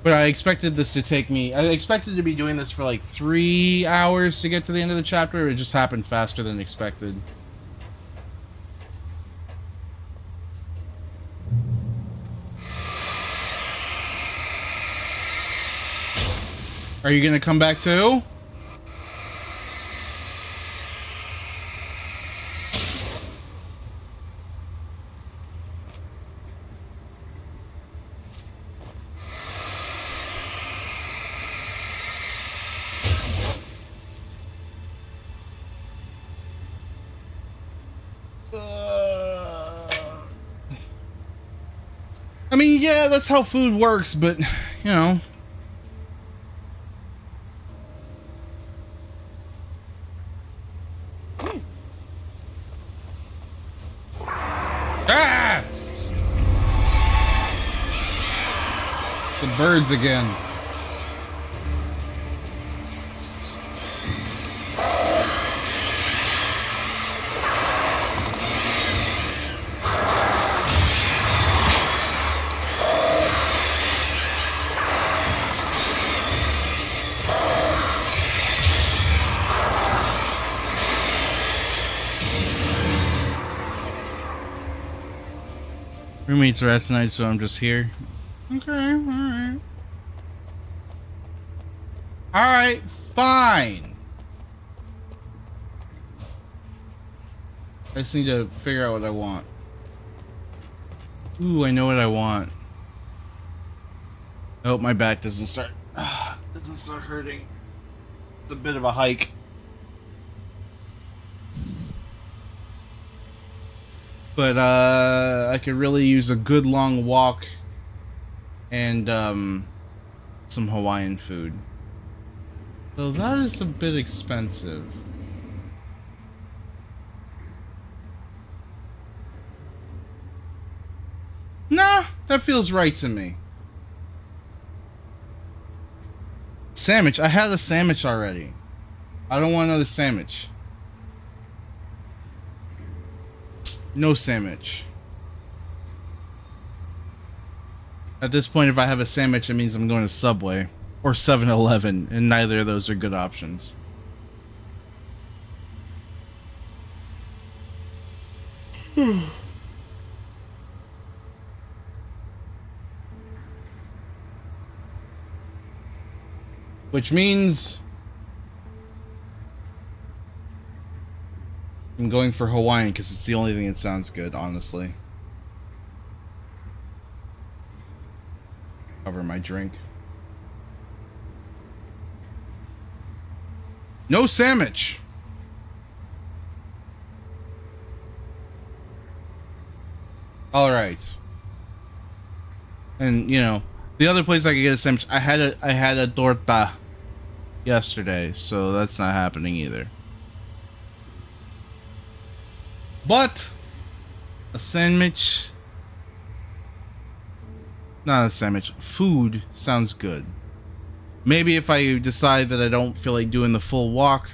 But I expected this to take me... I expected to be doing this for like 3 hours to get to the end of the chapter. It just happened faster than expected. Are you gonna come back too? mean, yeah, that's how food works, but, you know. Ah! The birds again. Roommates are out tonight, so I'm just here. Okay, alright. Alright, fine. I just need to figure out what I want. Ooh, I know what I want. I hope my back doesn't start hurting. It's a bit of a hike. But I could really use a good long walk and some Hawaiian food. So that is a bit expensive. Nah, that feels right to me. Sandwich. I had a sandwich already. I don't want another sandwich. No sandwich. At this point, if I have a sandwich, it means I'm going to Subway or 7-Eleven, and neither of those are good options. Which means I'm going for Hawaiian because it's the only thing that sounds good, honestly. Cover my drink. No sandwich. All right. And you know, the other place I could get a sandwich, I had a torta yesterday, so that's not happening either. But a sandwich, not a sandwich, food sounds good. Maybe if I decide that I don't feel like doing the full walk,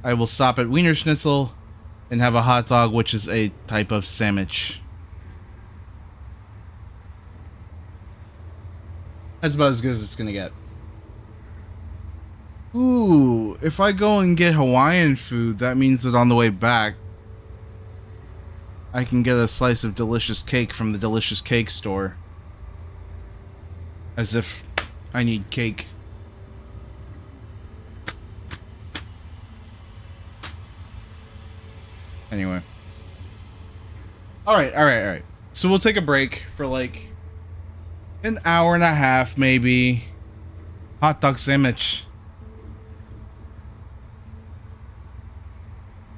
I will stop at Wiener Schnitzel and have a hot dog, which is a type of sandwich. That's about as good as it's gonna get. Ooh, if I go and get Hawaiian food, that means that on the way back, I can get a slice of delicious cake from the delicious cake store. As if I need cake. Anyway. Alright. So we'll take a break for like an hour and a half, maybe. Hot dog sandwich.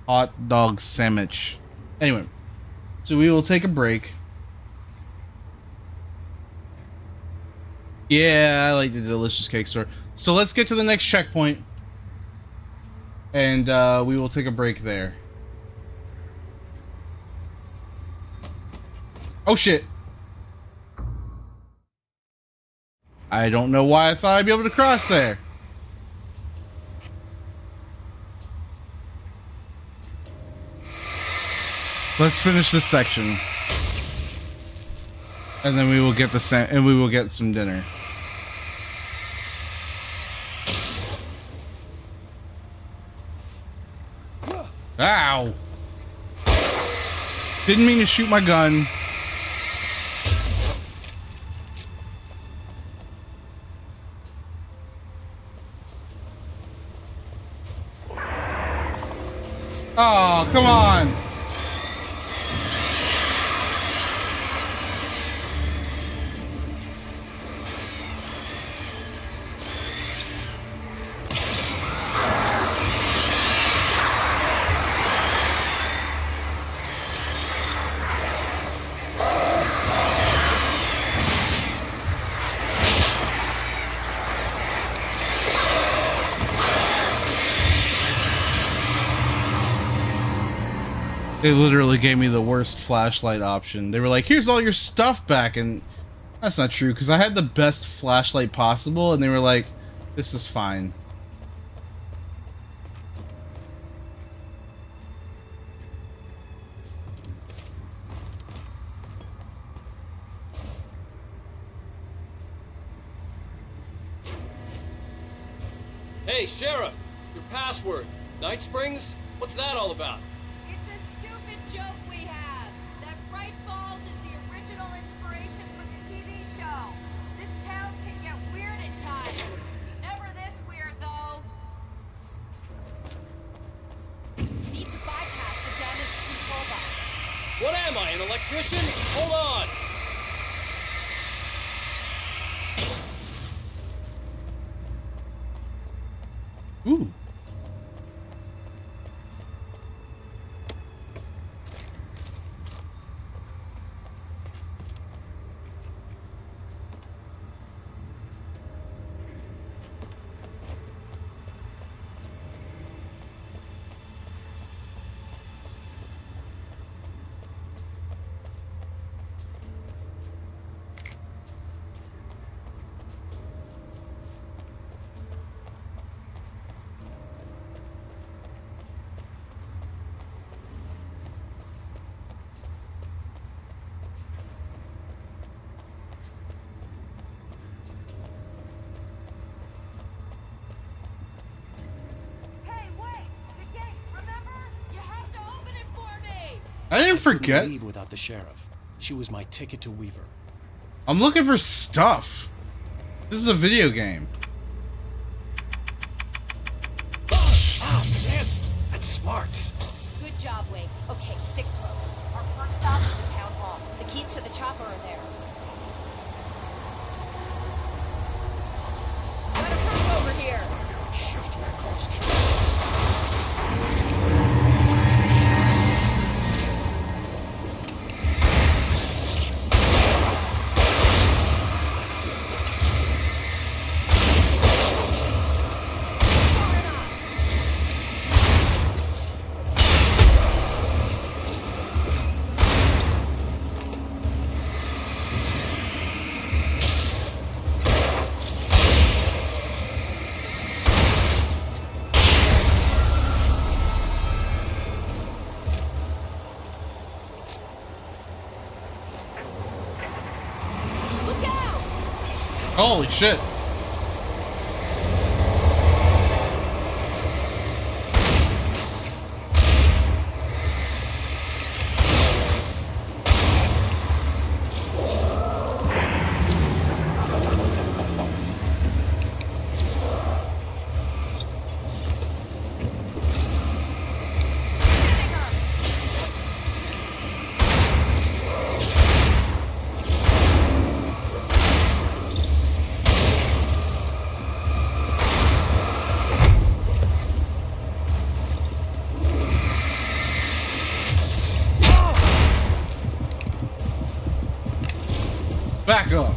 Hot dog sandwich. Anyway. So we will take a break. Yeah, I like the delicious cake store. So let's get to the next checkpoint. And we will take a break there. Oh shit. I don't know why I thought I'd be able to cross there. Let's finish this section. And then we will get some dinner. Ow. Didn't mean to shoot my gun. Oh, come on. They literally gave me the worst flashlight option. They were like, here's all your stuff back, and that's not true, because I had the best flashlight possible, and they were like, this is fine. Hey, Sheriff! Your password. Night Springs? What's that all about? It's a stupid joke we have. That Bright Falls is the original inspiration for the TV show. This town can get weird at times. Never this weird, though. Need to bypass the damaged control box. What am I, an electrician? Hold on! Ooh. I didn't forget. Couldn't leave without the sheriff. She was my ticket to Weaver. I'm looking for stuff. This is a video game. Ah, man, that's smart. Good job, Wake. Okay, stick close. Our first stop is the town hall. The keys to the chopper are there. Got a crew over here. Shift my cost. Holy shit. Back up.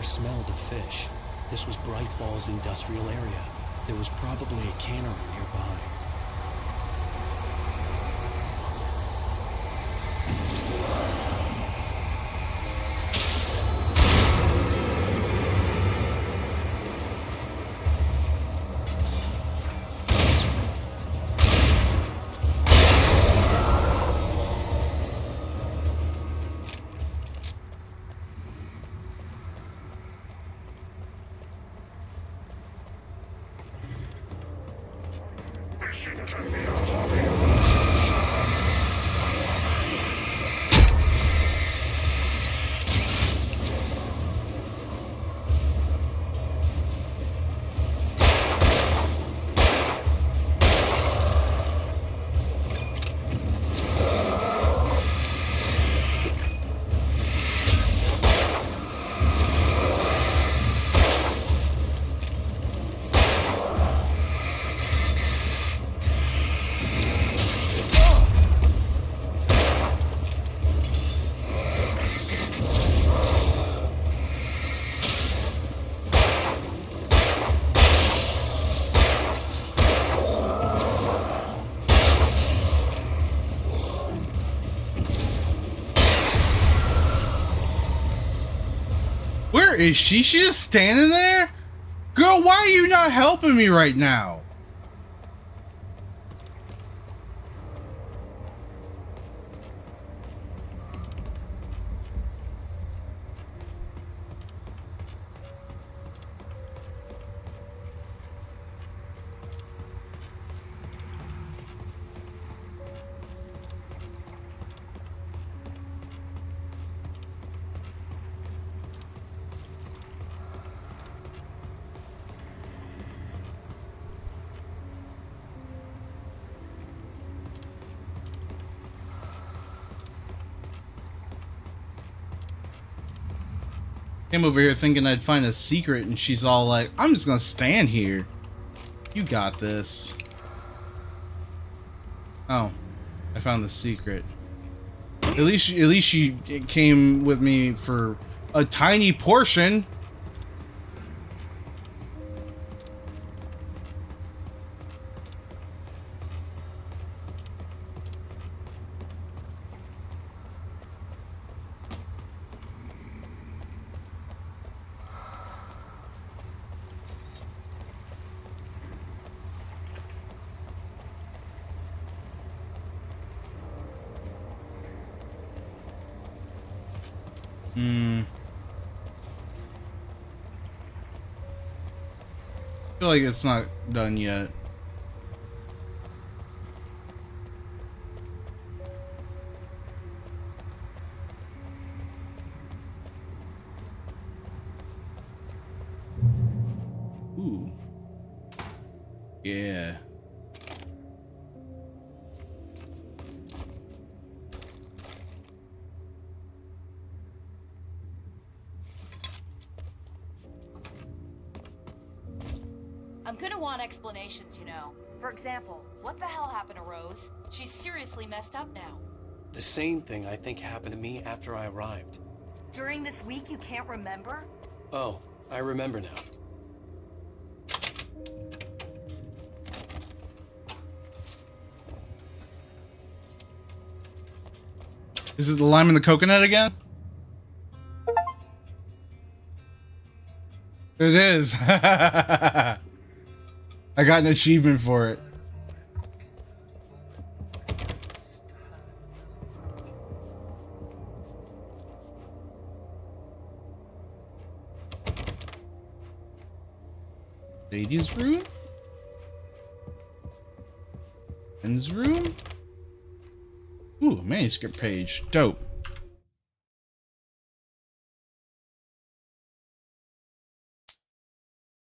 Smelled of fish. This was Bright Falls industrial area. There was probably a cannery nearby. Where is she? She's just standing there? Girl, why are you not helping me right now? Came over here thinking I'd find a secret, and she's all like, I'm just gonna stand here. You got this. Oh, I found the secret. At least she came with me for a tiny portion. I feel like it's not done yet. Ooh. Yeah. I'm gonna want explanations, you know. For example, what the hell happened to Rose? She's seriously messed up now. The same thing I think happened to me after I arrived. During this week, you can't remember? Oh, I remember now. Is it the lime and the coconut again? It is. I got an achievement for it. Ladies' room? Men's room? Ooh, manuscript page. Dope.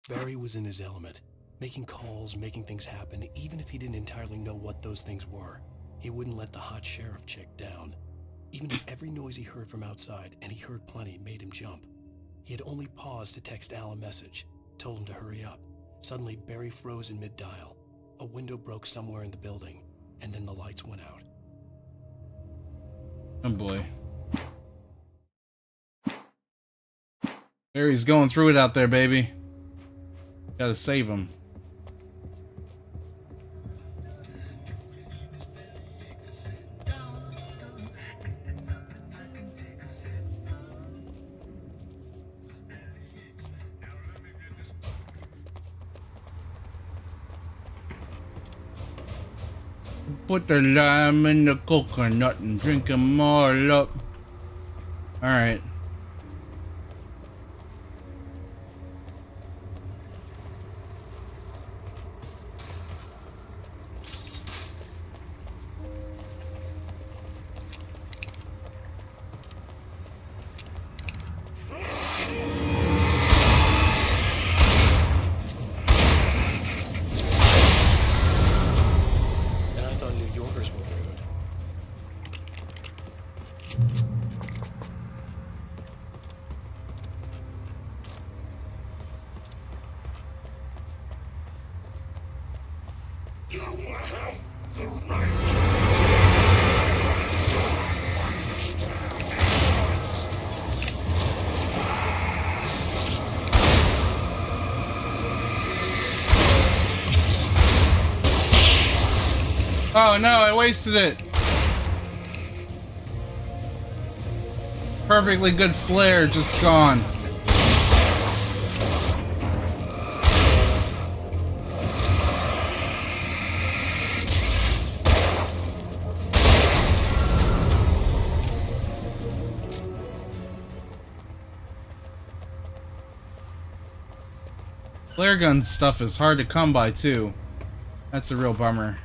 Barry was in his element, making calls, making things happen, even if he didn't entirely know what those things were. He wouldn't let the hot sheriff chick down. Even if every noise he heard from outside, and he heard plenty, made him jump. He had only paused to text Al a message, told him to hurry up. Suddenly, Barry froze in mid-dial. A window broke somewhere in the building, and then the lights went out. Oh boy. Barry's going through it out there, baby. Gotta save him. Put the lime in the coconut and drink them all up. Alright. Oh no, I wasted it. Perfectly good flare just gone. Flare gun stuff is hard to come by too. That's a real bummer.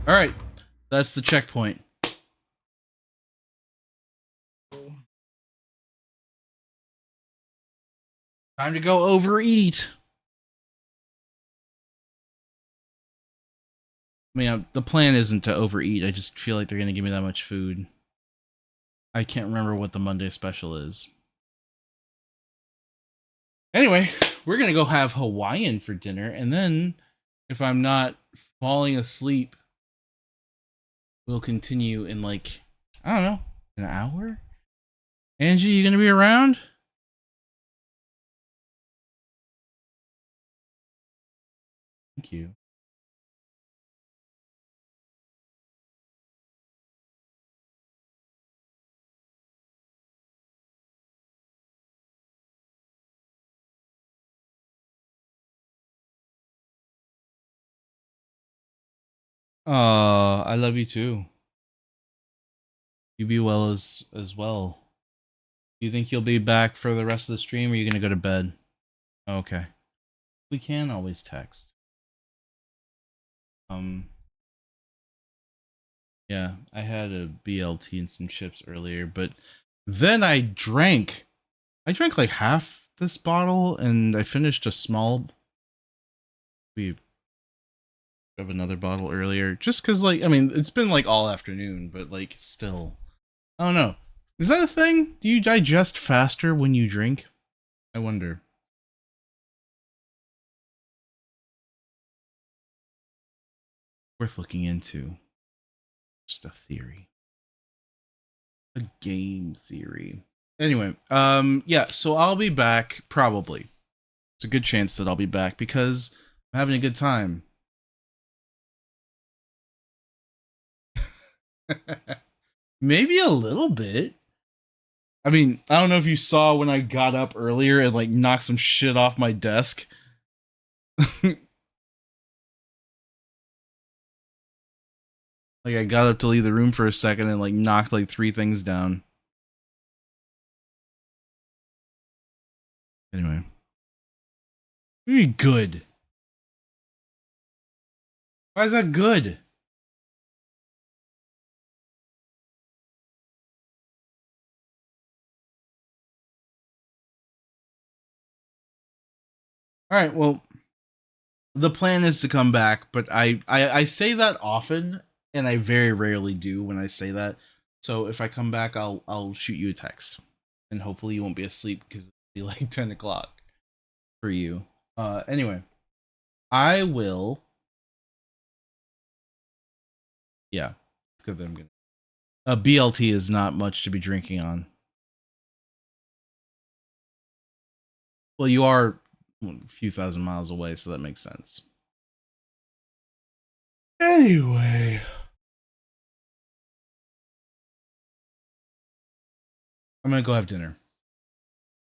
Alright, that's the checkpoint. Time to go overeat. I mean, the plan isn't to overeat. I just feel like they're going to give me that much food. I can't remember what the Monday special is. Anyway, we're going to go have Hawaiian for dinner. And then, if I'm not falling asleep, we'll continue in like, I don't know, an hour? Angie, you going to be around? Thank you. I love you too. You be well as well. Do you think you'll be back for the rest of the stream, or are you gonna go to bed? Okay. We can always text. Yeah, I had a BLT and some chips earlier, but then I drank like half this bottle, and I finished a small. We have another bottle earlier, just because, like, I mean, it's been like all afternoon, but like still, I don't know. Is that a thing? Do you digest faster when you drink? I wonder. Worth looking into. Just a theory. A game theory. Anyway, yeah, so I'll be back, probably. It's a good chance that I'll be back because I'm having a good time. Maybe a little bit. I mean, I don't know if you saw when I got up earlier and like knocked some shit off my desk. Like I got up to leave the room for a second and like knocked like 3 things down. Anyway. Maybe good. Why is that good? Alright, well, the plan is to come back, but I say that often, and I very rarely do when I say that. So if I come back, I'll shoot you a text, and hopefully you won't be asleep because it'll be like 10 o'clock for you. Anyway, I will. Yeah, it's good that I'm gonna. BLT is not much to be drinking on. Well, you are a few thousand miles away, so that makes sense. Anyway. I'm gonna go have dinner.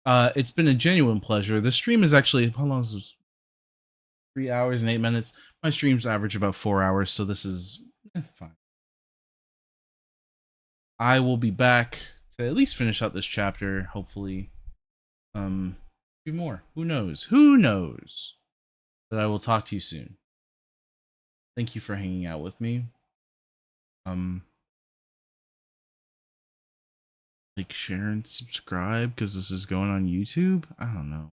It's been a genuine pleasure. The stream is actually, how long is this? 3 hours and 8 minutes. My streams average about 4 hours, so this is fine. I will be back to at least finish out this chapter, hopefully. Few more. Who knows? Who knows? But I will talk to you soon. Thank you for hanging out with me. Like, share, and subscribe, because this is going on YouTube? I don't know.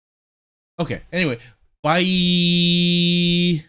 Okay, anyway. Bye!